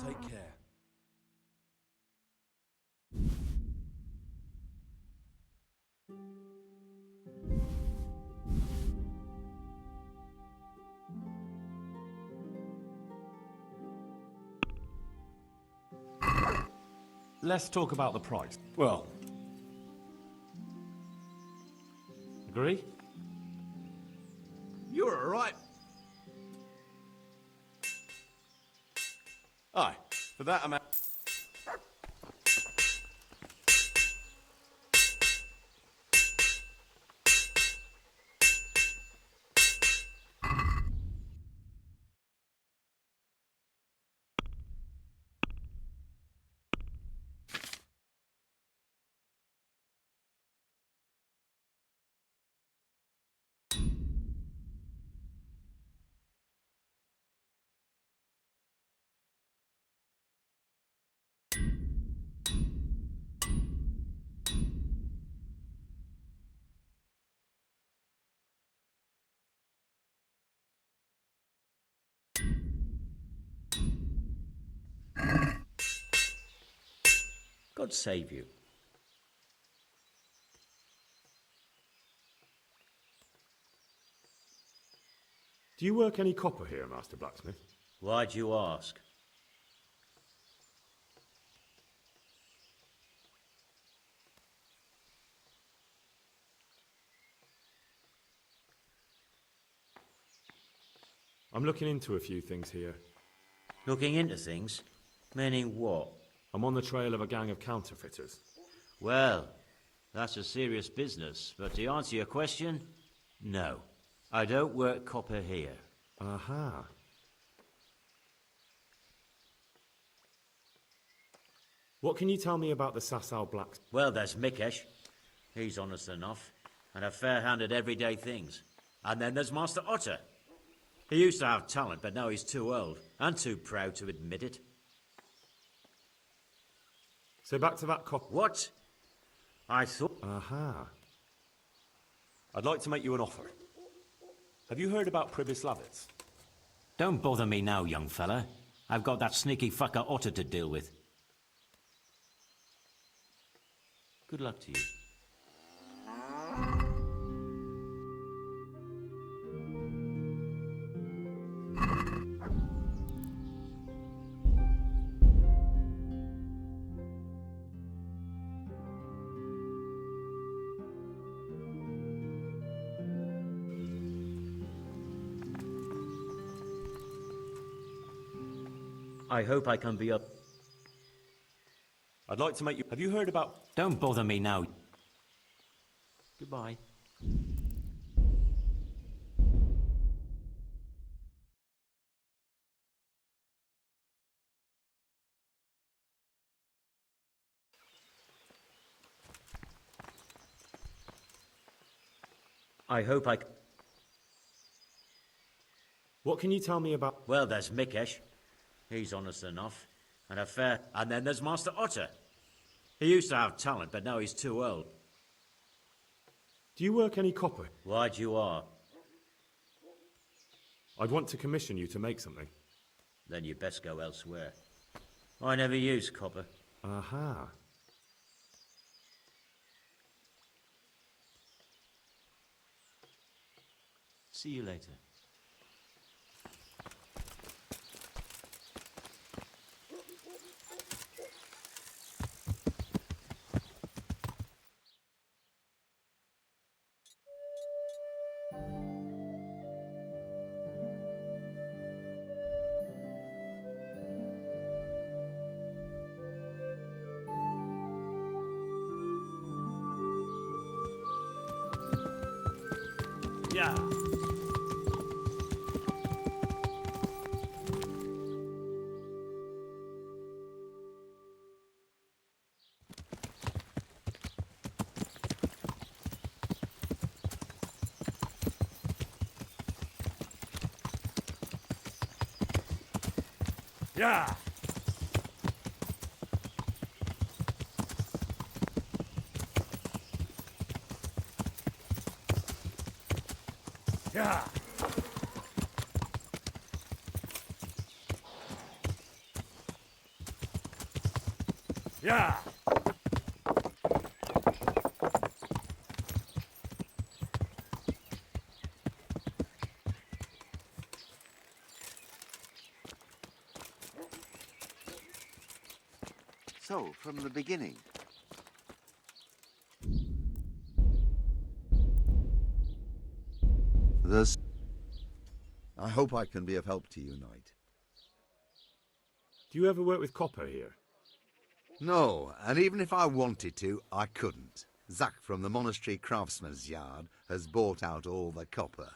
Take care. Let's talk about the price. Well, agree? You're all right. Aye, for that amount. God save you. Do you work any copper here, Master Blacksmith? Why'd you ask? I'm looking into a few things here. Looking into things? Meaning what? I'm on the trail of a gang of counterfeiters. Well, that's a serious business, but to answer your question, no. I don't work copper here. Aha. What can you tell me about the Sasau Blacks? Well, there's Mikesh. He's honest enough, and a fair-hand at everyday things. And then there's Master Otter. He used to have talent, but now he's too old, and too proud to admit it. So back to that copper... What? I thought... Aha. I'd like to make you an offer. Have you heard about Pribyslavitz? Don't bother me now, young fella. I've got that sneaky fucker Otter to deal with. Good luck to you. I hope I can be up. I'd like to make you... Have you heard about... Don't bother me now. Goodbye. I hope I... What can you tell me about... Well, there's Mikesh. He's honest enough, and a fair... And then there's Master Otter. He used to have talent, but now he's too old. Do you work any copper? Why'd you ask? I'd want to commission you to make something. Then you best go elsewhere. I never use copper. Aha. See you later. Yeah. Yeah. Yeah. Yeah. So, from the beginning. This. I hope I can be of help to you, Knight. Do you ever work with copper here? No, and even if I wanted to, I couldn't. Zach from the Monastery Craftsman's Yard has bought out all the copper.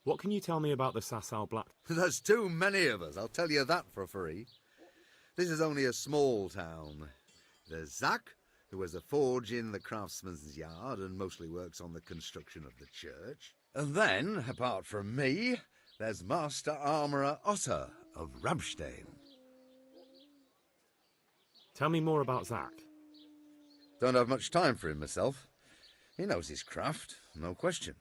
What can you tell me about the Sasau Black? There's too many of us, I'll tell you that for free. This is only a small town. There's Zach, who has a forge in the Craftsman's Yard and mostly works on the construction of the church. And then, apart from me, there's Master Armourer Otter of Ramstein. Tell me more about Zach. Don't have much time for him myself. He knows his craft, no question.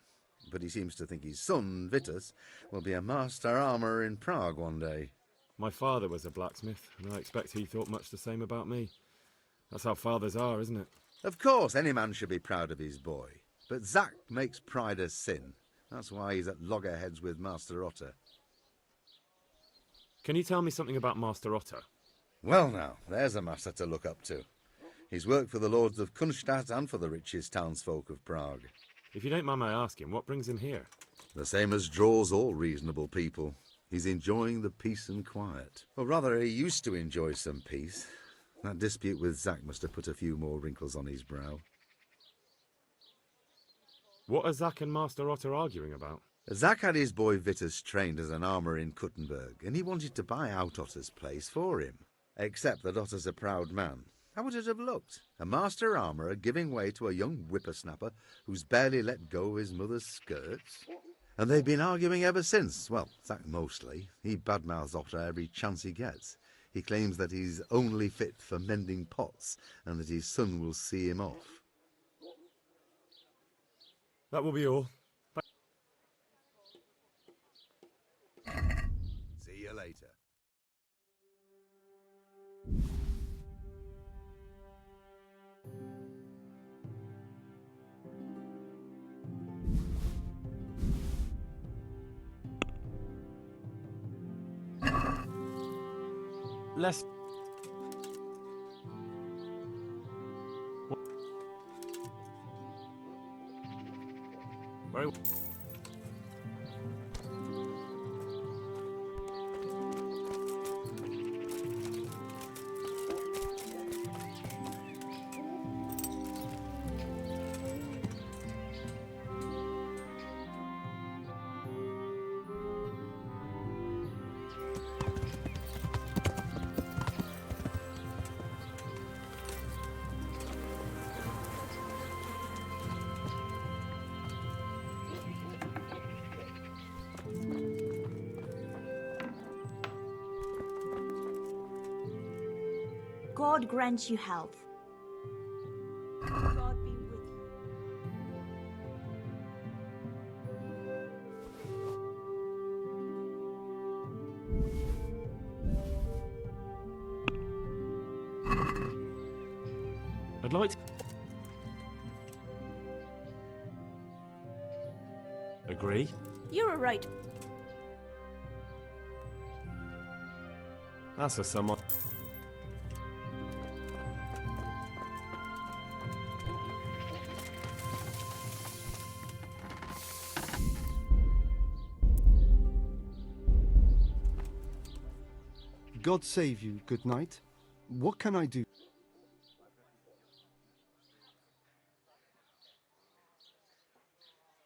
But he seems to think his son, Vitus, will be a master armourer in Prague one day. My father was a blacksmith, and I expect he thought much the same about me. That's how fathers are, isn't it? Of course, any man should be proud of his boy. But Zack makes pride a sin. That's why he's at loggerheads with Master Otter. Can you tell me something about Master Otter? Well now, there's a master to look up to. He's worked for the lords of Kunstadt and for the richest townsfolk of Prague. If you don't mind my asking, what brings him here? The same as draws all reasonable people. He's enjoying the peace and quiet. Or rather, he used to enjoy some peace. That dispute with Zack must have put a few more wrinkles on his brow. What are Zack and Master Otter arguing about? Zack had his boy Vitus trained as an armourer in Kuttenberg, and he wanted to buy out Otter's place for him. Except that Otter's a proud man. How would it have looked? A master armourer giving way to a young whippersnapper who's barely let go of his mother's skirts? And they've been arguing ever since. Well, Zack mostly. He badmouths Otter every chance he gets. He claims that he's only fit for mending pots, and that his son will see him off. That will be all. See you later. Let's... Very well. God grant you health. God be with you. I'd like to... Agree? You were right. That's a somewhat... God save you, good knight. What can I do?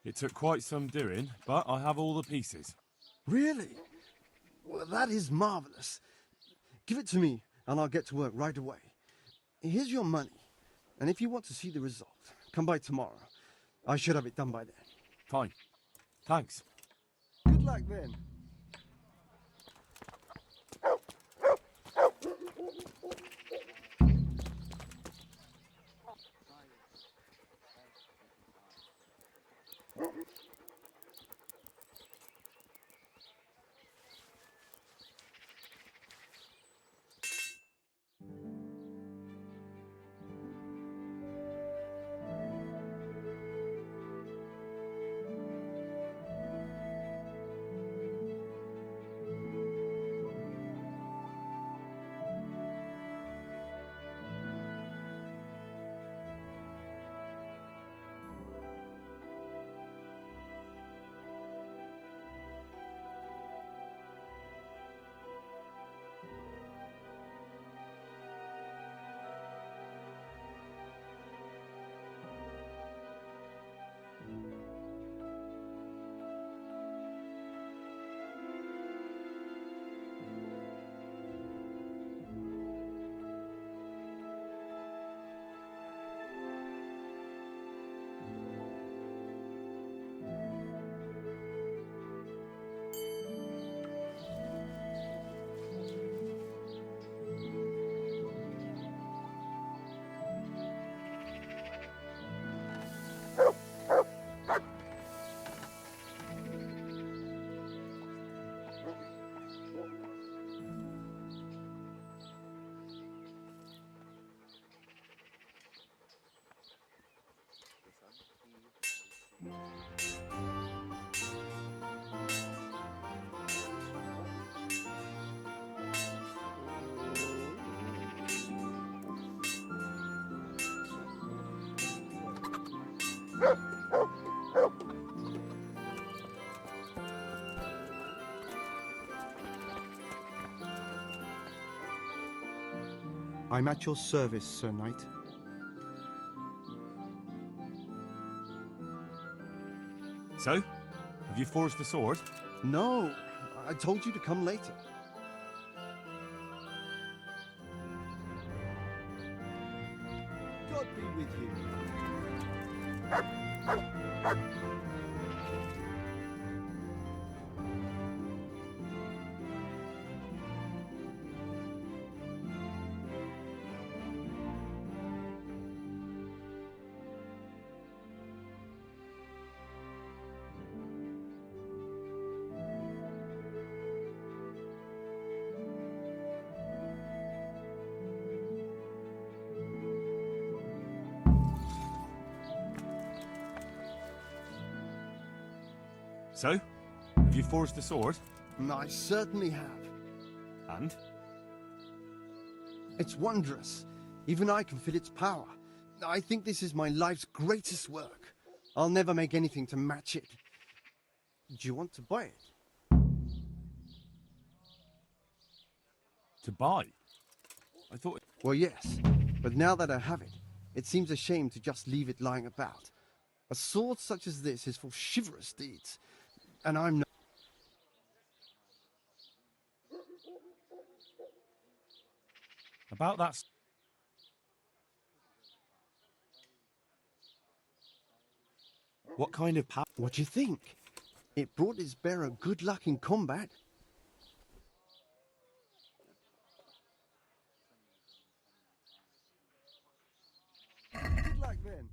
It took quite some doing, but I have all the pieces. Really? Well, that is marvelous. Give it to me, and I'll get to work right away. Here's your money, and if you want to see the result, come by tomorrow. I should have it done by then. Fine. Thanks. Good luck then. I'm at your service, Sir Knight. So, have you forged the sword? No, I told you to come later. God be with you. So, have you forged the sword? I certainly have. And? It's wondrous. Even I can feel its power. I think this is my life's greatest work. I'll never make anything to match it. Do you want to buy it? To buy? I thought... Well, yes. But now that I have it, it seems a shame to just leave it lying about. A sword such as this is for chivalrous deeds. And I'm not... About that... What kind of power? What do you think? It brought its bearer good luck in combat. Good luck then.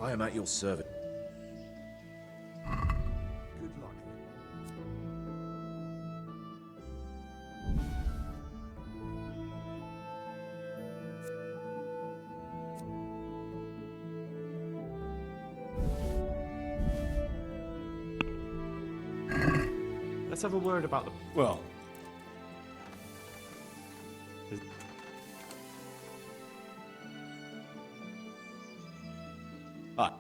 I am at your service. Good luck. Let's have a word about the... Well... Ah.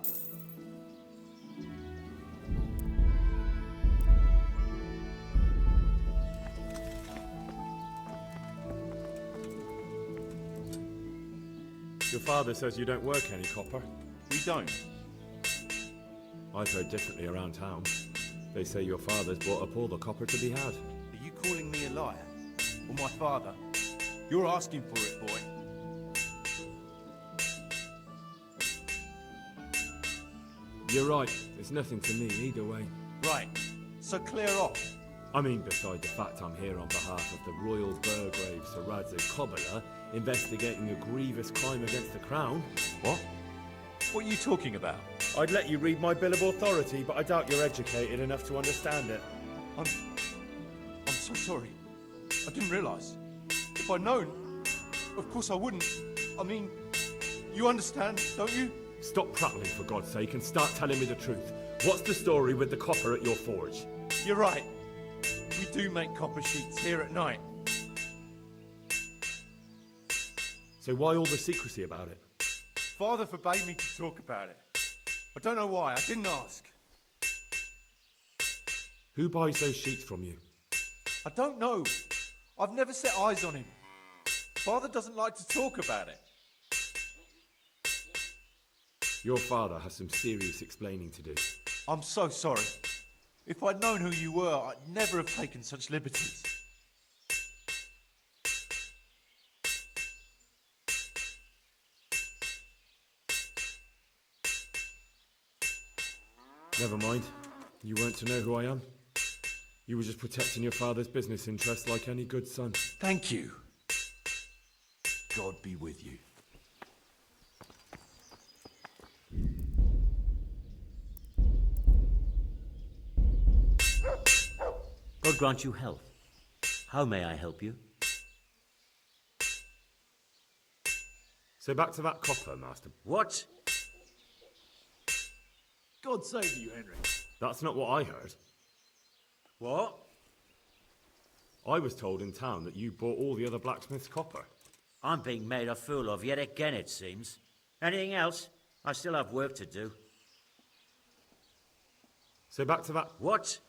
Your father says you don't work any copper. We don't. I've heard differently around town. They say your father's bought up all the copper to be had. Are you calling me a liar? Or my father? You're asking for it, boy. You're right. It's nothing to me either way. Right. So clear off. I mean, beside the fact I'm here on behalf of the Royal Burgrave Saradzo Cobbler, investigating a grievous crime against the Crown. What? What are you talking about? I'd let you read my Bill of Authority, but I doubt you're educated enough to understand it. I'm so sorry. I didn't realise. If I'd known, of course I wouldn't. I mean, you understand, don't you? Stop prattling, for God's sake, and start telling me the truth. What's the story with the copper at your forge? You're right. We do make copper sheets here at night. So why all the secrecy about it? Father forbade me to talk about it. I don't know why. I didn't ask. Who buys those sheets from you? I don't know. I've never set eyes on him. Father doesn't like to talk about it. Your father has some serious explaining to do. I'm so sorry. If I'd known who you were, I'd never have taken such liberties. Never mind. You weren't to know who I am. You were just protecting your father's business interests like any good son. Thank you. God be with you. God grant you health. How may I help you? So back to that copper, Master. What? God save you, Henry. That's not what I heard. What? I was told in town that you bought all the other blacksmith's copper. I'm being made a fool of yet again, it seems. Anything else? I still have work to do. So back to that... What?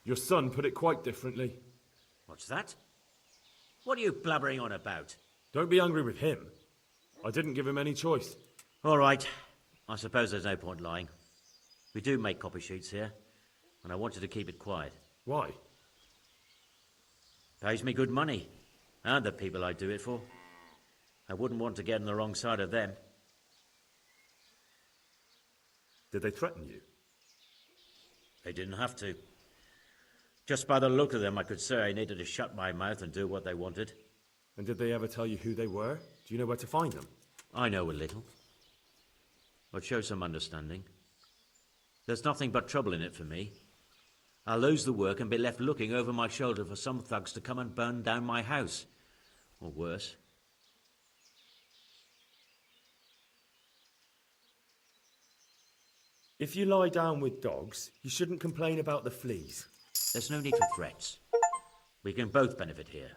Your son put it quite differently. What's that? What are you blabbering on about? Don't be angry with him. I didn't give him any choice. All right. I suppose there's no point lying. We do make copy sheets here, and I wanted to keep it quiet. Why? Pays me good money, and the people I do it for. I wouldn't want to get on the wrong side of them. Did they threaten you? They didn't have to. Just by the look of them, I could say I needed to shut my mouth and do what they wanted. And did they ever tell you who they were? Do you know where to find them? I know a little. But show some understanding. There's nothing but trouble in it for me. I'll lose the work and be left looking over my shoulder for some thugs to come and burn down my house. Or worse. If you lie down with dogs, you shouldn't complain about the fleas. There's no need for threats. We can both benefit here.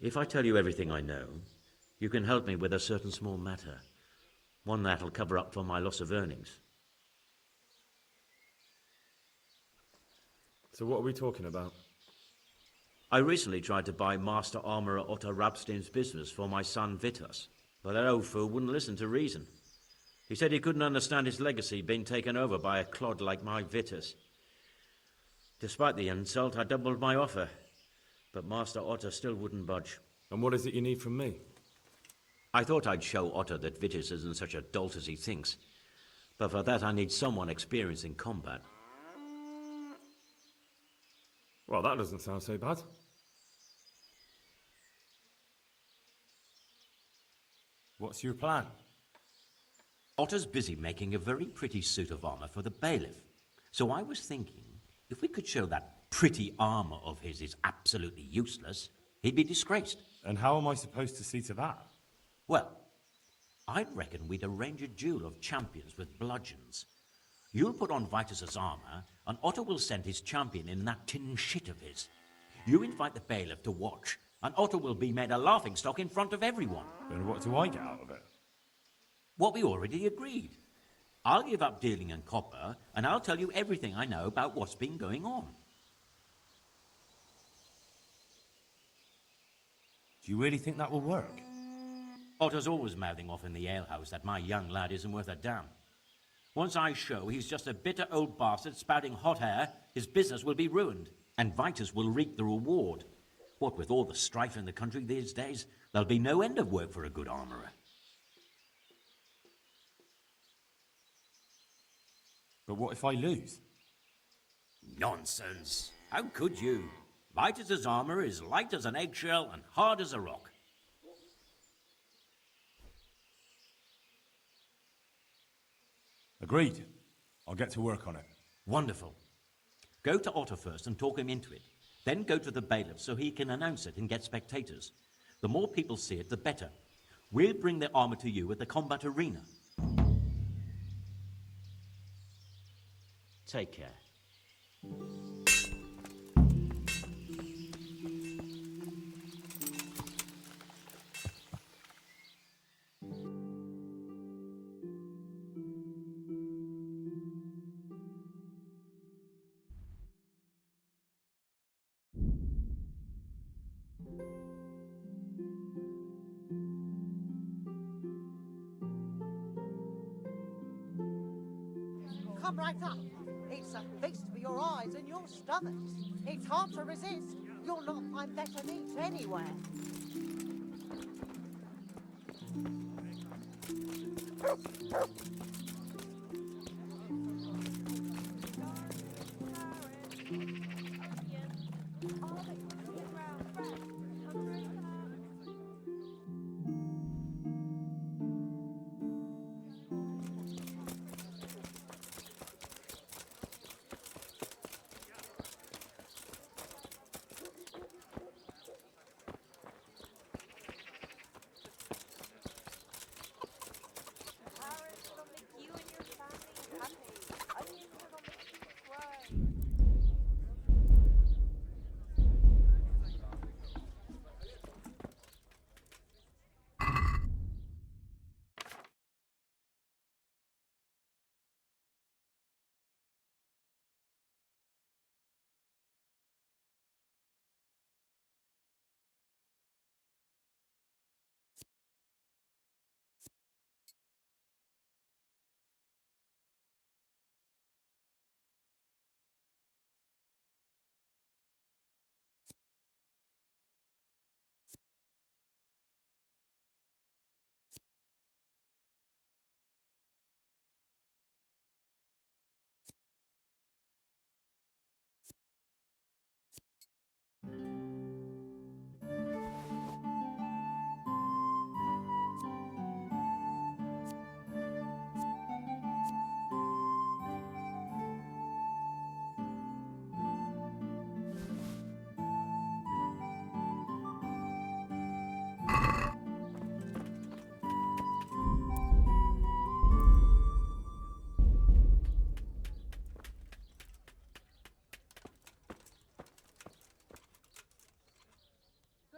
If I tell you everything I know, you can help me with a certain small matter. One that'll cover up for my loss of earnings. So what are we talking about? I recently tried to buy Master Armourer Otto Rabstein's business for my son Vitus, but that old fool wouldn't listen to reason. He said he couldn't understand his legacy being taken over by a clod like my Vitus. Despite the insult, I doubled my offer, but Master Otto still wouldn't budge. And what is it you need from me? I thought I'd show Otto that Vitus isn't such a dolt as he thinks, but for that I need someone experienced in combat. Well, that doesn't sound so bad. What's your plan? Otto's busy making a very pretty suit of armor for the bailiff. So I was thinking, if we could show that pretty armor of his is absolutely useless, he'd be disgraced. And how am I supposed to see to that? Well, I reckon we'd arrange a duel of champions with bludgeons. You'll put on Vitus's armor, and Otto will send his champion in that tin shit of his. You invite the bailiff to watch, and Otto will be made a laughingstock in front of everyone. Then what do I get out of it? What we already agreed. I'll give up dealing in copper, and I'll tell you everything I know about what's been going on. Do you really think that will work? Otter's always mouthing off in the alehouse that my young lad isn't worth a damn. Once I show he's just a bitter old bastard spouting hot air, his business will be ruined, and Vitus will reap the reward. What with all the strife in the country these days, there'll be no end of work for a good armourer. But what if I lose? Nonsense. How could you? Vitus's armour is light as an eggshell and hard as a rock. Agreed. I'll get to work on it. Wonderful. Go to Otter first and talk him into it. Then go to the bailiff so he can announce it and get spectators. The more people see it, the better. We'll bring the armour to you at the combat arena. Take care. Come right up. It's a feast for your eyes and your stomachs. It's hard to resist. You'll not find better meat anywhere.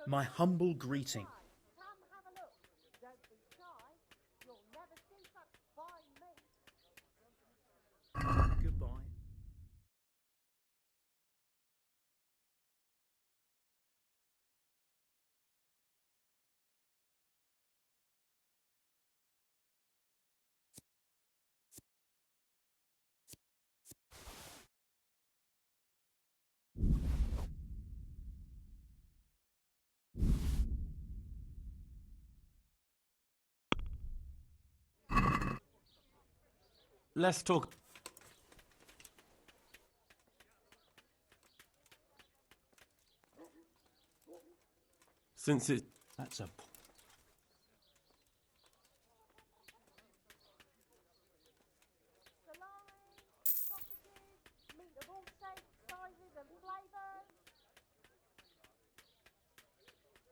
My humble greeting. Goodbye. Let's talk. Since it... That's a...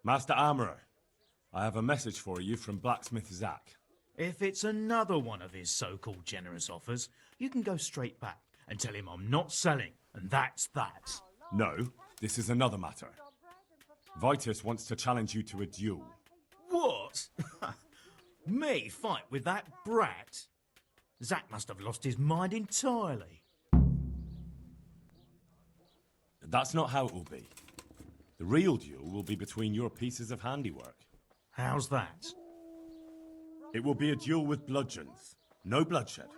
Master Armourer, I have a message for you from Blacksmith Zack. If it's another one of his so-called generous offers, you can go straight back and tell him I'm not selling, and that's that. No, this is another matter. Vitus wants to challenge you to a duel. What? Me fight with that brat? Zack must have lost his mind entirely. That's not how it will be. The real duel will be between your pieces of handiwork. How's that? It will be a duel with bludgeons. No bloodshed.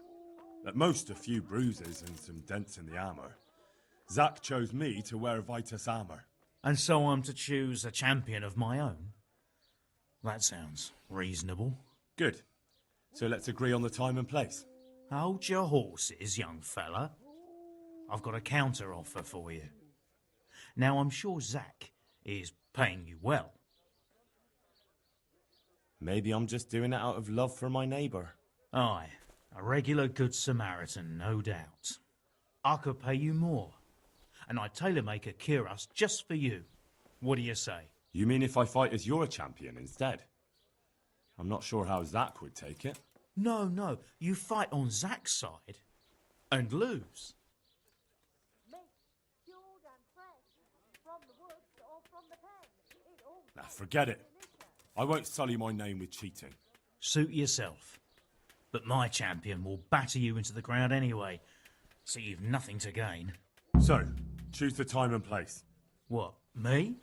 At most, a few bruises and some dents in the armor. Zack chose me to wear Vitus armor. And so I'm to choose a champion of my own? That sounds reasonable. Good. So let's agree on the time and place. Hold your horses, young fella. I've got a counter offer for you. Now, I'm sure Zack is paying you well. Maybe I'm just doing it out of love for my neighbour. Aye, a regular good Samaritan, no doubt. I could pay you more, and I'd tailor-make a cuirass just for you. What do you say? You mean if I fight as your champion instead? I'm not sure how Zack would take it. No, you fight on Zack's side and lose. Nah, forget it. I won't sully my name with cheating. Suit yourself. But my champion will batter you into the ground anyway, so you've nothing to gain. So, choose the time and place. What, me?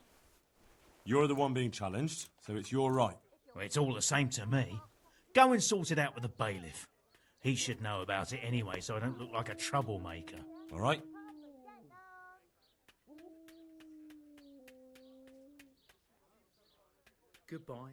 You're the one being challenged, so it's your right. Well, it's all the same to me. Go and sort it out with the bailiff. He should know about it anyway, so I don't look like a troublemaker. All right? Goodbye.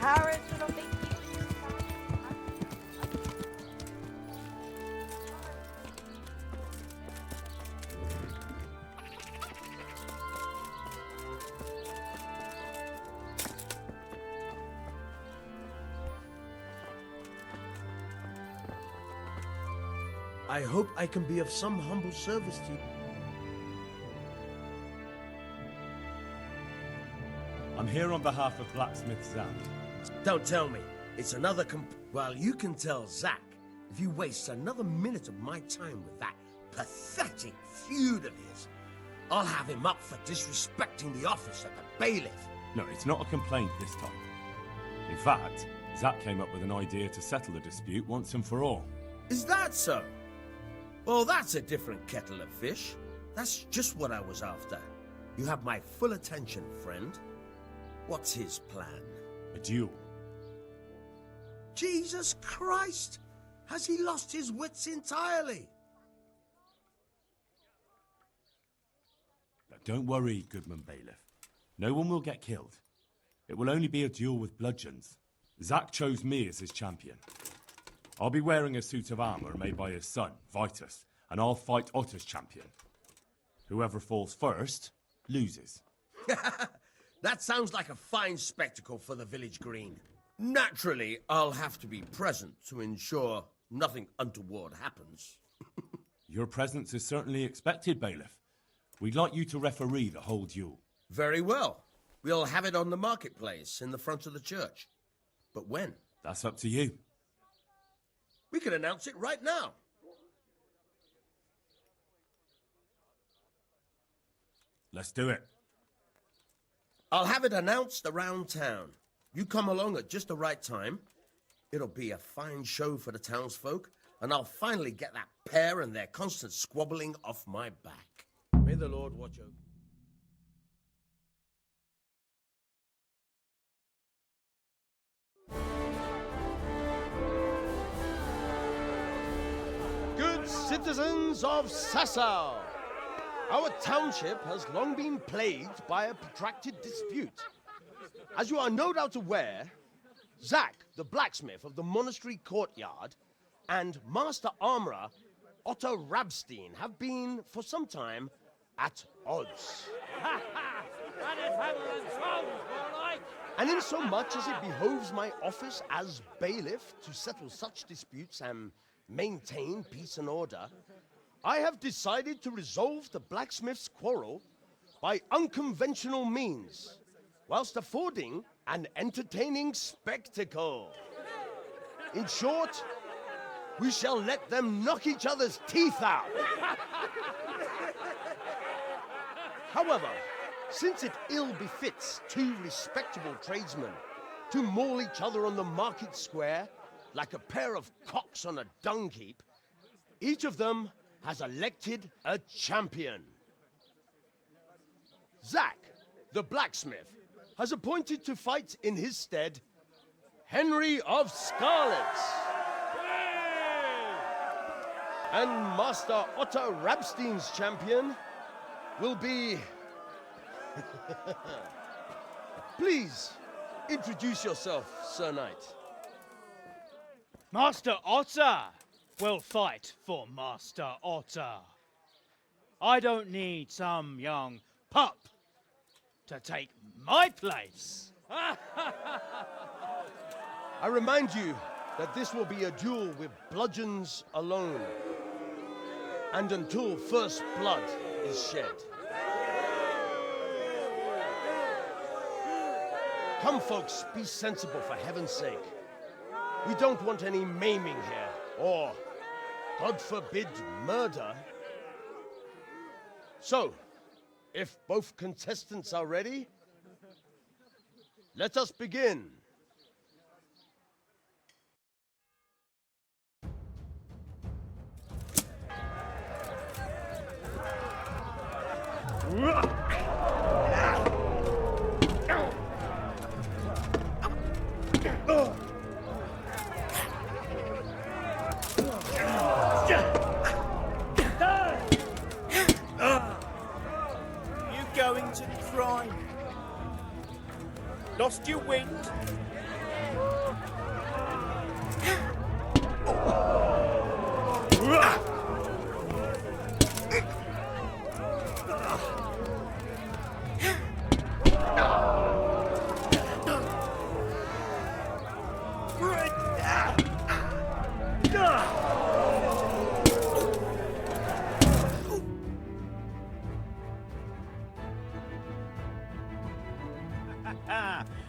Carrots and a big I hope I can be of some humble service to you. I'm here on behalf of Blacksmith Zack. Don't tell me. It's another Well, you can tell Zack if you waste another minute of my time with that pathetic feud of his. I'll have him up for disrespecting the office of the bailiff. No, it's not a complaint this time. In fact, Zack came up with an idea to settle the dispute once and for all. Is that so? Well, that's a different kettle of fish. That's just what I was after. You have my full attention, friend. What's his plan? A duel. Jesus Christ! Has he lost his wits entirely? But don't worry, Goodman Bailiff. No one will get killed. It will only be a duel with bludgeons. Zack chose me as his champion. I'll be wearing a suit of armor made by his son, Vitus, and I'll fight Otter's champion. Whoever falls first, loses. That sounds like a fine spectacle for the village green. Naturally, I'll have to be present to ensure nothing untoward happens. Your presence is certainly expected, Bailiff. We'd like you to referee the whole duel. Very well. We'll have it on the marketplace in the front of the church. But when? That's up to you. We could announce it right now. Let's do it. I'll have it announced around town. You come along at just the right time. It'll be a fine show for the townsfolk, and I'll finally get that pair and their constant squabbling off my back. May the Lord watch over. Good citizens of Sasau, our township has long been plagued by a protracted dispute. As you are no doubt aware, Zack, the blacksmith of the monastery courtyard, and Master Armourer Otto Rabstein have been, for some time, at odds. And insomuch as it behoves my office as bailiff to settle such disputes and maintain peace and order, I have decided to resolve the blacksmith's quarrel by unconventional means, whilst affording an entertaining spectacle. In short, we shall let them knock each other's teeth out. However, since it ill befits two respectable tradesmen to maul each other on the market square like a pair of cocks on a dung heap, each of them has elected a champion. Zack, the blacksmith, has appointed to fight in his stead Henry of Scarlet. And Master Otto Rabstein's champion will be... Please, introduce yourself, Sir Knight. Master Otter will fight for Master Otter. I don't need some young pup to take my place. I remind you that this will be a duel with bludgeons alone, and until first blood is shed. Come, folks, be sensible for heaven's sake. We don't want any maiming here, or, God forbid, murder. So, if both contestants are ready, let us begin. You going to try? Lost your wind?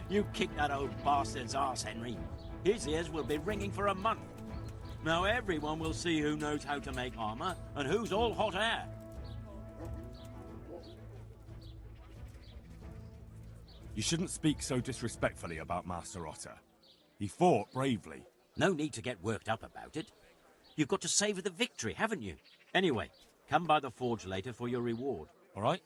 You kicked that old bastard's arse, Henry. His ears will be ringing for a month. Now everyone will see who knows how to make armor and who's all hot air. You shouldn't speak so disrespectfully about Master Otter. He fought bravely. No need to get worked up about it. You've got to savour the victory, haven't you? Anyway, come by the forge later for your reward. All right?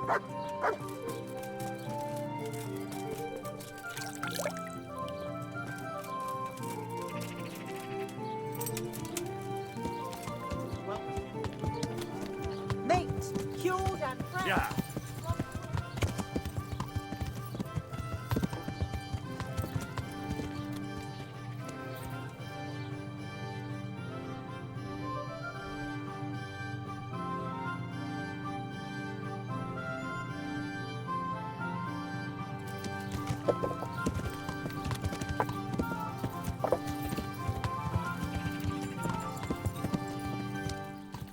Meat, cured and fresh. Yeah.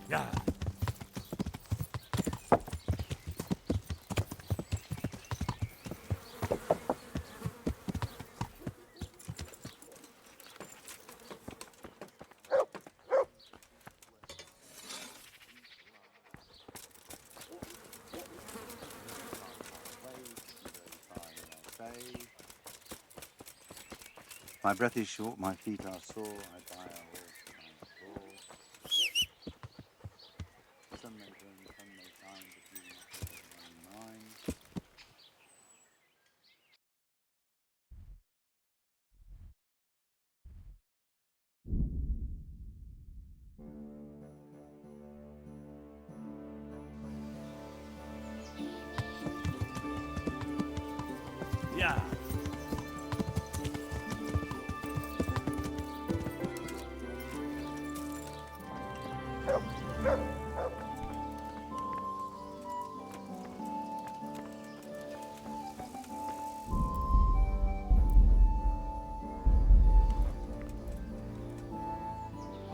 Yeah. My breath is short, my feet are sore, I buy a horse and I fall. The sun may burn, the sun may shine, but you are mine. Yeah.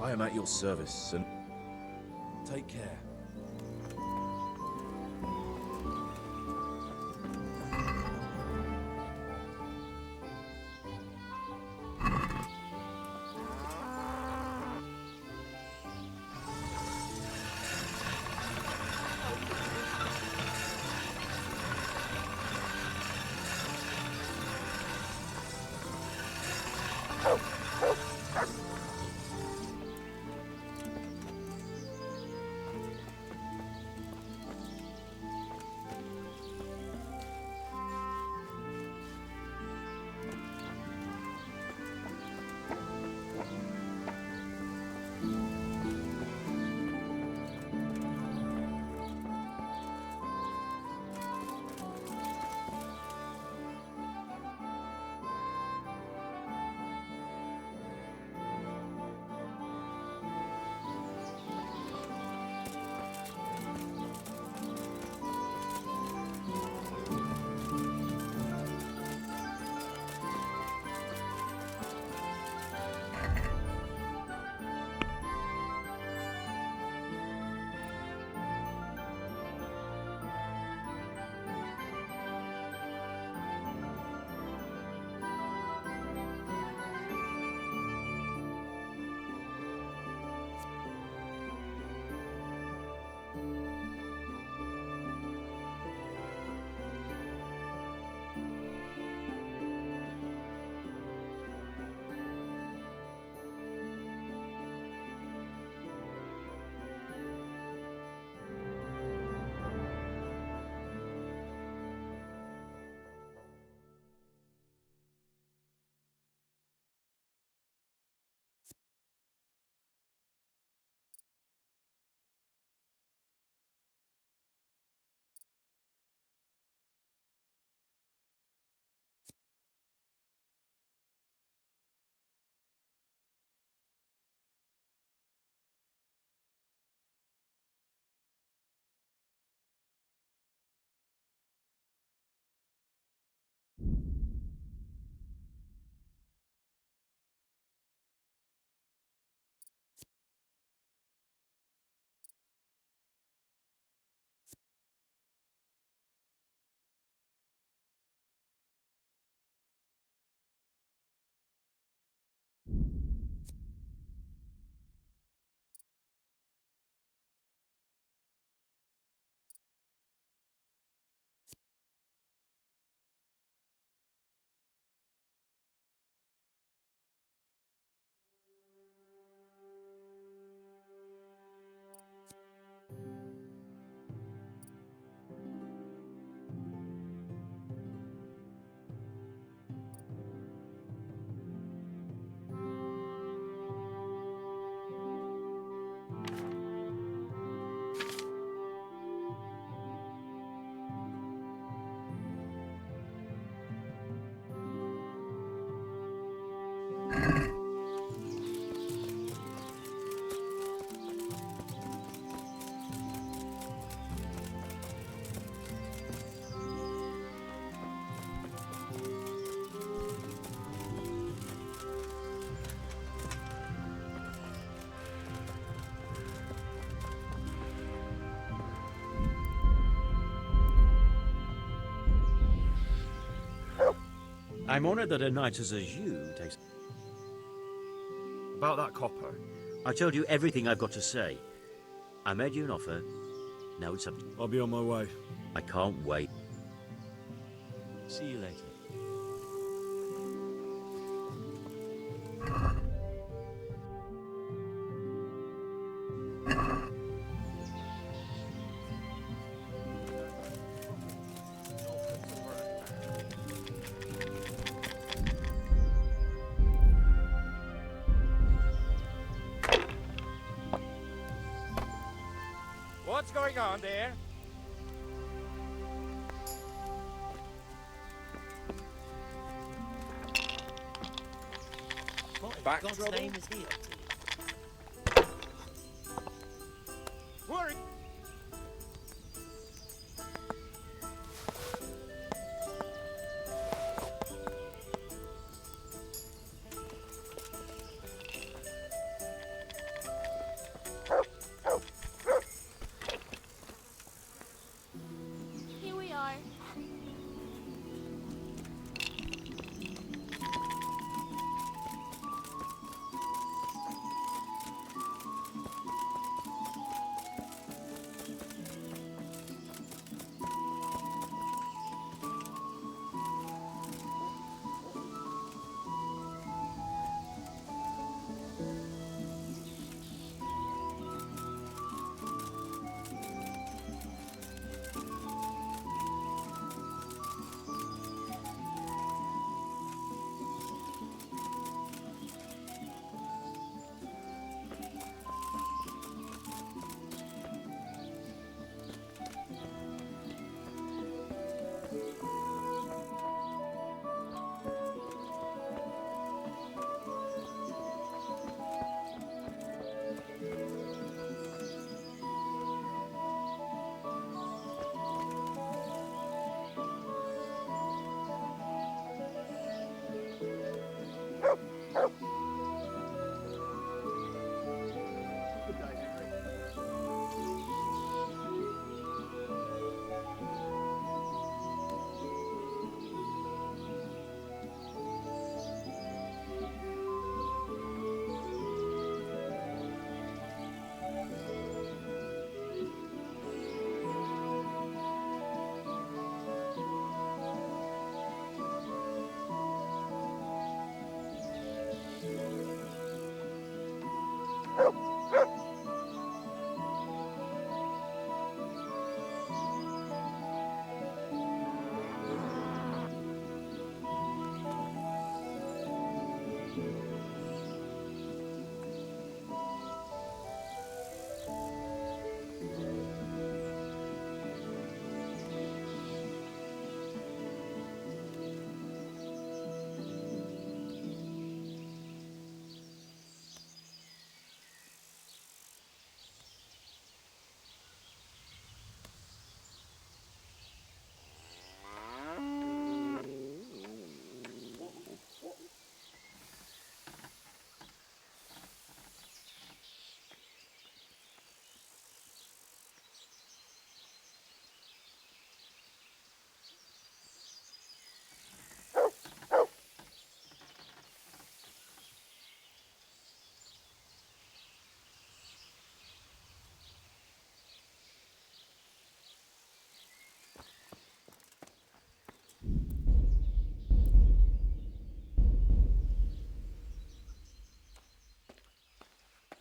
I am at your service, and take care. I'm honoured that a knight such as you takes... About that copper. I told you everything I've got to say. I made you an offer. Now it's up to you. I'll be on my way. I can't wait. See you later. What's going on there? Back God's trouble? name is he up to? Worry. Here we are.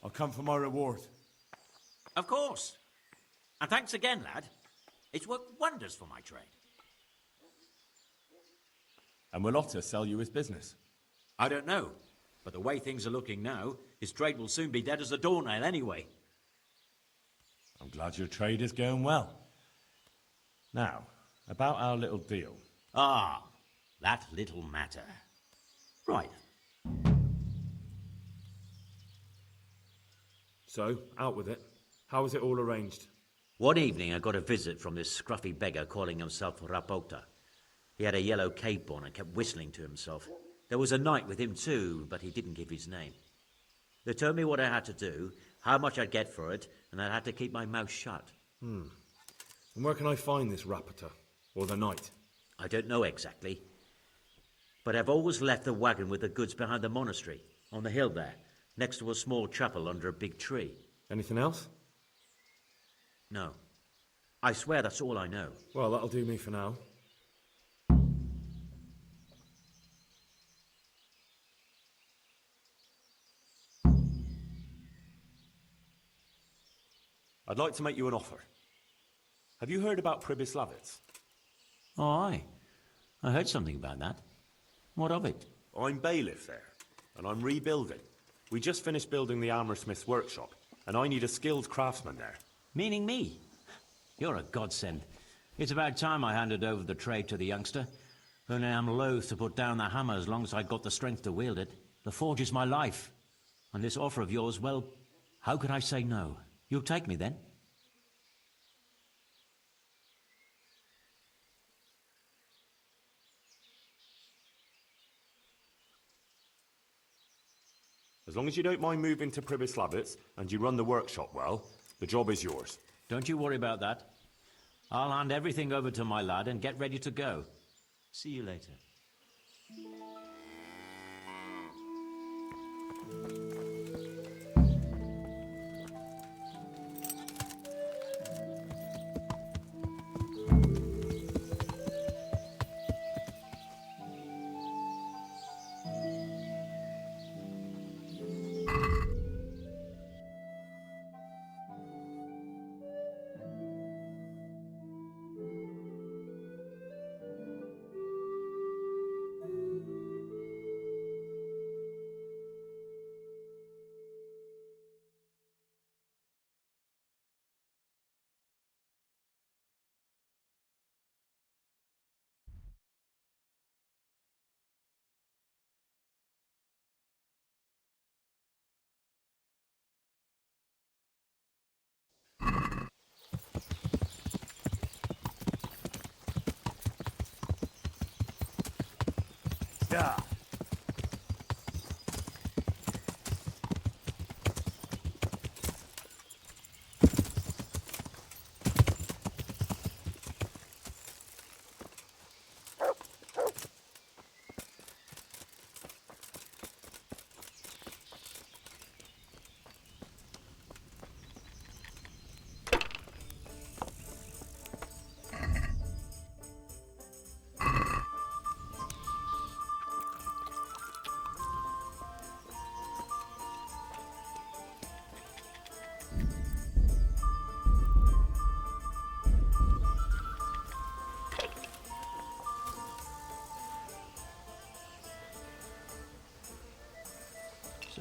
I'll come for my reward. Of course. And thanks again, lad. It's worked wonders for my trade. And will Otter sell you his business? I don't know, but the way things are looking now, his trade will soon be dead as a doornail anyway. I'm glad your trade is going well. Now, about our little deal. Ah, that little matter. Right. So, out with it. How is it all arranged? One evening I got a visit from this scruffy beggar calling himself Rapota. He had a yellow cape on and kept whistling to himself. There was a knight with him too, but he didn't give his name. They told me what I had to do, how much I'd get for it, and I had to keep my mouth shut. And where can I find this Rapota? Or the knight? I don't know exactly. But I've always left the wagon with the goods behind the monastery, on the hill there, next to a small chapel under a big tree. Anything else? No. I swear that's all I know. Well, that'll do me for now. I'd like to make you an offer. Have you heard about Pribyslavitz? Oh, aye. I heard something about that. What of it? I'm bailiff there, and I'm rebuilding. We just finished building the armoursmith's workshop, and I need a skilled craftsman there. Meaning me? You're a godsend. It's about time I handed over the trade to the youngster. Only I'm loath to put down the hammer as long as I got the strength to wield it. The forge is my life. And this offer of yours, well, how could I say no? You'll take me then? As long as you don't mind moving to Pribyslavitz and you run the workshop well, the job is yours. Don't you worry about that. I'll hand everything over to my lad and get ready to go. See you later. Yeah.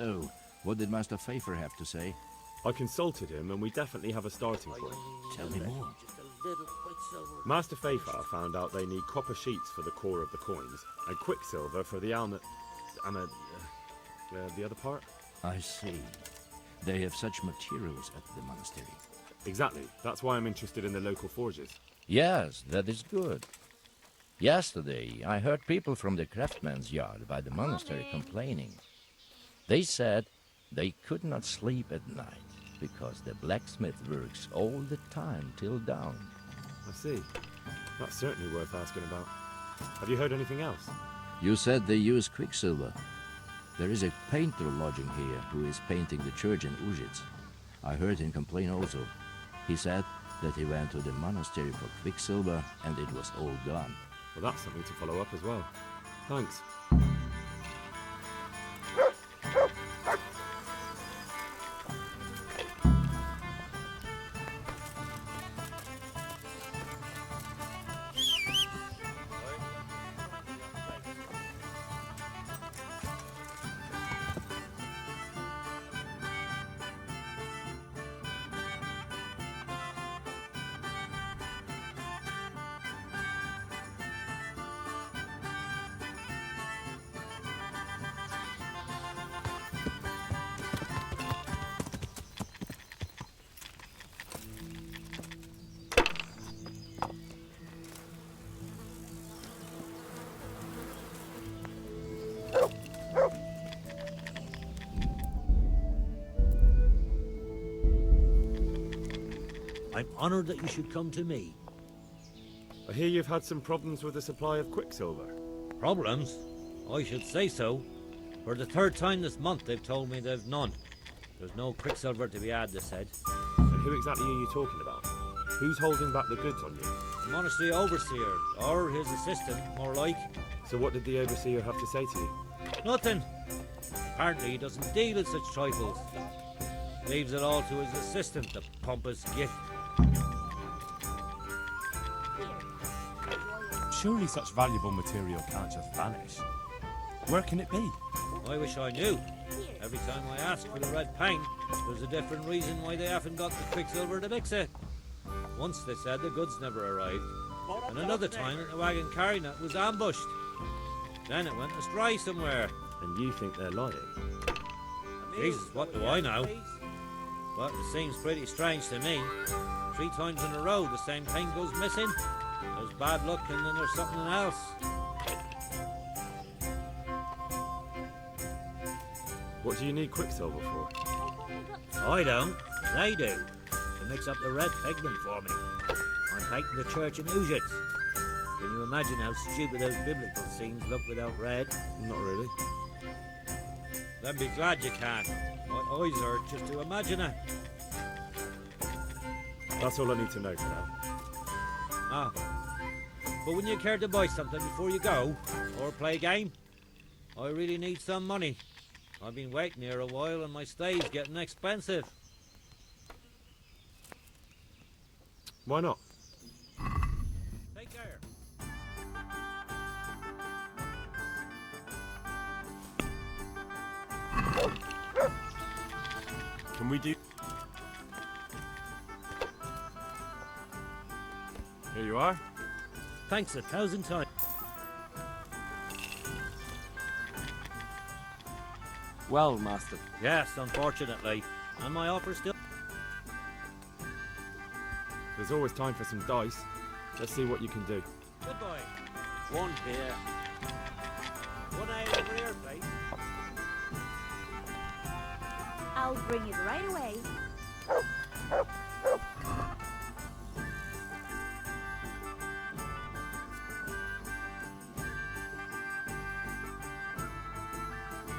So, what did Master Pfeiffer have to say? I consulted him and we definitely have a starting point. Tell me more. Master Pfeiffer found out they need copper sheets for the core of the coins and quicksilver for the the other part? I see. They have such materials at the monastery. Exactly. That's why I'm interested in the local forges. Yes, that is good. Yesterday, I heard people from the craftsman's yard by the monastery complaining. They said they could not sleep at night because the blacksmith works all the time till dawn. I see. That's certainly worth asking about. Have you heard anything else? You said they use quicksilver. There is a painter lodging here who is painting the church in Ujits. I heard him complain also. He said that he went to the monastery for quicksilver and it was all gone. Well, that's something to follow up as well. Thanks. I'm honored that you should come to me. I hear you've had some problems with the supply of quicksilver. Problems? I should say so. For the third time this month, they've told me they've none. There's no quicksilver to be had, they said. And who exactly are you talking about? Who's holding back the goods on you? The monastery overseer, or his assistant, more like. So what did the overseer have to say to you? Nothing. Apparently he doesn't deal in such trifles. Leaves it all to his assistant, the pompous git. Surely such valuable material can't just vanish. Where can it be? I wish I knew. Every time I ask for the red paint, there's a different reason why they haven't got the quicksilver to mix it. Once they said the goods never arrived, and another time that the wagon carrying it was ambushed. Then it went astray somewhere. And you think they're lying? Jesus, what do I know? But it seems pretty strange to me. 3 times in a row the same thing goes missing. There's bad luck and then there's something else. What do you need quicksilver for? I don't. They do. To mix up the red pigment for me. I'm painting the church in Ujit. Can you imagine how stupid those biblical scenes look without red? Not really. Then be glad you can. My eyes hurt just to imagine it. That's all I need to know for now. Ah. But wouldn't you care to buy something before you go? Or play a game? I really need some money. I've been waiting here a while and my stay's getting expensive. Why not? Take care. Can we do... Here you are. Thanks 1,000 times. Well, Master. Yes, unfortunately. And my offer still... There's always time for some dice. Let's see what you can do. Goodbye. One here. One ale over here, please. I'll bring it right away.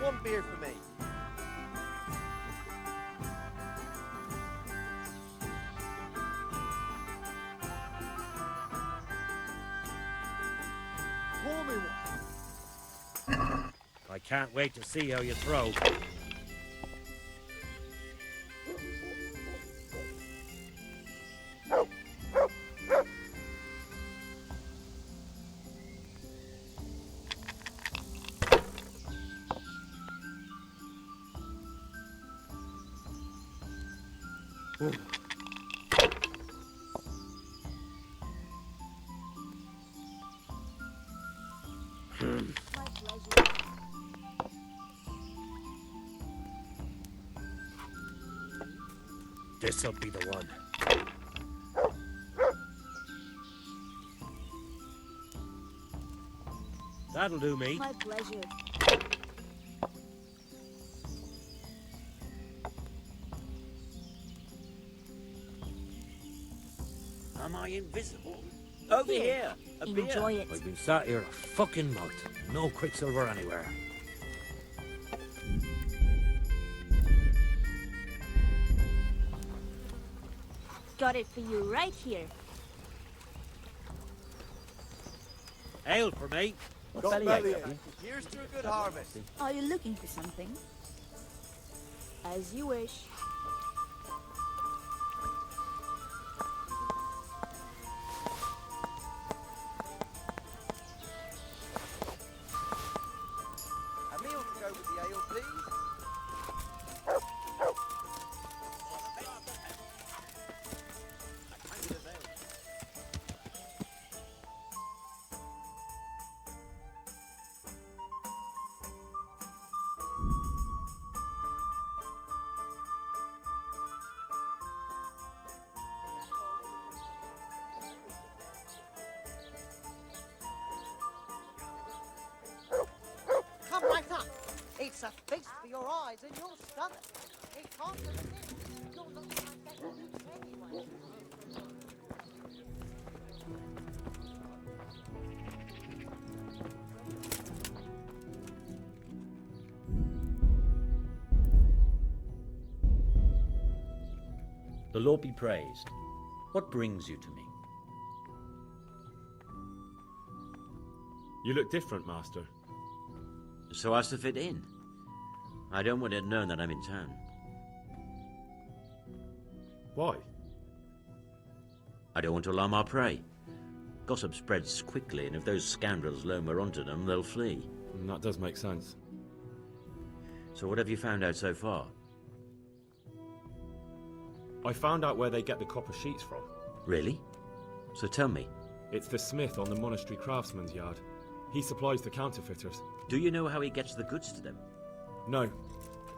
One beer for me. Pour me one. I can't wait to see how you throw. This'll be the one. That'll do me. My pleasure. Am I invisible? Over here. A beer. Enjoy it. I've been sat here a fucking month. No quicksilver anywhere. Got it for you right here. Ale for me. Got belly ache. Here's to a good harvest. Are you looking for something? As you wish. A meal to go with the ale, please. Come right up. It's a feast for your eyes and your stomach. It's hard to resist. You're not my better eat anyway. The Lord be praised. What brings you to me? You look different, Master. So as to fit in. I don't want it known that I'm in town. Why? I don't want to alarm our prey. Gossip spreads quickly, and if those scoundrels loam onto them, they'll flee. That does make sense. So what have you found out so far? I found out where they get the copper sheets from. Really? So tell me. It's the smith on the monastery craftsman's yard. He supplies the counterfeiters. Do you know how he gets the goods to them? No.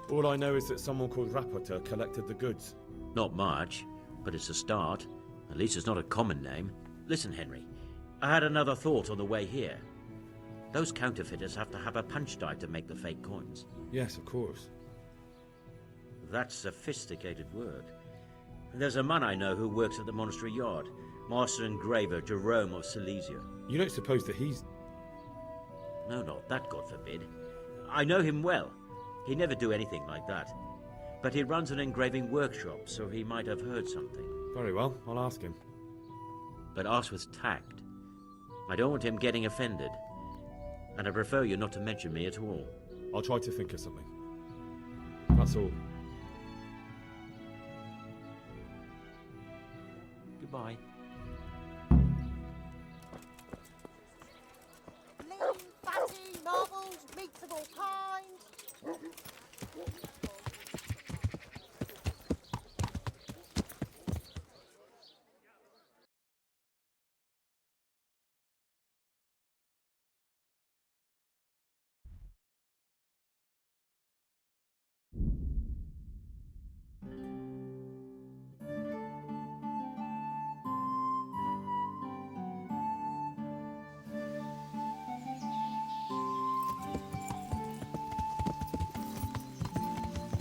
All I know is that someone called Rapporteur collected the goods. Not much, but it's a start. At least it's not a common name. Listen, Henry. I had another thought on the way here. Those counterfeiters have to have a punch die to make the fake coins. Yes, of course. That's sophisticated work. There's a man I know who works at the monastery yard. Master engraver Jerome of Silesia. You don't suppose that he's... No, not that, God forbid. I know him well. He'd never do anything like that. But he runs an engraving workshop, so he might have heard something. Very well, I'll ask him. But ask with tact. I don't want him getting offended. And I prefer you not to mention me at all. I'll try to think of something. That's all. Goodbye. Lean, fatty, novels, meats of all kinds.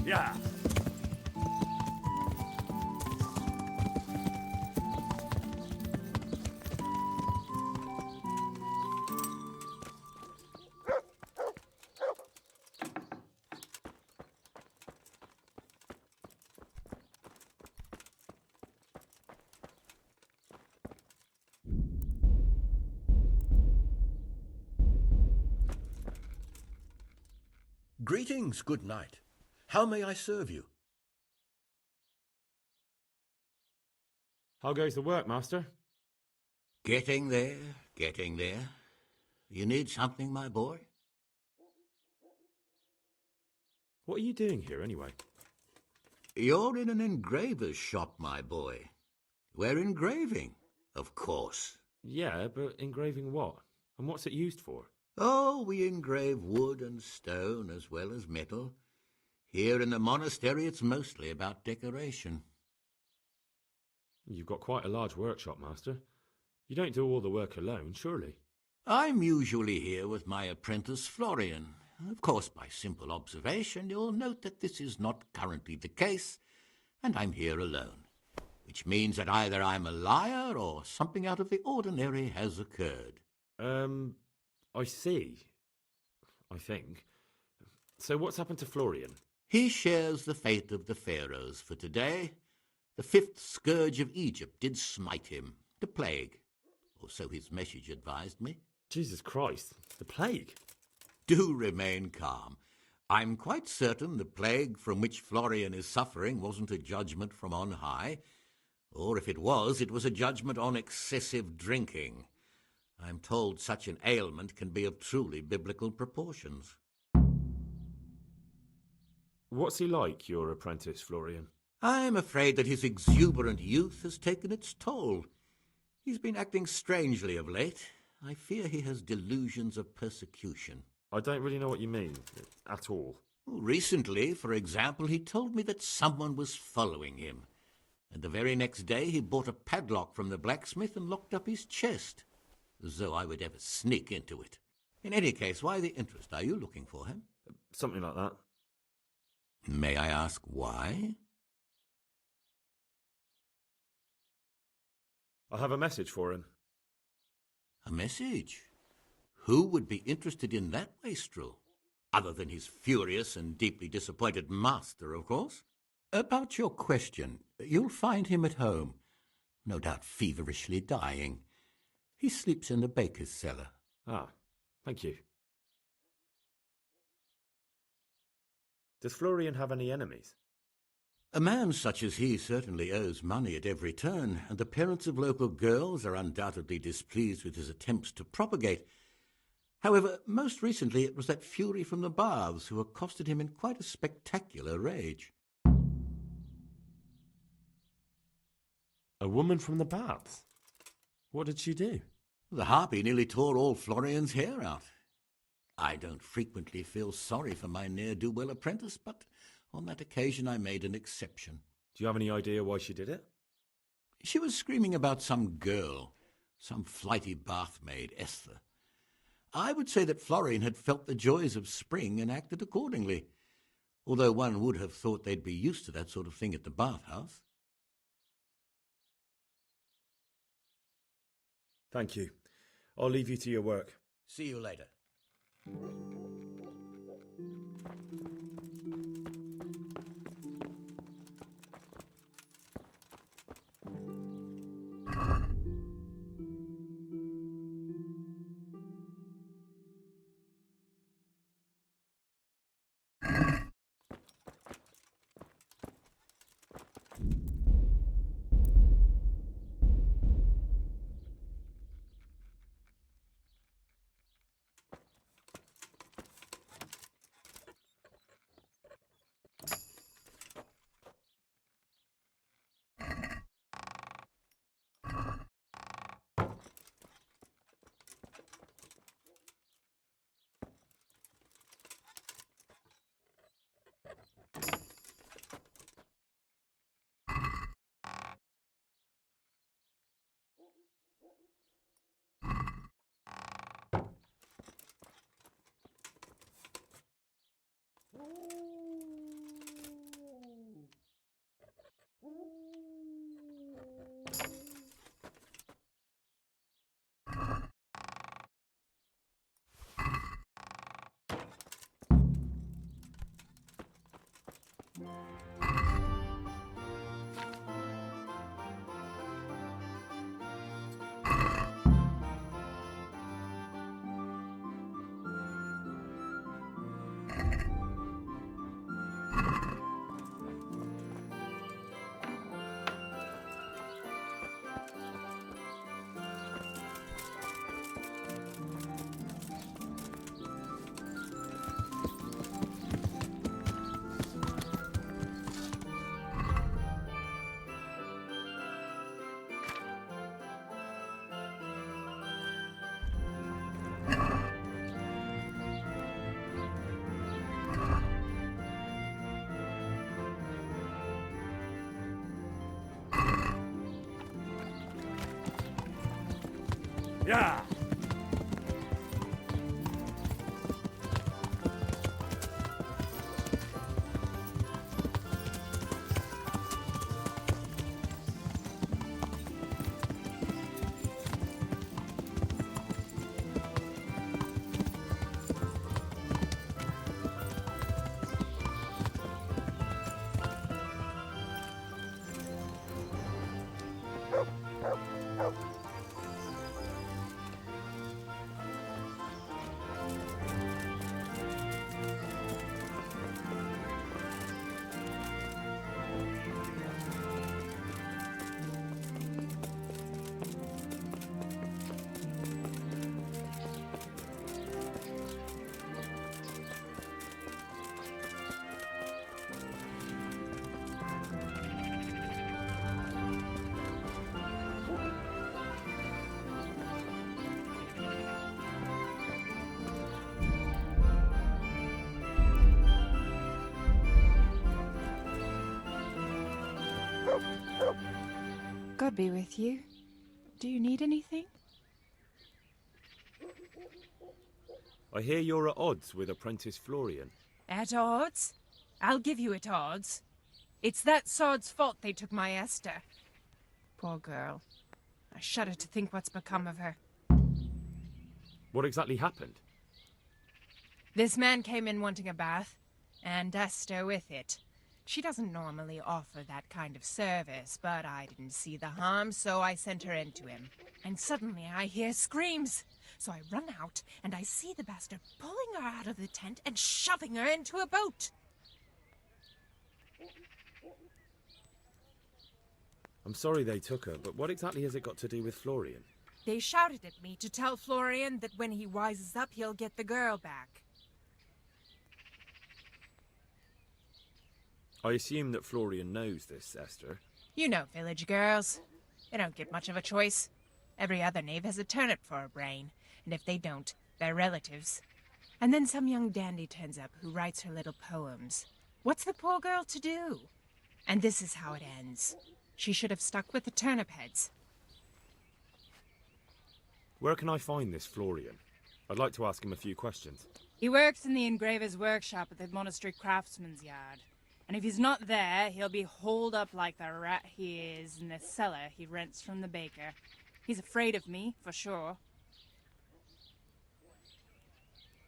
Yeah. Greetings, good knight. How may I serve you? How goes the work, Master? Getting there, getting there. You need something, my boy? What are you doing here, anyway? You're in an engraver's shop, my boy. We're engraving, of course. Yeah, but engraving what? And what's it used for? Oh, we engrave wood and stone as well as metal. Here in the monastery, it's mostly about decoration. You've got quite a large workshop, Master. You don't do all the work alone, surely? I'm usually here with my apprentice, Florian. Of course, by simple observation, you'll note that this is not currently the case, and I'm here alone, which means that either I'm a liar or something out of the ordinary has occurred. I see. I think. So what's happened to Florian? He shares the fate of the Ferreiros for today. The fifth scourge of Egypt did smite him, the plague, or so his message advised me. Jesus Christ, the plague? Do remain calm. I'm quite certain the plague from which Florian is suffering wasn't a judgment from on high, or if it was a judgment on excessive drinking. I'm told such an ailment can be of truly biblical proportions. What's he like, your apprentice, Florian? I'm afraid that his exuberant youth has taken its toll. He's been acting strangely of late. I fear he has delusions of persecution. I don't really know what you mean, at all. Recently, for example, he told me that someone was following him. And the very next day he bought a padlock from the blacksmith and locked up his chest. As though I would ever sneak into it. In any case, why the interest? Are you looking for him? Something like that. May I ask why? I have a message for him. A message? Who would be interested in that wastrel? Other than his furious and deeply disappointed master, of course. About your question, you'll find him at home, no doubt feverishly dying. He sleeps in the baker's cellar. Ah, thank you. Does Florian have any enemies? A man such as he certainly owes money at every turn, and the parents of local girls are undoubtedly displeased with his attempts to propagate. However, most recently it was that fury from the baths who accosted him in quite a spectacular rage. A woman from the baths? What did she do? The harpy nearly tore all Florian's hair out. I don't frequently feel sorry for my ne'er-do-well apprentice, but on that occasion I made an exception. Do you have any idea why she did it? She was screaming about some girl, some flighty bath-maid, Esther. I would say that Florian had felt the joys of spring and acted accordingly, although one would have thought they'd be used to that sort of thing at the bathhouse. Thank you. I'll leave you to your work. See you later. Yeah! God be with you. Do you need anything? I hear you're at odds with apprentice Florian. At odds? I'll give you at odds. It's that sod's fault they took my Esther. Poor girl. I shudder to think what's become of her. What exactly happened? This man came in wanting a bath, and Esther with it. She doesn't normally offer that kind of service, but I didn't see the harm, so I sent her in to him. And suddenly I hear screams. So I run out, and I see the bastard pulling her out of the tent and shoving her into a boat. I'm sorry they took her, but what exactly has it got to do with Florian? They shouted at me to tell Florian that when he wises up, he'll get the girl back. I assume that Florian knows this, Esther. You know village girls. They don't get much of a choice. Every other knave has a turnip for a brain, and if they don't, they're relatives. And then some young dandy turns up who writes her little poems. What's the poor girl to do? And this is how it ends. She should have stuck with the turnip heads. Where can I find this Florian? I'd like to ask him a few questions. He works in the engraver's workshop at the monastery craftsman's yard. And if he's not there, he'll be holed up like the rat he is in the cellar he rents from the baker. He's afraid of me, for sure.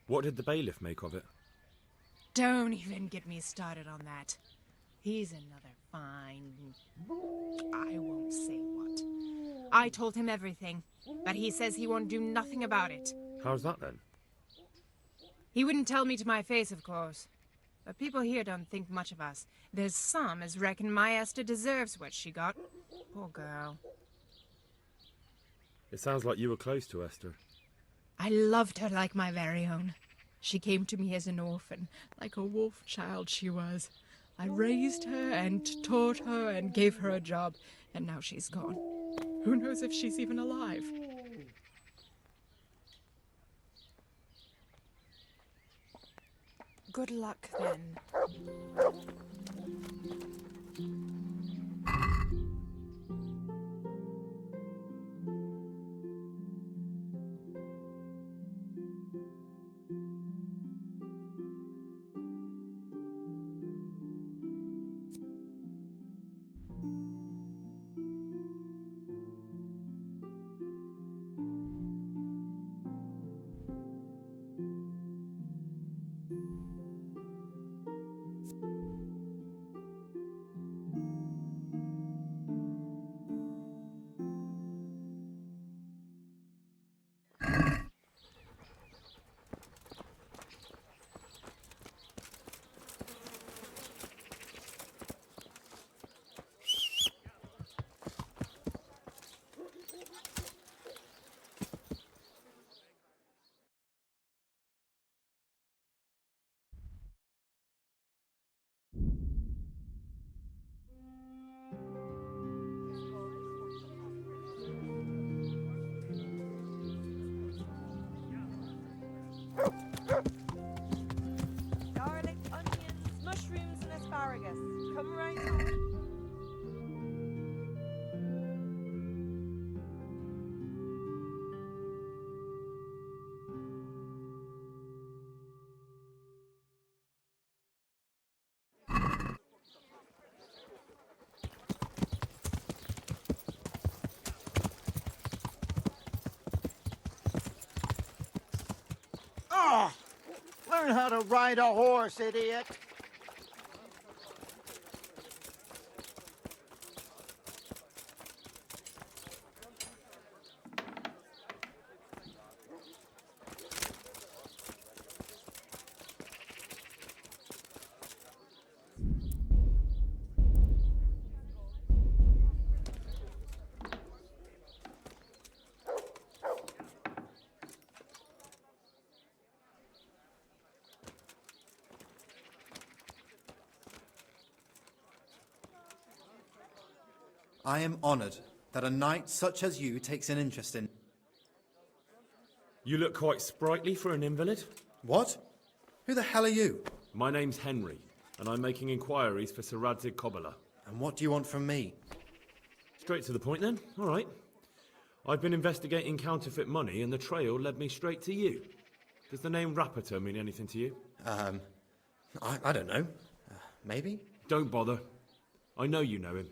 What did the bailiff make of it? Don't even get me started on that. He's another fine... I won't say what. I told him everything, but he says he won't do nothing about it. How's that then? He wouldn't tell me to my face, of course. But people here don't think much of us. There's some as reckon my Esther deserves what she got. Poor girl. It sounds like you were close to Esther. I loved her like my very own. She came to me as an orphan, like a wolf child she was. I raised her and taught her and gave her a job, and now she's gone. Who knows if she's even alive? Good luck, then. Garlic, onions, mushrooms, and asparagus. Come right on. Oh! Learn how to ride a horse, idiot! I am honoured that a knight such as you takes an interest in... You look quite sprightly for an invalid. What? Who the hell are you? My name's Henry, and I'm making inquiries for Sir Radzig Kobyla. And what do you want from me? Straight to the point then. All right. I've been investigating counterfeit money, and the trail led me straight to you. Does the name Rappator mean anything to you? I don't know. Maybe? Don't bother. I know you know him.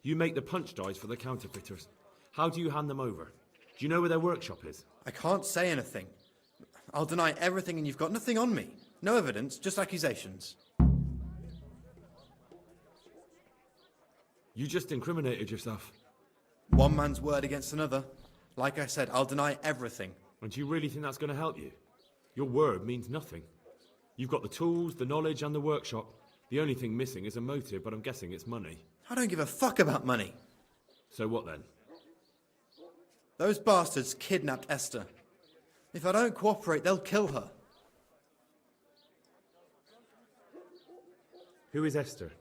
You make the punch dies for the counterfeiters. How do you hand them over? Do you know where their workshop is? I can't say anything. I'll deny everything and you've got nothing on me. No evidence, just accusations. You just incriminated yourself. One man's word against another. Like I said, I'll deny everything. And do you really think that's going to help you? Your word means nothing. You've got the tools, the knowledge, and the workshop. The only thing missing is a motive, but I'm guessing it's money. I don't give a fuck about money. So what then? Those bastards kidnapped Esther. If I don't cooperate, they'll kill her. Who is Esther?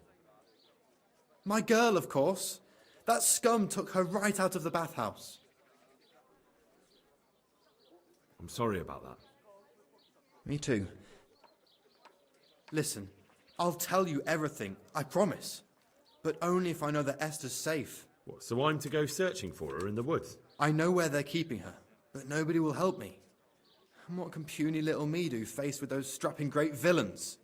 My girl, of course. That scum took her right out of the bathhouse. I'm sorry about that. Me too. Listen, I'll tell you everything, I promise. But only if I know that Esther's safe. What, so I'm to go searching for her in the woods? I know where they're keeping her, but nobody will help me. And what can puny little me do faced with those strapping great villains?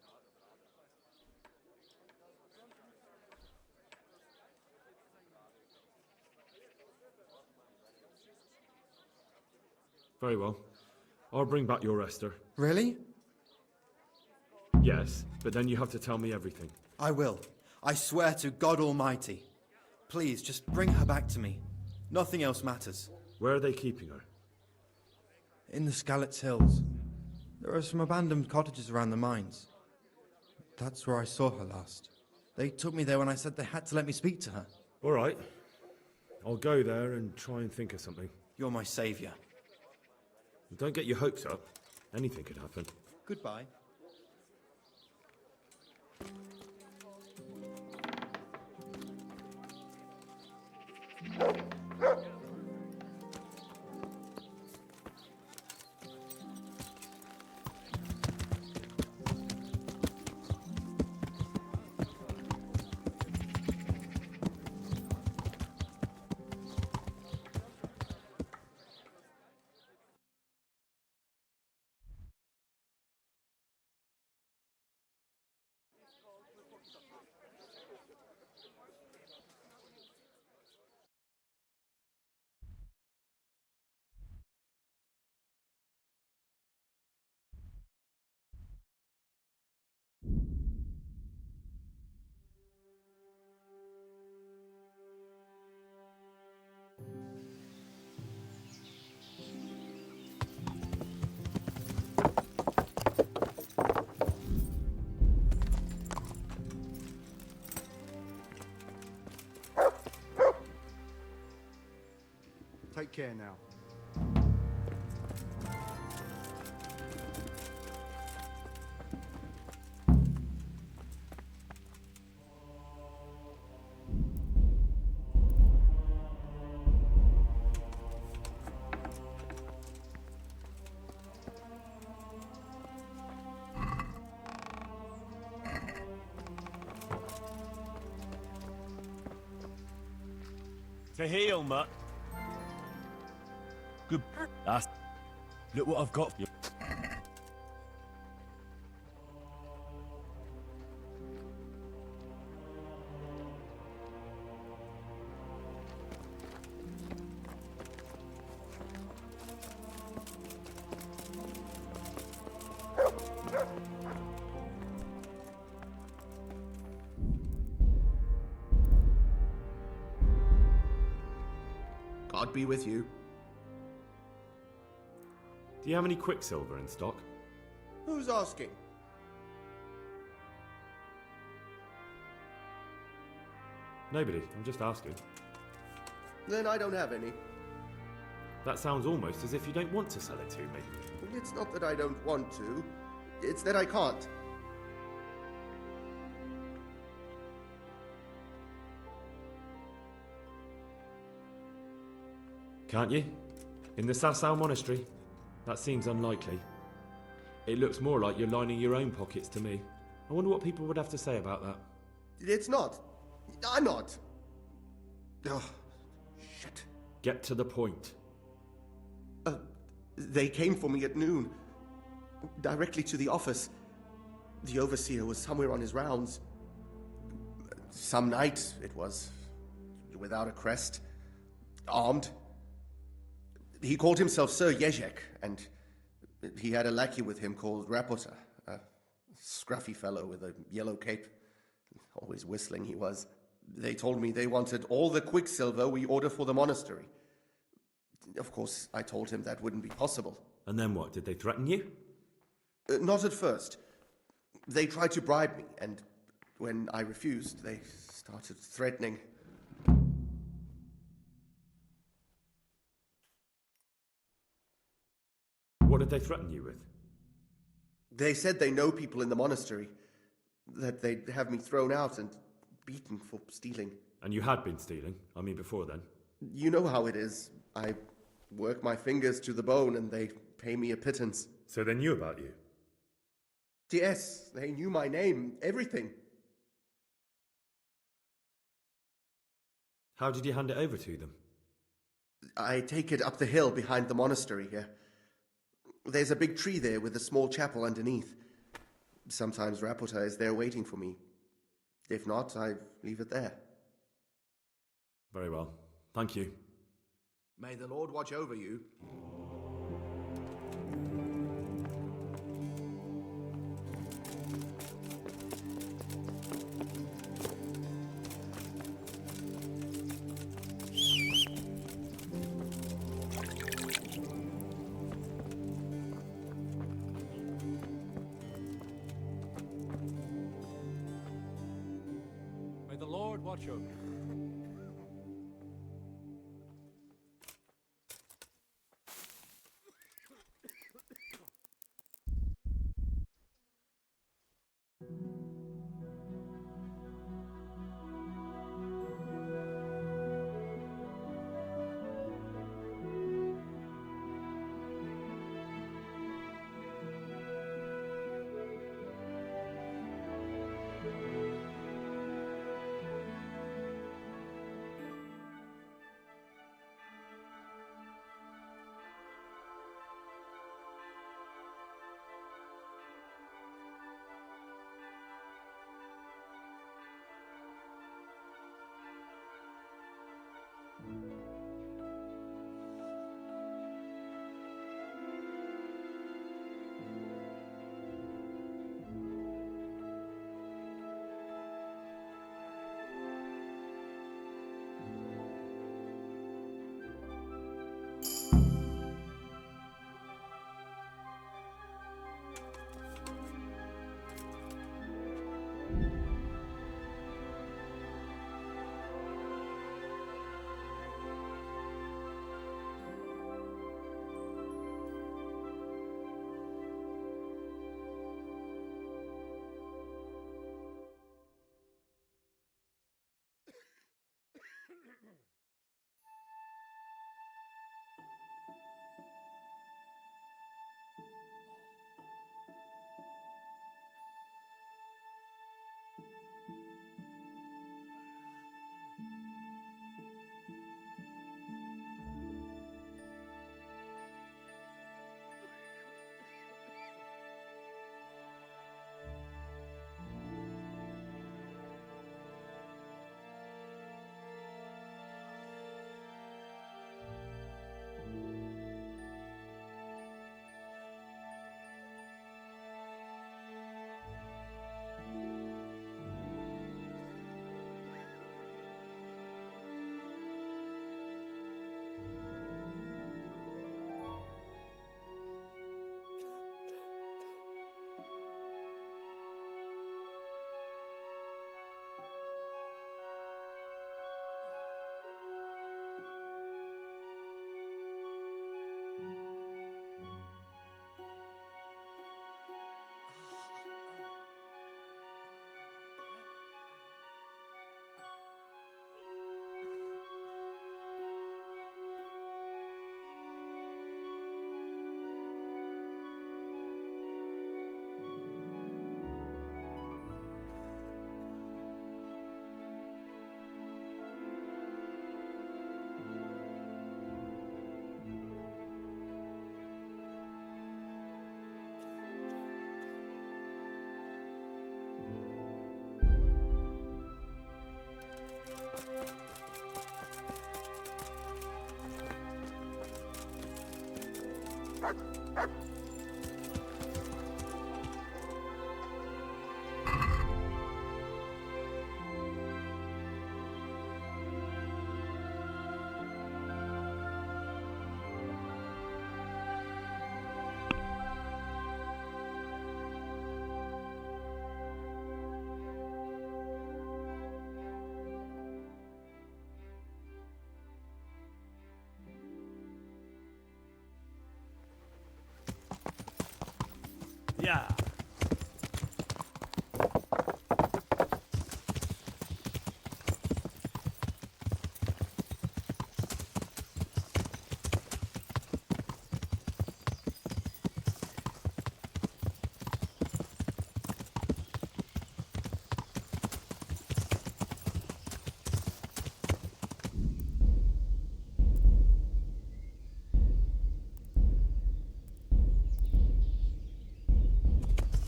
Very well. I'll bring back your Esther. Really? Yes, but then you have to tell me everything. I will. I swear to God Almighty. Please, just bring her back to me. Nothing else matters. Where are they keeping her? In the Skalitz Hills. There are some abandoned cottages around the mines. That's where I saw her last. They took me there when I said they had to let me speak to her. All right. I'll go there and try and think of something. You're my saviour. Don't get your hopes up. Anything could happen. Goodbye. Take care now. To heal, mutt. Good. Look what I've got for you. God be with you. Do you have any quicksilver in stock? Who's asking? Nobody. I'm just asking. Then I don't have any. That sounds almost as if you don't want to sell it to me. It's not that I don't want to. It's that I can't. Can't you? In the Sasau Monastery? That seems unlikely. It looks more like you're lining your own pockets to me. I wonder what people would have to say about that. It's not. I'm not. Oh, shit. Get to the point. They came for me at noon. Directly to the office. The overseer was somewhere on his rounds. Some night, it was. Without a crest. Armed. He called himself Sir Jezek, and he had a lackey with him called Rapota, a scruffy fellow with a yellow cape. Always whistling he was. They told me they wanted all the quicksilver we order for the monastery. Of course, I told him that wouldn't be possible. And then what? Did they threaten you? Not at first. They tried to bribe me, and when I refused, they started threatening. What did they threaten you with? They said they know people in the monastery, that they'd have me thrown out and beaten for stealing. And you had been stealing? I mean, before then? You know how it is. I work my fingers to the bone and they pay me a pittance. So they knew about you? Yes, they knew my name, everything. How did you hand it over to them? I take it up the hill behind the monastery here. There's a big tree there with a small chapel underneath. Sometimes Rapota is there waiting for me. If not, I leave it there. Very well. Thank you. May the Lord watch over you. May the Lord watch over you. Yeah.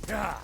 Yeah.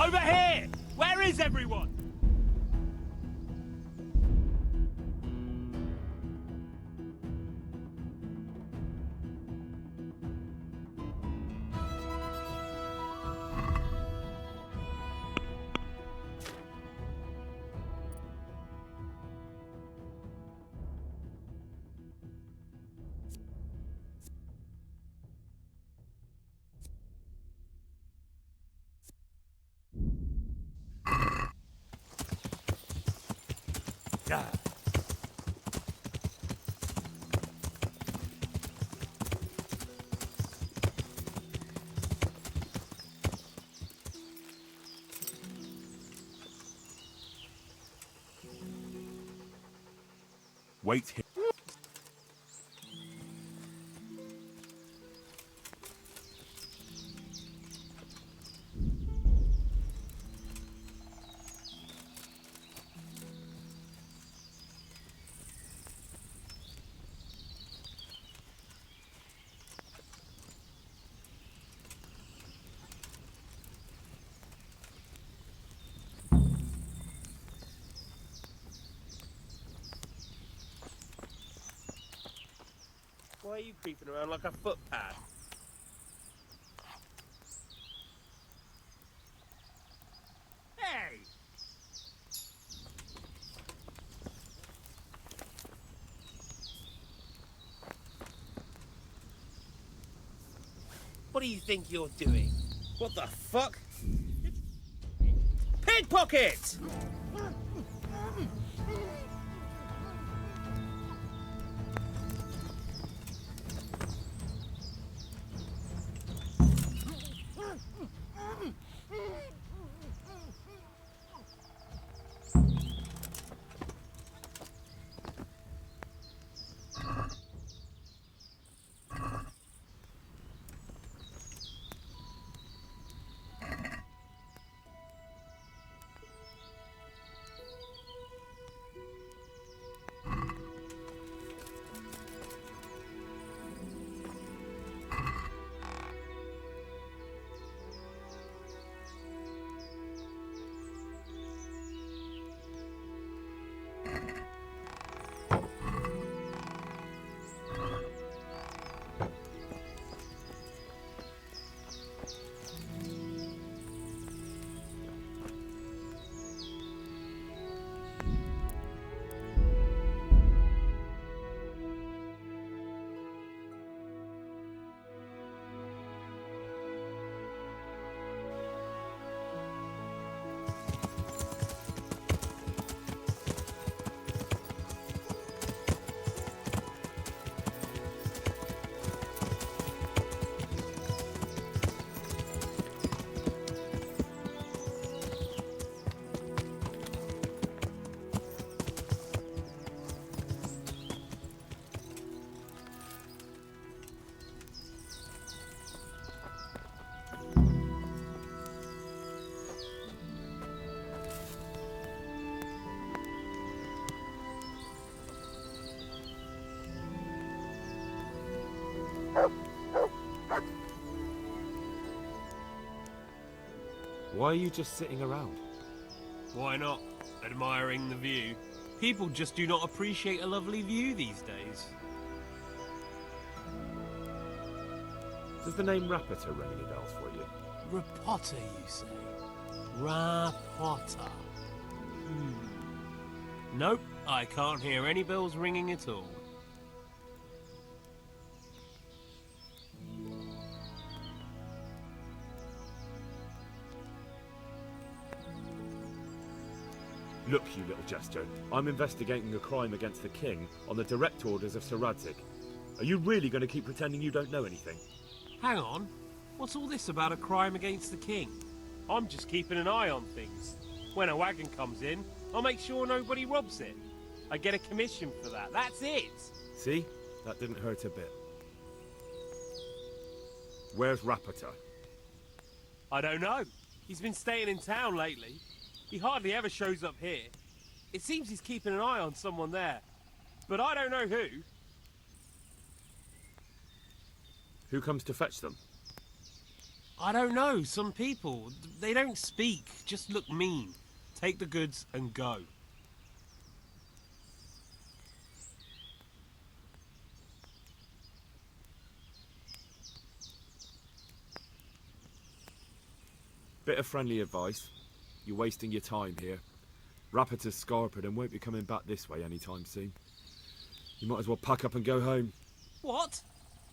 Over here! Where is everyone? Yeah. Wait here. Why are you creeping around like a footpad? Hey! What do you think you're doing? What the fuck? Pickpocket! Why are you just sitting around? Why not? Admiring the view. People just do not appreciate a lovely view these days. Does the name Rapita ring any bells for you? Rapota, you say? Rapota. Nope, I can't hear any bells ringing at all. Look, you little jester, I'm investigating a crime against the king on the direct orders of Sir Radzig. Are you really going to keep pretending you don't know anything? Hang on, what's all this about a crime against the king? I'm just keeping an eye on things. When a wagon comes in, I'll make sure nobody robs it. I get a commission for that, that's it! See? That didn't hurt a bit. Where's Rapita? I don't know. He's been staying in town lately. He hardly ever shows up here. It seems he's keeping an eye on someone there. But I don't know who. Who comes to fetch them? I don't know. Some people. They don't speak. Just look mean. Take the goods and go. Bit of friendly advice. You're wasting your time here. Rapita's scarpered and won't be coming back this way anytime soon. You might as well pack up and go home. What?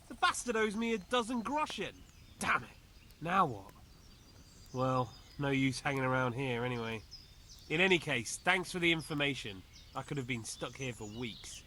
The bastard owes me a dozen groschen. Damn it. Now what? Well, no use hanging around here anyway. In any case, thanks for the information. I could have been stuck here for weeks.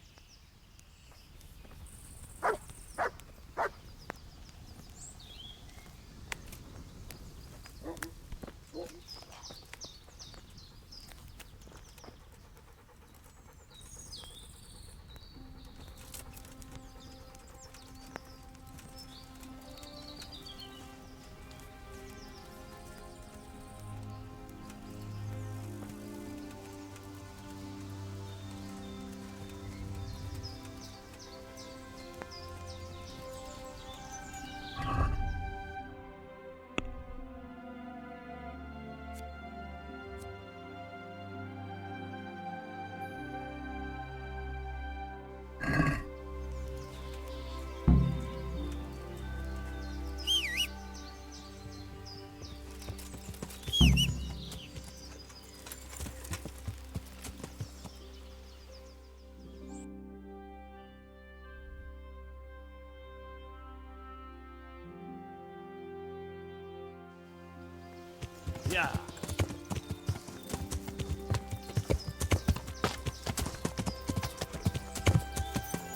Yeah.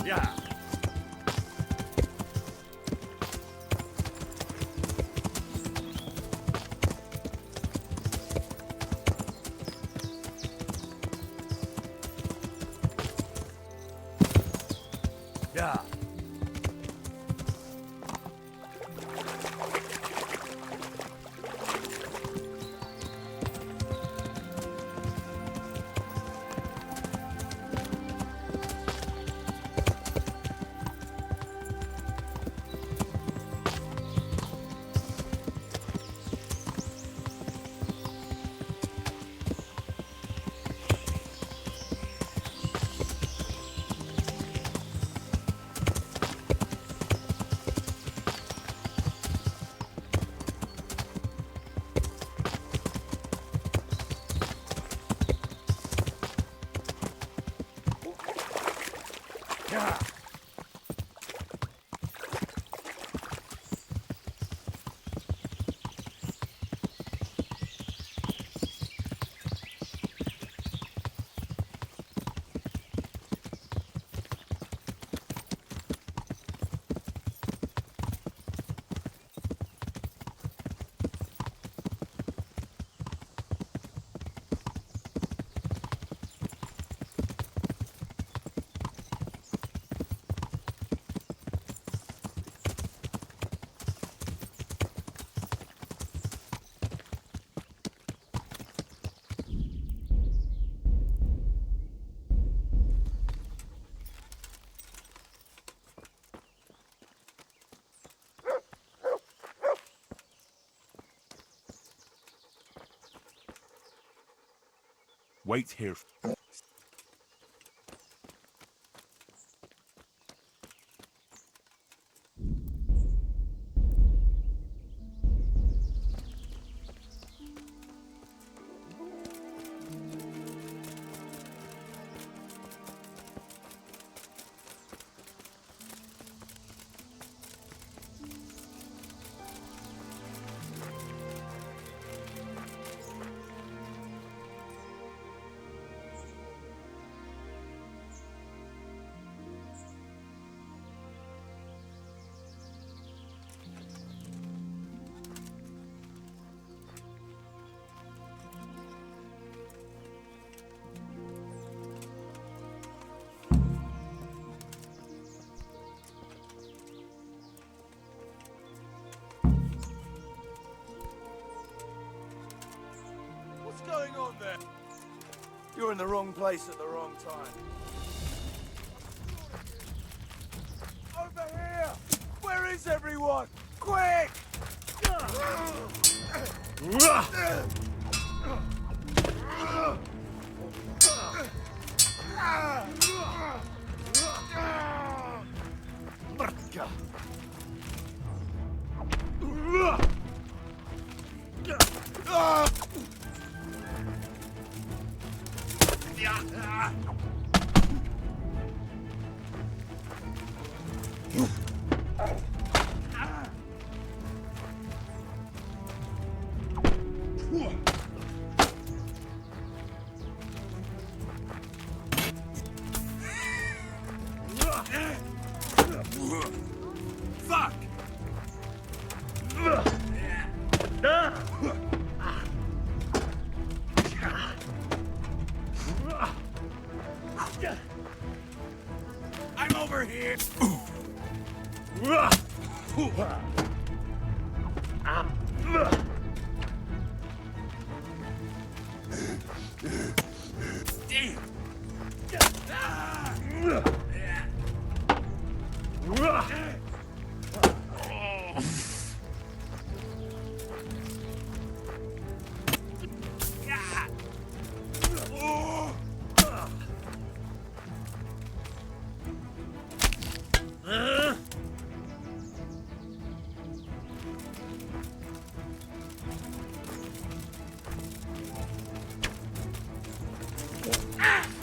Yeah. Yeah. Yeah. Wait here. You're in the wrong place at the wrong time. Over here! Where is everyone? Quick! Fuck! I'm over here. Damn. Ah!